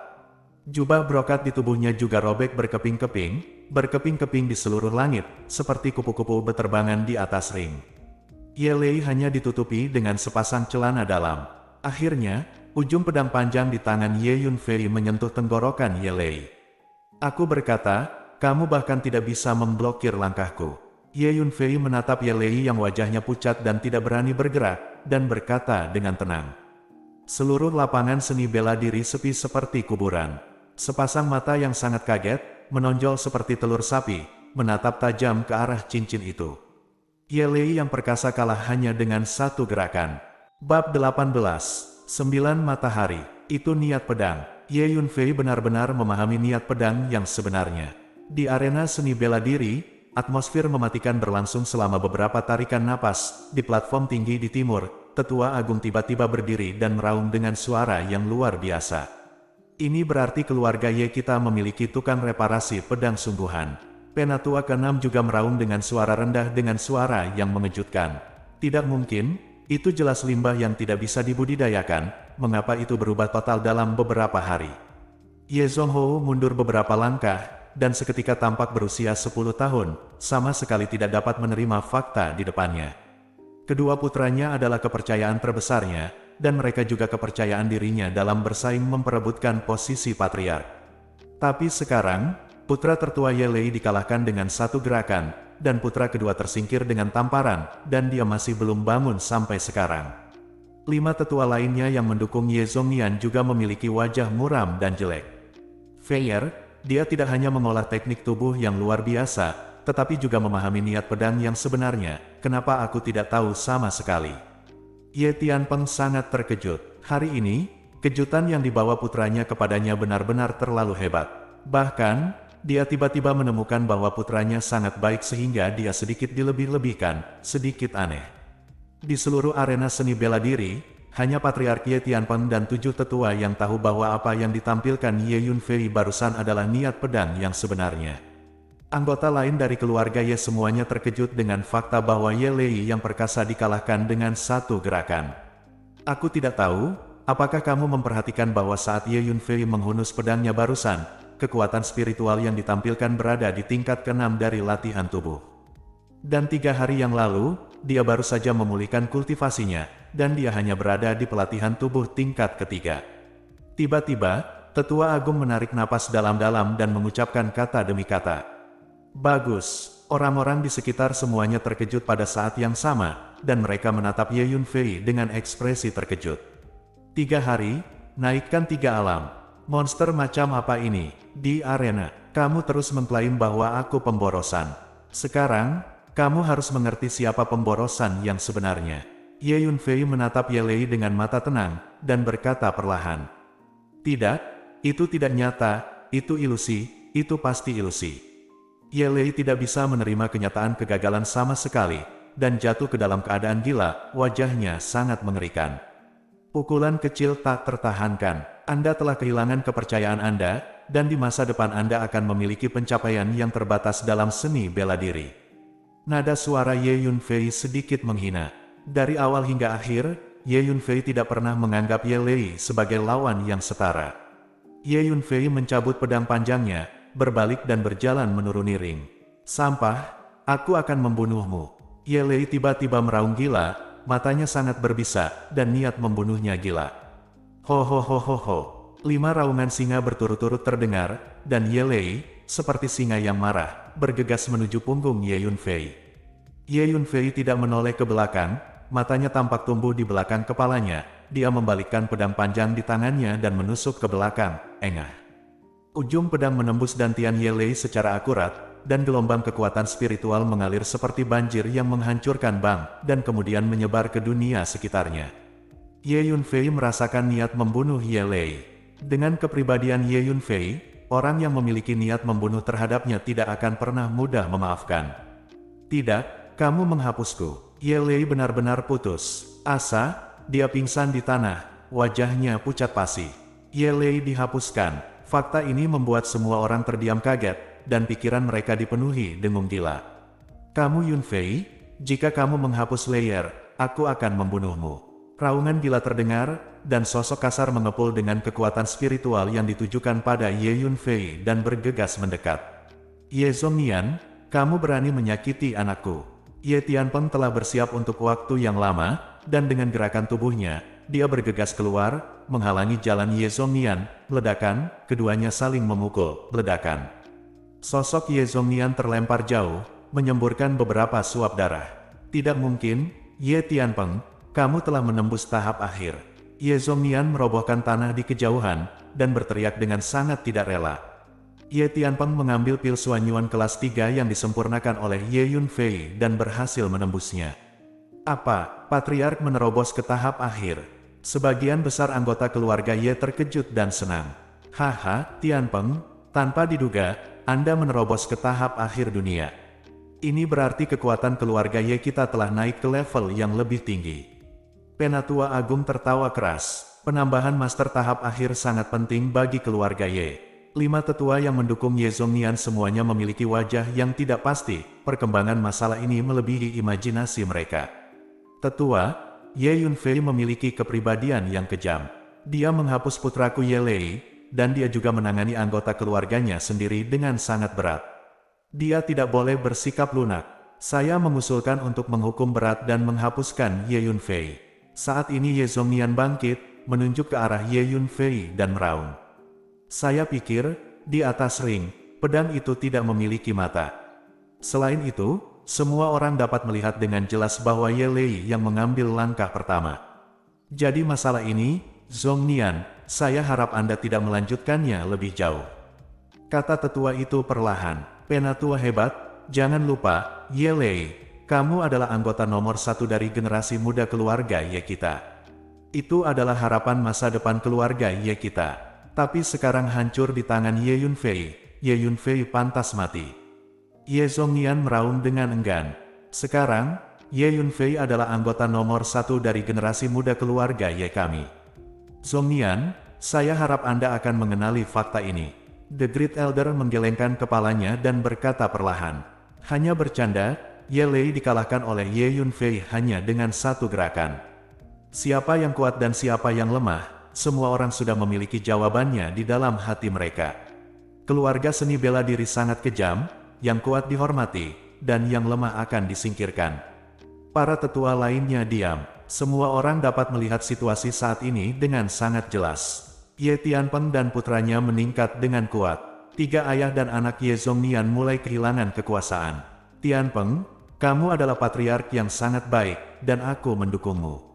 Speaker 1: Jubah brokat di tubuhnya juga robek berkeping-keping di seluruh langit, seperti kupu-kupu beterbangan di atas ring. Ye Lei hanya ditutupi dengan sepasang celana dalam. Akhirnya, ujung pedang panjang di tangan Ye Yunfei menyentuh tenggorokan Ye Lei. Aku berkata, kamu bahkan tidak bisa memblokir langkahku. Ye Yunfei menatap Ye Lei yang wajahnya pucat dan tidak berani bergerak, dan berkata dengan tenang. Seluruh lapangan seni bela diri sepi seperti kuburan. Sepasang mata yang sangat kaget, menonjol seperti telur sapi, menatap tajam ke arah cincin itu. Ye Lei yang perkasa kalah hanya dengan satu gerakan. Bab 18, 9 Matahari, itu niat pedang. Ye Yunfei benar-benar memahami niat pedang yang sebenarnya. Di arena seni bela diri, atmosfer mematikan berlangsung selama beberapa tarikan napas. Di platform tinggi di timur, Tetua Agung tiba-tiba berdiri dan meraung dengan suara yang luar biasa. Ini berarti keluarga Ye kita memiliki tukang reparasi pedang sungguhan. Penatua ke-6 juga meraung dengan suara rendah dengan suara yang mengejutkan. Tidak mungkin, itu jelas limbah yang tidak bisa dibudidayakan, mengapa itu berubah total dalam beberapa hari. Ye Zhongho mundur beberapa langkah, dan seketika tampak berusia 10 tahun, sama sekali tidak dapat menerima fakta di depannya. Kedua putranya adalah kepercayaan terbesarnya, dan mereka juga kepercayaan dirinya dalam bersaing memperebutkan posisi patriark. Tapi sekarang, putra tertua Ye Lei dikalahkan dengan satu gerakan, dan putra kedua tersingkir dengan tamparan, dan dia masih belum bangun sampai sekarang. 5 tetua lainnya yang mendukung Ye Zhongnian juga memiliki wajah muram dan jelek. Feier, dia tidak hanya mengolah teknik tubuh yang luar biasa, tetapi juga memahami niat pedang yang sebenarnya. Kenapa aku tidak tahu sama sekali? Ye Tianpeng sangat terkejut. Hari ini, kejutan yang dibawa putranya kepadanya benar-benar terlalu hebat. Bahkan, dia tiba-tiba menemukan bahwa putranya sangat baik sehingga dia sedikit dilebih-lebihkan, sedikit aneh. Di seluruh arena seni bela diri, hanya Patriark Ye Tianpeng dan 7 tetua yang tahu bahwa apa yang ditampilkan Ye Yunfei barusan adalah niat pedang yang sebenarnya. Anggota lain dari keluarga Ye semuanya terkejut dengan fakta bahwa Ye Lei yang perkasa dikalahkan dengan satu gerakan. Aku tidak tahu, apakah kamu memperhatikan bahwa saat Ye Yunfei menghunus pedangnya barusan, kekuatan spiritual yang ditampilkan berada di tingkat ke-6 dari latihan tubuh. Dan 3 hari yang lalu, dia baru saja memulihkan kultivasinya, dan dia hanya berada di pelatihan tubuh tingkat ketiga. Tiba-tiba, Tetua Agung menarik napas dalam-dalam dan mengucapkan kata demi kata. Bagus, orang-orang di sekitar semuanya terkejut pada saat yang sama, dan mereka menatap Ye Yunfei dengan ekspresi terkejut. 3 hari, naikkan 3 alam. Monster macam apa ini? Di arena, kamu terus mengklaim bahwa aku pemborosan. Sekarang, kamu harus mengerti siapa pemborosan yang sebenarnya. Ye Yunfei menatap Ye Lei dengan mata tenang, dan berkata perlahan. Tidak, itu tidak nyata, itu ilusi, itu pasti ilusi. Ye Lei tidak bisa menerima kenyataan kegagalan sama sekali, dan jatuh ke dalam keadaan gila, wajahnya sangat mengerikan. Pukulan kecil tak tertahankan, Anda telah kehilangan kepercayaan Anda, dan di masa depan Anda akan memiliki pencapaian yang terbatas dalam seni bela diri. Nada suara Ye Yunfei sedikit menghina. Dari awal hingga akhir, Ye Yunfei tidak pernah menganggap Ye Lei sebagai lawan yang setara. Ye Yunfei mencabut pedang panjangnya, berbalik dan berjalan menuruni ring. Sampah, aku akan membunuhmu. Ye Lei tiba-tiba meraung gila, matanya sangat berbisa, dan niat membunuhnya gila. Ho ho ho ho ho. 5 raungan singa berturut-turut terdengar, dan Ye Lei, seperti singa yang marah, bergegas menuju punggung Ye Yunfei. Ye Yunfei tidak menoleh ke belakang, matanya tampak tumbuh di belakang kepalanya. Dia membalikkan pedang panjang di tangannya dan menusuk ke belakang, engah. Ujung pedang menembus dantian Ye Lei secara akurat, dan gelombang kekuatan spiritual mengalir seperti banjir yang menghancurkan bank, dan kemudian menyebar ke dunia sekitarnya. Ye Yunfei merasakan niat membunuh Ye Lei. Dengan kepribadian Ye Yunfei, orang yang memiliki niat membunuh terhadapnya tidak akan pernah mudah memaafkan. Tidak, kamu menghapusku. Ye Lei benar-benar putus asa, dia pingsan di tanah, wajahnya pucat pasi. Ye Lei dihapuskan. Fakta ini membuat semua orang terdiam kaget, dan pikiran mereka dipenuhi dengung gila. Kamu Yunfei, jika kamu menghapus layer, aku akan membunuhmu. Raungan gila terdengar, dan sosok kasar mengepul dengan kekuatan spiritual yang ditujukan pada Ye Yunfei dan bergegas mendekat. Ye Zhongnian, kamu berani menyakiti anakku. Ye Tianpeng telah bersiap untuk waktu yang lama, dan dengan gerakan tubuhnya, dia bergegas keluar, menghalangi jalan Ye Zhongnian. Ledakan, keduanya saling memukul, ledakan. Sosok Ye Zhongnian terlempar jauh, menyemburkan beberapa suap darah. Tidak mungkin, Ye Tianpeng, kamu telah menembus tahap akhir. Ye Zhongnian merobohkan tanah di kejauhan, dan berteriak dengan sangat tidak rela. Ye Tianpeng mengambil pil Suanyuan kelas 3 yang disempurnakan oleh Ye Yunfei dan berhasil menembusnya. Apa? Patriark menerobos ke tahap akhir. Sebagian besar anggota keluarga Ye terkejut dan senang. Haha, Tianpeng, tanpa diduga, Anda menerobos ke tahap akhir dunia. Ini berarti kekuatan keluarga Ye kita telah naik ke level yang lebih tinggi. Penatua Agung tertawa keras. Penambahan master tahap akhir sangat penting bagi keluarga Ye. 5 tetua yang mendukung Ye Zhongnian semuanya memiliki wajah yang tidak pasti. Perkembangan masalah ini melebihi imajinasi mereka. Tetua, Ye Yunfei memiliki kepribadian yang kejam. Dia menghapus putraku Ye Lei, dan dia juga menangani anggota keluarganya sendiri dengan sangat berat. Dia tidak boleh bersikap lunak. Saya mengusulkan untuk menghukum berat dan menghapuskan Ye Yunfei. Saat ini Ye Zhongnian bangkit, menunjuk ke arah Ye Yunfei dan meraung. Saya pikir, di atas ring, pedang itu tidak memiliki mata. Selain itu, semua orang dapat melihat dengan jelas bahwa Ye Lei yang mengambil langkah pertama. Jadi masalah ini, Zhong Nian, saya harap Anda tidak melanjutkannya lebih jauh. Kata tetua itu perlahan. Penatua hebat, jangan lupa, Ye Lei, kamu adalah anggota nomor 1 dari generasi muda keluarga Ye kita. Itu adalah harapan masa depan keluarga Ye kita. Tapi sekarang hancur di tangan Ye Yunfei. Ye Yunfei pantas mati. Ye Zhongnian meraung dengan enggan. Sekarang, Ye Yunfei adalah anggota nomor 1 dari generasi muda keluarga Ye kami. Zhongnian, saya harap Anda akan mengenali fakta ini. The Great Elder menggelengkan kepalanya dan berkata perlahan. Hanya bercanda, Ye Lei dikalahkan oleh Ye Yunfei hanya dengan satu gerakan. Siapa yang kuat dan siapa yang lemah, semua orang sudah memiliki jawabannya di dalam hati mereka. Keluarga seni bela diri sangat kejam, yang kuat dihormati, dan yang lemah akan disingkirkan. Para tetua lainnya diam. Semua orang dapat melihat situasi saat ini dengan sangat jelas. Ye Tianpeng dan putranya meningkat dengan kuat. 3 ayah dan anak Ye Zhongnian mulai kehilangan kekuasaan. Tianpeng, kamu adalah patriark yang sangat baik, dan aku mendukungmu.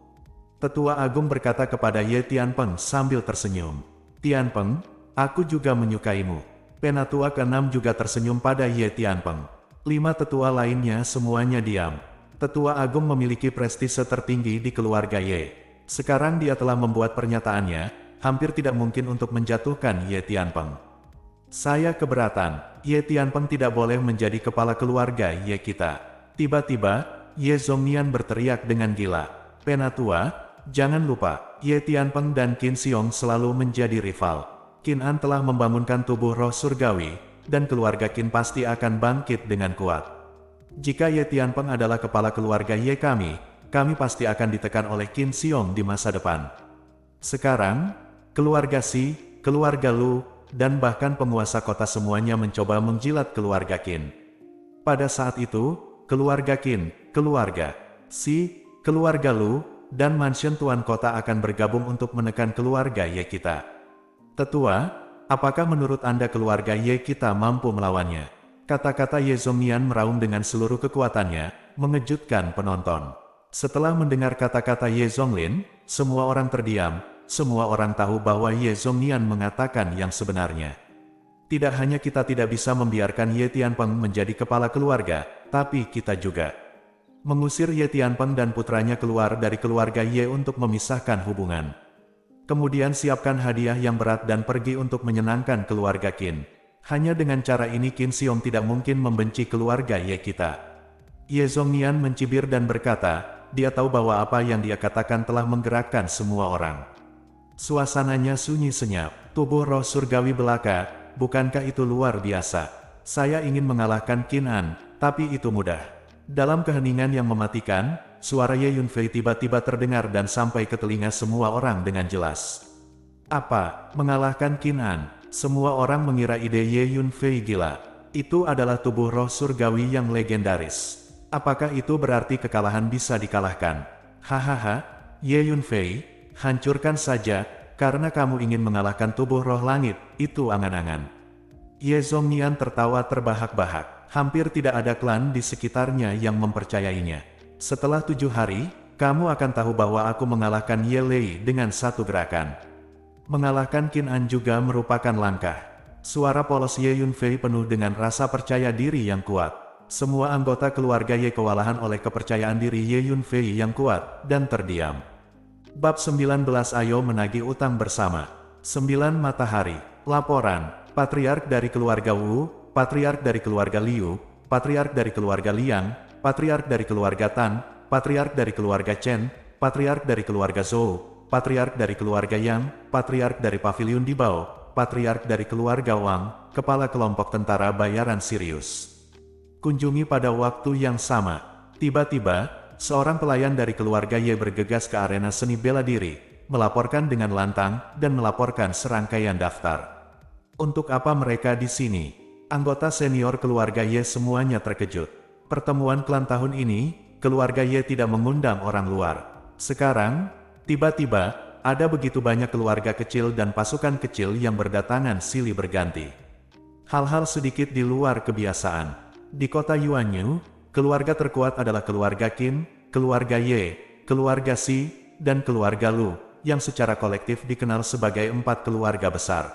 Speaker 1: Tetua Agung berkata kepada Ye Tianpeng sambil tersenyum. Tianpeng, aku juga menyukaimu. Penatua ke-6 juga tersenyum pada Ye Tianpeng. 5 tetua lainnya semuanya diam. Tetua Agung memiliki prestise tertinggi di keluarga Ye. Sekarang dia telah membuat pernyataannya, hampir tidak mungkin untuk menjatuhkan Ye Tianpeng. Saya keberatan, Ye Tianpeng tidak boleh menjadi kepala keluarga Ye kita. Tiba-tiba, Ye Zhongnian berteriak dengan gila. Penatua, jangan lupa, Ye Tianpeng dan Qin Xiong selalu menjadi rival. Qin An telah membangunkan tubuh roh surgawi, dan keluarga Qin pasti akan bangkit dengan kuat. Jika Ye Tianpeng adalah kepala keluarga Ye kami pasti akan ditekan oleh Qin Xiong di masa depan. Sekarang, keluarga Xi, keluarga Lu, dan bahkan penguasa kota semuanya mencoba menjilat keluarga Qin. Pada saat itu, keluarga Qin, keluarga Xi, keluarga Lu, dan mansion tuan kota akan bergabung untuk menekan keluarga Ye kita. Tetua, apakah menurut Anda keluarga Ye kita mampu melawannya? Kata-kata Ye Zhongnian meraung dengan seluruh kekuatannya, mengejutkan penonton. Setelah mendengar kata-kata Ye Zhonglin, semua orang terdiam. Semua orang tahu bahwa Ye Zhongnian mengatakan yang sebenarnya. Tidak hanya kita tidak bisa membiarkan Ye Tianpeng menjadi kepala keluarga, tapi kita juga mengusir Ye Tianpeng dan putranya keluar dari keluarga Ye untuk memisahkan hubungan. Kemudian siapkan hadiah yang berat dan pergi untuk menyenangkan keluarga Qin. Hanya dengan cara ini Qin Xiong tidak mungkin membenci keluarga Ye kita. Ye Zhongnian mencibir dan berkata, dia tahu bahwa apa yang dia katakan telah menggerakkan semua orang. Suasananya sunyi senyap. Tubuh roh surgawi belaka, bukankah itu luar biasa? Saya ingin mengalahkan Qin An, tapi itu mudah. Dalam keheningan yang mematikan, suara Ye Yunfei tiba-tiba terdengar dan sampai ke telinga semua orang dengan jelas. Apa? Mengalahkan Qin An? Semua orang mengira ide Ye Yunfei gila. Itu adalah tubuh roh surgawi yang legendaris. Apakah itu berarti kekalahan bisa dikalahkan? Hahaha, Ye Yunfei. Hancurkan saja, karena kamu ingin mengalahkan tubuh roh langit, itu angan-angan. Ye Zhongnian tertawa terbahak-bahak. Hampir tidak ada klan di sekitarnya yang mempercayainya. Setelah 7 hari, kamu akan tahu bahwa aku mengalahkan Ye Lei dengan satu gerakan. Mengalahkan Qin An juga merupakan langkah. Suara polos Ye Yunfei penuh dengan rasa percaya diri yang kuat. Semua anggota keluarga Ye kewalahan oleh kepercayaan diri Ye Yunfei yang kuat, dan terdiam. Bab 19 Ayo menagih utang bersama. 9 matahari. Laporan. Patriark dari keluarga Wu, Patriark dari keluarga Liu, Patriark dari keluarga Liang, Patriark dari keluarga Tan, Patriark dari keluarga Chen, Patriark dari keluarga Zhou, Patriark dari keluarga Yang, Patriark dari Paviliun di Bao, Patriark dari keluarga Wang, Kepala Kelompok Tentara Bayaran Sirius. Kunjungi pada waktu yang sama. Tiba-tiba, seorang pelayan dari keluarga Ye bergegas ke arena seni bela diri, melaporkan dengan lantang, dan melaporkan serangkaian daftar. Untuk apa mereka di sini? Anggota senior keluarga Ye semuanya terkejut. Pertemuan klan tahun ini, keluarga Ye tidak mengundang orang luar. Sekarang, tiba-tiba, ada begitu banyak keluarga kecil dan pasukan kecil yang berdatangan silih berganti. Hal-hal sedikit di luar kebiasaan. Di kota Yuanyu, keluarga terkuat adalah keluarga Qin, keluarga Ye, keluarga Xi, dan keluarga Lu, yang secara kolektif dikenal sebagai 4 keluarga besar.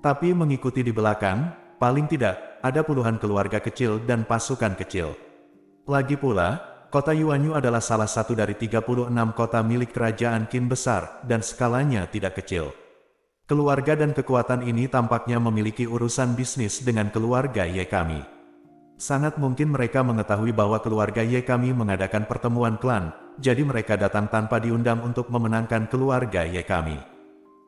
Speaker 1: Tapi mengikuti di belakang, paling tidak, ada puluhan keluarga kecil dan pasukan kecil. Lagi pula, kota Yuanyu adalah salah satu dari 36 kota milik kerajaan Qin besar, dan skalanya tidak kecil. Keluarga dan kekuatan ini tampaknya memiliki urusan bisnis dengan keluarga Ye kami. Sangat mungkin mereka mengetahui bahwa keluarga Ye kami mengadakan pertemuan klan, jadi mereka datang tanpa diundang untuk memenangkan keluarga Ye kami.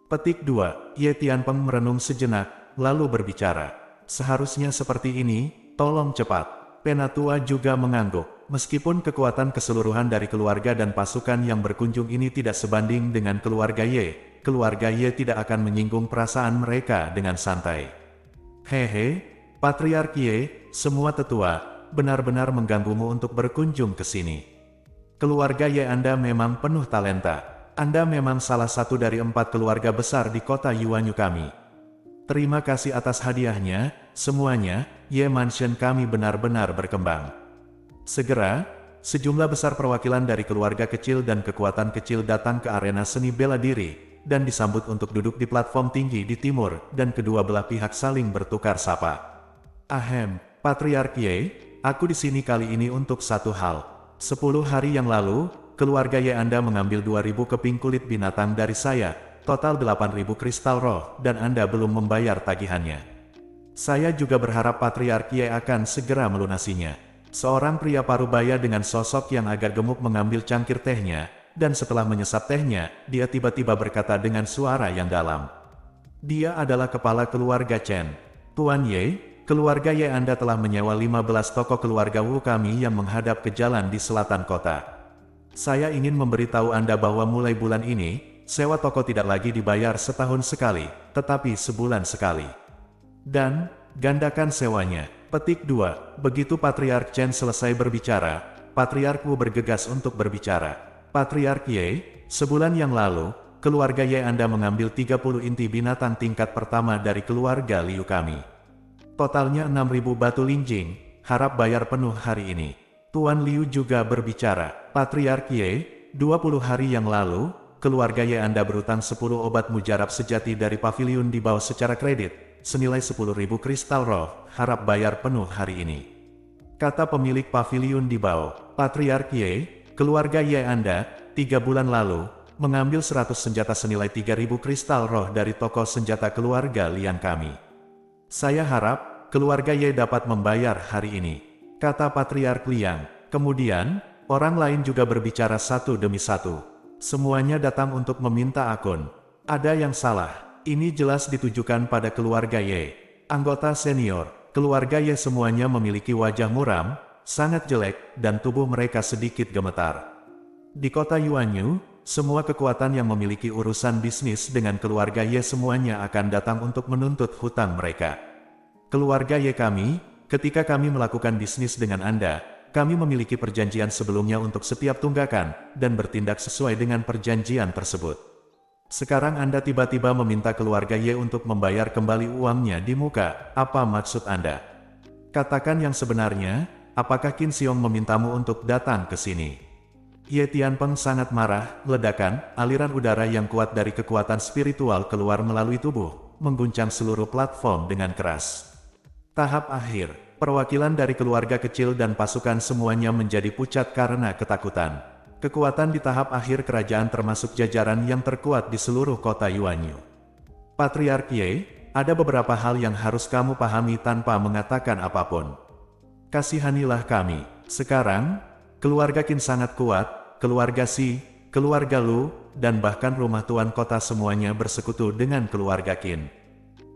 Speaker 1: Petik 2. Ye Tianpeng merenung sejenak, lalu berbicara. Seharusnya seperti ini, tolong cepat. Penatua juga mengangguk. Meskipun kekuatan keseluruhan dari keluarga dan pasukan yang berkunjung ini tidak sebanding dengan keluarga Ye tidak akan menyinggung perasaan mereka dengan santai. Hehe, Patriark Ye, semua tetua, benar-benar mengganggumu untuk berkunjung ke sini. Keluarga Ye Anda memang penuh talenta. Anda memang salah satu dari 4 keluarga besar di kota Yuanyu kami. Terima kasih atas hadiahnya, semuanya, Ye Mansion kami benar-benar berkembang. Segera, sejumlah besar perwakilan dari keluarga kecil dan kekuatan kecil datang ke arena seni bela diri, dan disambut untuk duduk di platform tinggi di timur, dan kedua belah pihak saling bertukar sapa. Ahem, Patriark Ye, aku di sini kali ini untuk satu hal. 10 hari yang lalu, keluarga Ye Anda mengambil 2000 keping kulit binatang dari saya, total 8000 kristal roh, dan Anda belum membayar tagihannya. Saya juga berharap Patriark Ye akan segera melunasinya. Seorang pria parubaya dengan sosok yang agak gemuk mengambil cangkir tehnya, dan setelah menyesap tehnya, dia tiba-tiba berkata dengan suara yang dalam. Dia adalah kepala keluarga Chen. Tuan Ye, keluarga Ye Anda telah menyewa 15 toko keluarga Wu kami yang menghadap ke jalan di selatan kota. Saya ingin memberitahu Anda bahwa mulai bulan ini, sewa toko tidak lagi dibayar setahun sekali, tetapi sebulan sekali. Dan, gandakan sewanya. Petik 2. Begitu Patriark Chen selesai berbicara, Patriark Wu bergegas untuk berbicara. Patriark Ye, sebulan yang lalu, keluarga Ye Anda mengambil 30 inti binatang tingkat pertama dari keluarga Liu kami. Totalnya 6000 batu linjing, harap bayar penuh hari ini. Tuan Liu juga berbicara. Patriark Ye, 20 hari yang lalu, keluarga Ye Anda berutang 10 obat mujarab sejati dari pavilion di bawah secara kredit, senilai 10.000 kristal roh, harap bayar penuh hari ini. Kata pemilik pavilion di bawah. Patriark Ye, keluarga Ye Anda, 3 bulan lalu, mengambil 100 senjata senilai 3000 kristal roh dari toko senjata keluarga Lian kami. Saya harap, keluarga Ye dapat membayar hari ini. Kata Patriark Liang. Kemudian, orang lain juga berbicara satu demi satu. Semuanya datang untuk meminta akun. Ada yang salah. Ini jelas ditujukan pada keluarga Ye. Anggota senior, keluarga Ye semuanya memiliki wajah muram, sangat jelek, dan tubuh mereka sedikit gemetar. Di kota Yuanyu, semua kekuatan yang memiliki urusan bisnis dengan keluarga Ye semuanya akan datang untuk menuntut hutang mereka. Keluarga Ye kami, ketika kami melakukan bisnis dengan Anda, kami memiliki perjanjian sebelumnya untuk setiap tunggakan, dan bertindak sesuai dengan perjanjian tersebut. Sekarang Anda tiba-tiba meminta keluarga Ye untuk membayar kembali uangnya di muka, apa maksud Anda? Katakan yang sebenarnya, apakah Qin Xiong memintamu untuk datang ke sini? Ye Tianpeng sangat marah, ledakan, aliran udara yang kuat dari kekuatan spiritual keluar melalui tubuh, mengguncang seluruh platform dengan keras. Tahap akhir, perwakilan dari keluarga kecil dan pasukan semuanya menjadi pucat karena ketakutan. Kekuatan di tahap akhir kerajaan termasuk jajaran yang terkuat di seluruh kota Yuanyu. Patriark Ye, ada beberapa hal yang harus kamu pahami tanpa mengatakan apapun. Kasihanilah kami. Sekarang, keluarga Qin sangat kuat, keluarga Xi, keluarga Lu, dan bahkan rumah tuan kota semuanya bersekutu dengan keluarga Qin.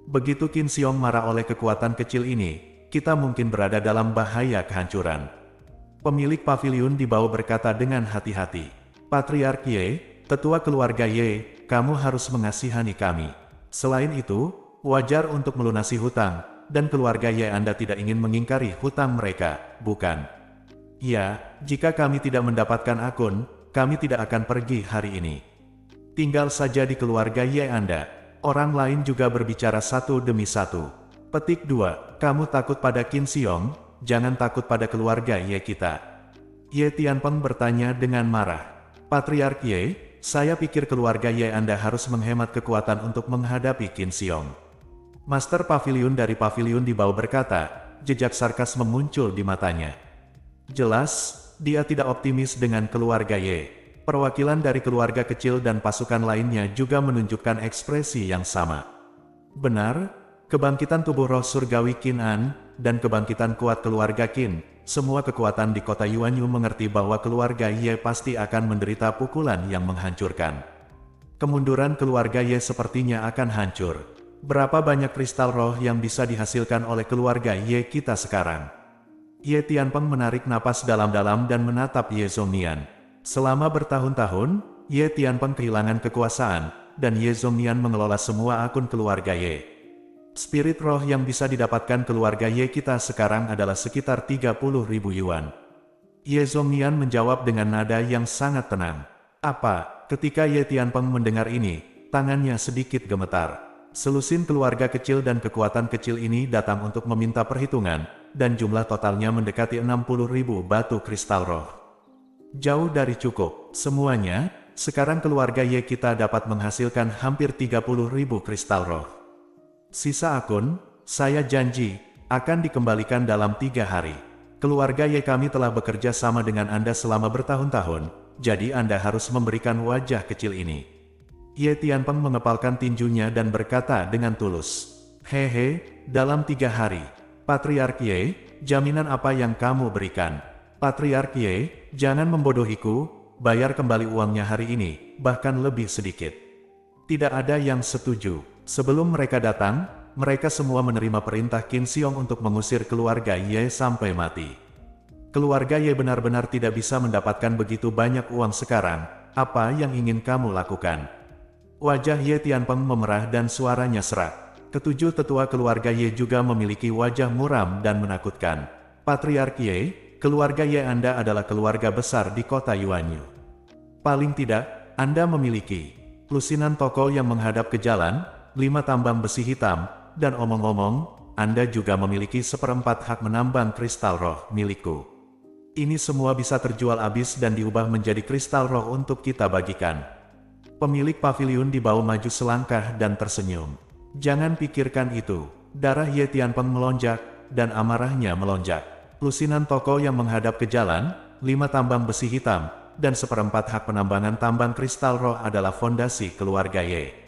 Speaker 1: Begitu Qin Xiong marah oleh kekuatan kecil ini, kita mungkin berada dalam bahaya kehancuran. Pemilik pavilion di bawah berkata dengan hati-hati. Patriark Ye, tetua keluarga Ye, kamu harus mengasihani kami. Selain itu, wajar untuk melunasi hutang, dan keluarga Ye Anda tidak ingin mengingkari hutang mereka, bukan? Ya, jika kami tidak mendapatkan akun, kami tidak akan pergi hari ini. Tinggal saja di keluarga Ye Anda. Orang lain juga berbicara satu demi satu. Petik 2, kamu takut pada Qin Xiong? Jangan takut pada keluarga Ye kita. Ye Tianpeng bertanya dengan marah. Patriark Ye, saya pikir keluarga Ye Anda harus menghemat kekuatan untuk menghadapi Qin Xiong. Master Pavilion dari Pavilion di bawah berkata, jejak sarkas muncul di matanya. Jelas, dia tidak optimis dengan keluarga Ye. Perwakilan dari keluarga kecil dan pasukan lainnya juga menunjukkan ekspresi yang sama. Benar, kebangkitan tubuh roh surgawi Qin An, dan kebangkitan kuat keluarga Qin, semua kekuatan di kota Yuanyu mengerti bahwa keluarga Ye pasti akan menderita pukulan yang menghancurkan. Kemunduran keluarga Ye sepertinya akan hancur. Berapa banyak kristal roh yang bisa dihasilkan oleh keluarga Ye kita sekarang? Ye Tianpeng menarik napas dalam-dalam dan menatap Ye Zhongnian. Selama bertahun-tahun, Ye Tianpeng kehilangan kekuasaan, dan Ye Zhongnian mengelola semua akun keluarga Ye. Spirit roh yang bisa didapatkan keluarga Ye kita sekarang adalah sekitar 30.000 yuan. Ye Zhongnian menjawab dengan nada yang sangat tenang. Apa? Ketika Ye Tianpeng mendengar ini, tangannya sedikit gemetar. Selusin keluarga kecil dan kekuatan kecil ini datang untuk meminta perhitungan, dan jumlah totalnya mendekati 60.000 batu kristal roh. Jauh dari cukup. Semuanya, sekarang keluarga Ye kita dapat menghasilkan hampir 30.000 kristal roh. Sisa akun, saya janji, akan dikembalikan dalam 3 hari. Keluarga Ye kami telah bekerja sama dengan Anda selama bertahun-tahun, jadi Anda harus memberikan wajah kecil ini. Ye Tianpeng mengepalkan tinjunya dan berkata dengan tulus. Hehe, dalam 3 hari. Patriark Ye, jaminan apa yang kamu berikan? Patriark Ye, jangan membodohiku, bayar kembali uangnya hari ini, bahkan lebih sedikit. Tidak ada yang setuju. Sebelum mereka datang, mereka semua menerima perintah Qin Xiong untuk mengusir keluarga Ye sampai mati. Keluarga Ye benar-benar tidak bisa mendapatkan begitu banyak uang sekarang. Apa yang ingin kamu lakukan? Wajah Ye Tianpeng memerah dan suaranya serak. Ketujuh tetua keluarga Ye juga memiliki wajah muram dan menakutkan. Patriark Ye, keluarga Ye Anda adalah keluarga besar di kota Yuanyu. Paling tidak, Anda memiliki lusinan toko yang menghadap ke jalan, 5 tambang besi hitam, dan omong-omong, Anda juga memiliki 1/4 hak menambang kristal roh milikku. Ini semua bisa terjual habis dan diubah menjadi kristal roh untuk kita bagikan. Pemilik pavilion di bawah maju selangkah dan tersenyum. Jangan pikirkan itu. Darah Ye Tianpeng melonjak, dan amarahnya melonjak. Lusinan toko yang menghadap ke jalan, 5 tambang besi hitam, dan 1/4 hak penambangan tambang kristal roh adalah fondasi keluarga Ye.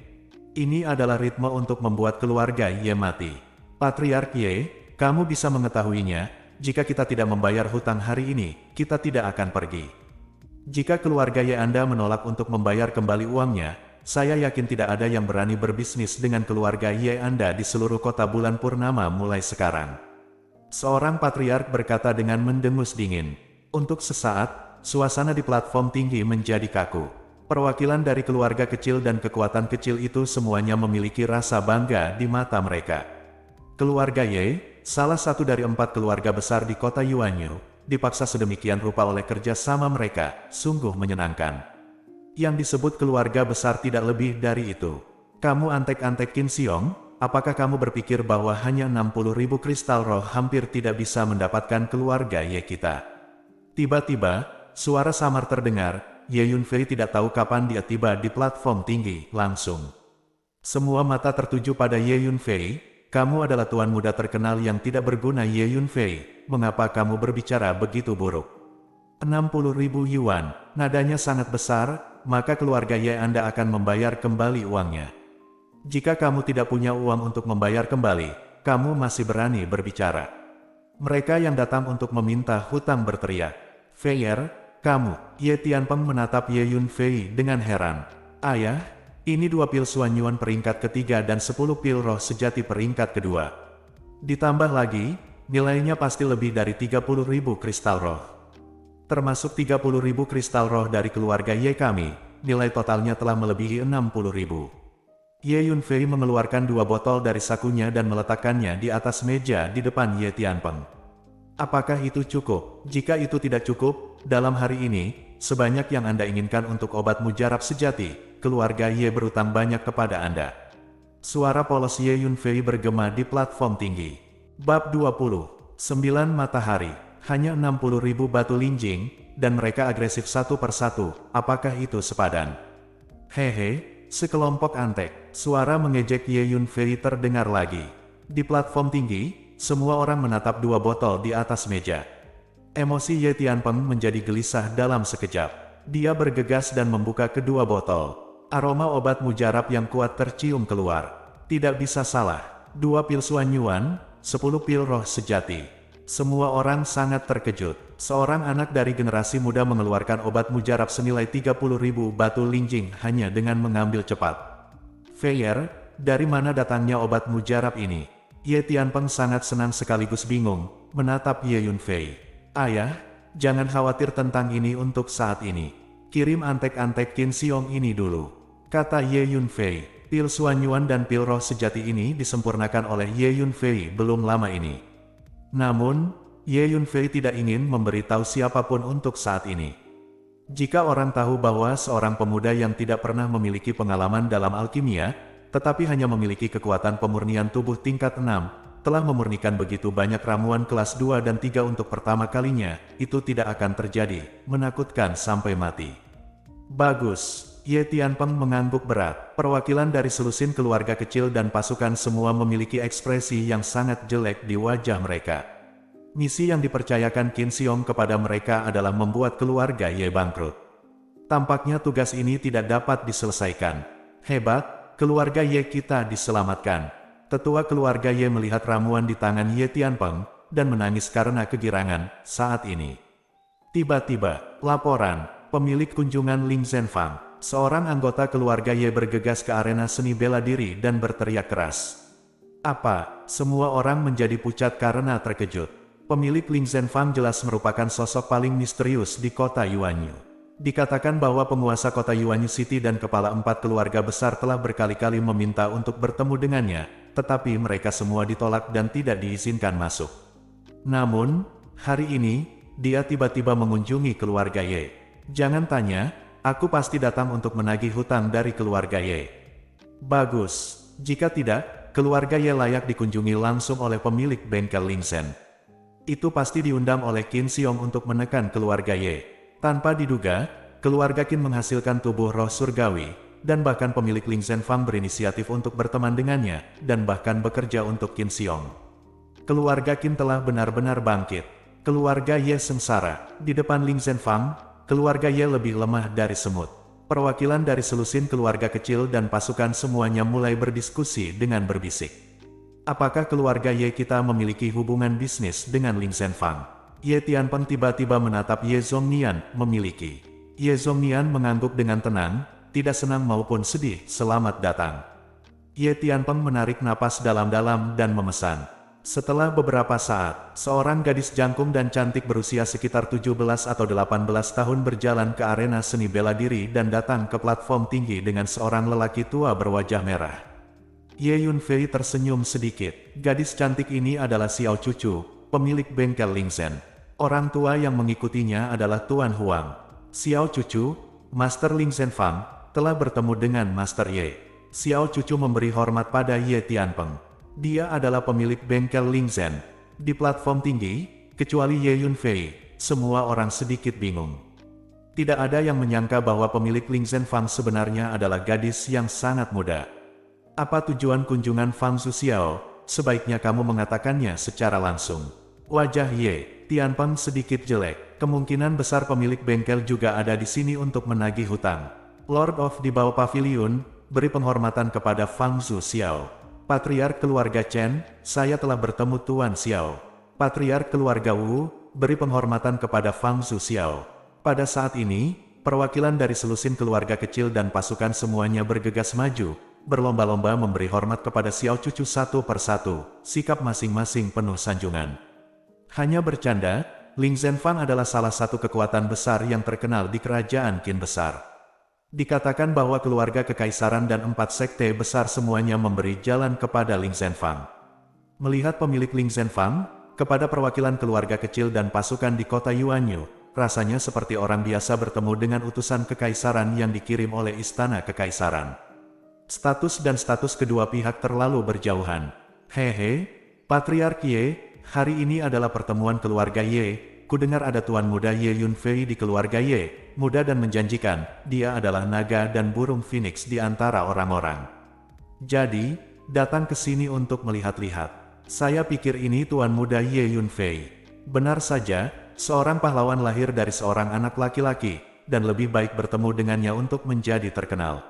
Speaker 1: Ini adalah ritme untuk membuat keluarga Ye mati. Patriark Ye, kamu bisa mengetahuinya, jika kita tidak membayar hutang hari ini, kita tidak akan pergi. Jika keluarga Ye Anda menolak untuk membayar kembali uangnya, saya yakin tidak ada yang berani berbisnis dengan keluarga Ye Anda di seluruh kota bulan purnama mulai sekarang. Seorang patriark berkata dengan mendengus dingin. Untuk sesaat, suasana di platform tinggi menjadi kaku. Perwakilan dari keluarga kecil dan kekuatan kecil itu semuanya memiliki rasa bangga di mata mereka. Keluarga Ye, salah satu dari 4 keluarga besar di kota Yuanyu, dipaksa sedemikian rupa oleh kerja sama mereka, sungguh menyenangkan. Yang disebut keluarga besar tidak lebih dari itu. Kamu antek-antek Qin Xiong, apakah kamu berpikir bahwa hanya 60.000 kristal roh hampir tidak bisa mendapatkan keluarga Ye kita? Tiba-tiba, suara samar terdengar. Ye Yunfei tidak tahu kapan dia tiba di platform tinggi, langsung. Semua mata tertuju pada Ye Yunfei. Kamu adalah tuan muda terkenal yang tidak berguna Ye Yunfei. Mengapa kamu berbicara begitu buruk? 60.000 yuan, nadanya sangat besar, maka keluarga Ye Anda akan membayar kembali uangnya. Jika kamu tidak punya uang untuk membayar kembali, kamu masih berani berbicara. Mereka yang datang untuk meminta hutang berteriak. Feier, kamu, Ye Tianpeng menatap Ye Yunfei dengan heran. Ayah, ini 2 pil Xuan Yuan peringkat ketiga dan 10 pil roh sejati peringkat kedua. Ditambah lagi, nilainya pasti lebih dari 30.000 kristal roh. Termasuk 30.000 kristal roh dari keluarga Ye kami, nilai totalnya telah melebihi 60.000. Ye Yunfei mengeluarkan 2 botol dari sakunya dan meletakkannya di atas meja di depan Ye Tianpeng. Apakah itu cukup? Jika itu tidak cukup, dalam hari ini, sebanyak yang Anda inginkan untuk obat mujarab sejati, keluarga Ye berutang banyak kepada Anda. Suara polos Ye Yunfei bergema di platform tinggi. Bab 20. 9 matahari. Hanya 60.000 batu linjing, dan mereka agresif satu persatu. Apakah itu sepadan? Hehe, sekelompok antek. Suara mengejek Ye Yunfei terdengar lagi. Di platform tinggi, semua orang menatap dua botol di atas meja. Emosi Ye Tianpeng menjadi gelisah dalam sekejap. Dia bergegas dan membuka kedua botol. Aroma obat mujarab yang kuat tercium keluar. Tidak bisa salah, 2 pil Suan Yuan, 10 pil roh sejati. Semua orang sangat terkejut. Seorang anak dari generasi muda mengeluarkan obat mujarab senilai 30.000 batu linjing hanya dengan mengambil cepat. Feier, dari mana datangnya obat mujarab ini? Ye Tianpeng sangat senang sekaligus bingung, menatap Ye Yunfei. Ayah, jangan khawatir tentang ini untuk saat ini. Kirim antek-antek Qin Xiong ini dulu, kata Ye Yunfei. Pil Suan Yuan dan pil roh sejati ini disempurnakan oleh Ye Yunfei belum lama ini. Namun, Ye Yunfei tidak ingin memberitahu siapapun untuk saat ini. Jika orang tahu bahwa seorang pemuda yang tidak pernah memiliki pengalaman dalam alkimia, tetapi hanya memiliki kekuatan pemurnian tubuh tingkat 6, telah memurnikan begitu banyak ramuan kelas 2 dan 3 untuk pertama kalinya, itu tidak akan terjadi, menakutkan sampai mati. Bagus. Ye Tianpeng mengangguk berat. Perwakilan dari selusin keluarga kecil dan pasukan semua memiliki ekspresi yang sangat jelek di wajah mereka. Misi yang dipercayakan Qin Xiong kepada mereka adalah membuat keluarga Ye bangkrut. Tampaknya tugas ini tidak dapat diselesaikan. Hebat, keluarga Ye kita diselamatkan. Tetua keluarga Ye melihat ramuan di tangan Ye Tianpeng, dan menangis karena kegirangan saat ini. Tiba-tiba, laporan, pemilik kunjungan Ling Zhenfang. Seorang anggota keluarga Ye bergegas ke arena seni bela diri dan berteriak keras. Apa? Semua orang menjadi pucat karena terkejut. Pemilik Ling Zhenfang jelas merupakan sosok paling misterius di kota Yuanyu. Dikatakan bahwa penguasa kota Yuanyu City dan kepala 4 keluarga besar telah berkali-kali meminta untuk bertemu dengannya, tetapi mereka semua ditolak dan tidak diizinkan masuk. Namun, hari ini, dia tiba-tiba mengunjungi keluarga Ye. Jangan tanya. Aku pasti datang untuk menagih hutang dari keluarga Ye. Bagus. Jika tidak, keluarga Ye layak dikunjungi langsung oleh pemilik bengkel Ling Zhen. Itu pasti diundang oleh Qin Xiong untuk menekan keluarga Ye. Tanpa diduga, keluarga Qin menghasilkan tubuh roh surgawi, dan bahkan pemilik Ling Zhenfang berinisiatif untuk berteman dengannya, dan bahkan bekerja untuk Qin Xiong. Keluarga Qin telah benar-benar bangkit. Keluarga Ye sengsara. Di depan Ling Zhenfang, keluarga Ye lebih lemah dari semut. Perwakilan dari selusin keluarga kecil dan pasukan semuanya mulai berdiskusi dengan berbisik. Apakah keluarga Ye kita memiliki hubungan bisnis dengan Ling Zhenfang? Ye Tianpeng tiba-tiba menatap Ye Zhongnian, memiliki. Ye Zhongnian mengangguk dengan tenang, tidak senang maupun sedih, selamat datang. Ye Tianpeng menarik napas dalam-dalam dan memesan. Setelah beberapa saat, seorang gadis jangkung dan cantik berusia sekitar 17 atau 18 tahun berjalan ke arena seni bela diri dan datang ke platform tinggi dengan seorang lelaki tua berwajah merah. Ye Yunfei tersenyum sedikit. Gadis cantik ini adalah Xiao Cucu, pemilik bengkel Ling Zhen. Orang tua yang mengikutinya adalah Tuan Huang. Xiao Cucu, Master Ling Zhenfang, telah bertemu dengan Master Ye. Xiao Cucu memberi hormat pada Ye Tianpeng. Dia adalah pemilik bengkel Ling Zhen. Di platform tinggi, kecuali Ye Yunfei, semua orang sedikit bingung. Tidak ada yang menyangka bahwa pemilik Ling Zhenfang sebenarnya adalah gadis yang sangat muda. Apa tujuan kunjungan Fang Zuxiao? Sebaiknya kamu mengatakannya secara langsung. Wajah Ye Tianpeng sedikit jelek. Kemungkinan besar pemilik bengkel juga ada di sini untuk menagih hutang. Lord of di bawah pavilion, beri penghormatan kepada Fang Zuxiao. Patriark keluarga Chen, saya telah bertemu Tuan Xiao. Patriark keluarga Wu, beri penghormatan kepada Fang Zuxiao. Pada saat ini, perwakilan dari selusin keluarga kecil dan pasukan semuanya bergegas maju, berlomba-lomba memberi hormat kepada Xiao Cucu satu persatu, sikap masing-masing penuh sanjungan. Hanya bercanda, Ling Zhenfang adalah salah satu kekuatan besar yang terkenal di kerajaan Qin besar. Dikatakan bahwa keluarga kekaisaran dan 4 sekte besar semuanya memberi jalan kepada Ling Zhenfang. Melihat pemilik Ling Zhenfang, kepada perwakilan keluarga kecil dan pasukan di kota Yuanyu, rasanya seperti orang biasa bertemu dengan utusan kekaisaran yang dikirim oleh istana kekaisaran. Status dan status kedua pihak terlalu berjauhan. Hehe, Patriark Ye, hari ini adalah pertemuan keluarga Ye, kudengar ada tuan muda Ye Yunfei di keluarga Ye, muda dan menjanjikan, dia adalah naga dan burung phoenix di antara orang-orang. Jadi, datang ke sini untuk melihat-lihat. Saya pikir ini tuan muda Ye Yunfei. Benar saja, seorang pahlawan lahir dari seorang anak laki-laki, dan lebih baik bertemu dengannya untuk menjadi terkenal.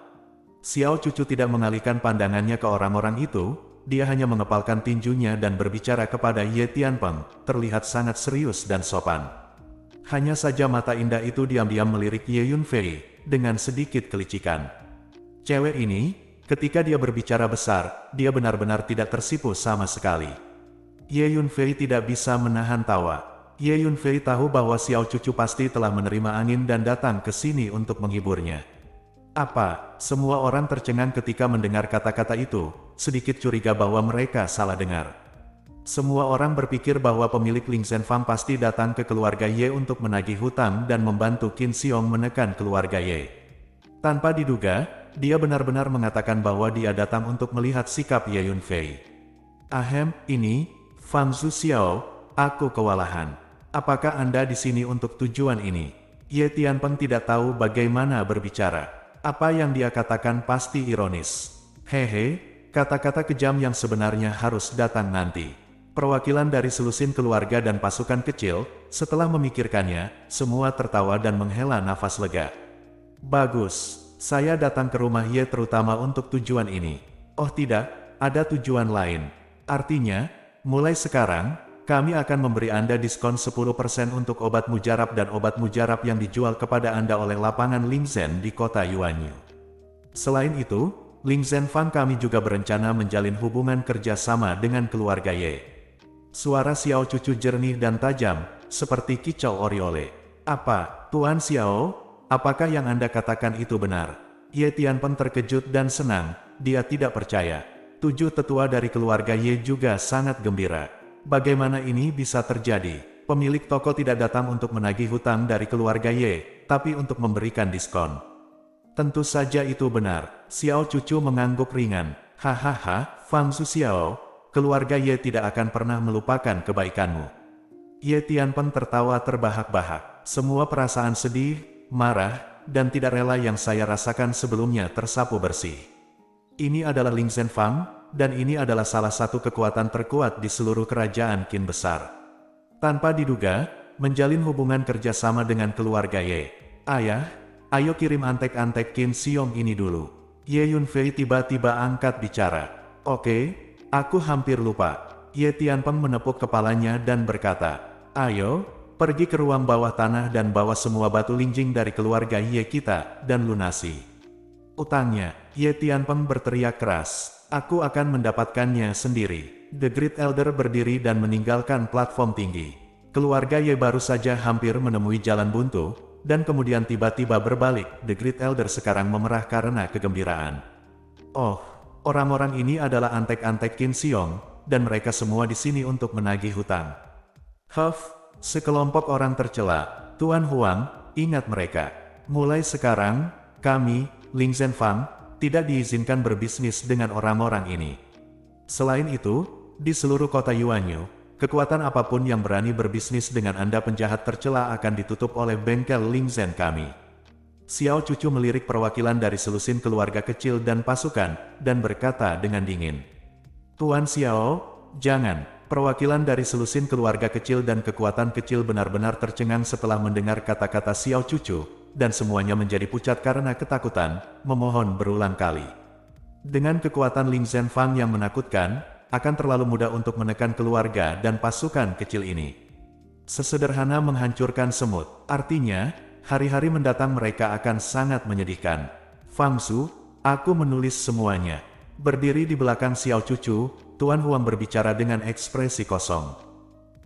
Speaker 1: Xiao Cucu tidak mengalihkan pandangannya ke orang-orang itu, dia hanya mengepalkan tinjunya dan berbicara kepada Ye Tianpeng, terlihat sangat serius dan sopan. Hanya saja mata indah itu diam-diam melirik Ye Yunfei, dengan sedikit kelicikan. Cewek ini, ketika dia berbicara besar, dia benar-benar tidak tersipu sama sekali. Ye Yunfei tidak bisa menahan tawa. Ye Yunfei tahu bahwa Xiao Cucu pasti telah menerima angin dan datang ke sini untuk menghiburnya. Apa? Semua orang tercengang ketika mendengar kata-kata itu, sedikit curiga bahwa mereka salah dengar. Semua orang berpikir bahwa pemilik Ling Zhenfang pasti datang ke keluarga Ye untuk menagih hutang dan membantu Qin Xiong menekan keluarga Ye. Tanpa diduga, dia benar-benar mengatakan bahwa dia datang untuk melihat sikap Ye Yunfei. Ahem, ini, Fang Zhu Xiao, aku kewalahan. Apakah Anda di sini untuk tujuan ini? Ye Tianpeng tidak tahu bagaimana berbicara. Apa yang dia katakan pasti ironis. Hehe, kata-kata kejam yang sebenarnya harus datang nanti. Perwakilan dari selusin keluarga dan pasukan kecil, setelah memikirkannya, semua tertawa dan menghela nafas lega. Bagus, saya datang ke rumah Ye terutama untuk tujuan ini. Oh tidak, ada tujuan lain. Artinya, mulai sekarang, kami akan memberi Anda diskon 10% untuk obat mujarab dan obat mujarab yang dijual kepada Anda oleh lapangan Ling Zhen di kota Yuanyu. Selain itu, Ling Zhenfang kami juga berencana menjalin hubungan kerjasama dengan keluarga Ye. Suara Xiao Cucu jernih dan tajam, seperti kicau oriole. Apa, Tuan Xiao? Apakah yang Anda katakan itu benar? Ye Tianpeng terkejut dan senang, dia tidak percaya. 7 tetua dari keluarga Ye juga sangat gembira. Bagaimana ini bisa terjadi? Pemilik toko tidak datang untuk menagih hutang dari keluarga Ye, tapi untuk memberikan diskon. Tentu saja itu benar. Xiao Cucu mengangguk ringan. Hahaha, Fang Zhu Xiao, keluarga Ye tidak akan pernah melupakan kebaikanmu. Ye Tianpeng tertawa terbahak-bahak. Semua perasaan sedih, marah, dan tidak rela yang saya rasakan sebelumnya tersapu bersih. Ini adalah Ling Zhenfang, dan ini adalah salah satu kekuatan terkuat di seluruh kerajaan Qin besar. Tanpa diduga, menjalin hubungan kerjasama dengan keluarga Ye. Ayah, ayo kirim antek-antek Qin Xiong ini dulu. Ye Yunfei tiba-tiba angkat bicara. Oke, aku hampir lupa. Ye Tianpeng menepuk kepalanya dan berkata, ayo, pergi ke ruang bawah tanah dan bawa semua batu linjing dari keluarga Ye kita, dan lunasi utangnya. Ye Tianpeng berteriak keras. Aku akan mendapatkannya sendiri. The Great Elder berdiri dan meninggalkan platform tinggi. Keluarga Ye baru saja hampir menemui jalan buntu, dan kemudian tiba-tiba berbalik. The Great Elder sekarang memerah karena kegembiraan. Oh, orang-orang ini adalah antek-antek Qin Xiong, dan mereka semua di sini untuk menagih hutang. Huff, sekelompok orang tercela. Tuan Huang, ingat mereka. Mulai sekarang, kami, Ling Zhenfang, tidak diizinkan berbisnis dengan orang-orang ini. Selain itu, di seluruh kota Yuanyu, kekuatan apapun yang berani berbisnis dengan Anda penjahat tercela akan ditutup oleh bengkel Ling Zhen kami. Xiao Cucu melirik perwakilan dari selusin keluarga kecil dan pasukan, dan berkata dengan dingin. Tuan Xiao, jangan. Perwakilan dari selusin keluarga kecil dan kekuatan kecil benar-benar tercengang setelah mendengar kata-kata Xiao Cucu, dan semuanya menjadi pucat karena ketakutan, memohon berulang kali. Dengan kekuatan Ling Zhenfang yang menakutkan, akan terlalu mudah untuk menekan keluarga dan pasukan kecil ini. Sesederhana menghancurkan semut, artinya, hari-hari mendatang mereka akan sangat menyedihkan. Fang Zhu, aku menulis semuanya. Berdiri di belakang Xiao Cucu, Tuan Huang berbicara dengan ekspresi kosong.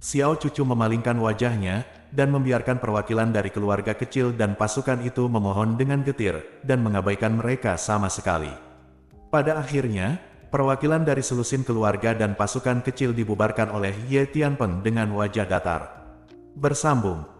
Speaker 1: Xiao Cucu memalingkan wajahnya, dan membiarkan perwakilan dari keluarga kecil dan pasukan itu memohon dengan getir, dan mengabaikan mereka sama sekali. Pada akhirnya, perwakilan dari selusin keluarga dan pasukan kecil dibubarkan oleh Ye Tianpeng dengan wajah datar. Bersambung.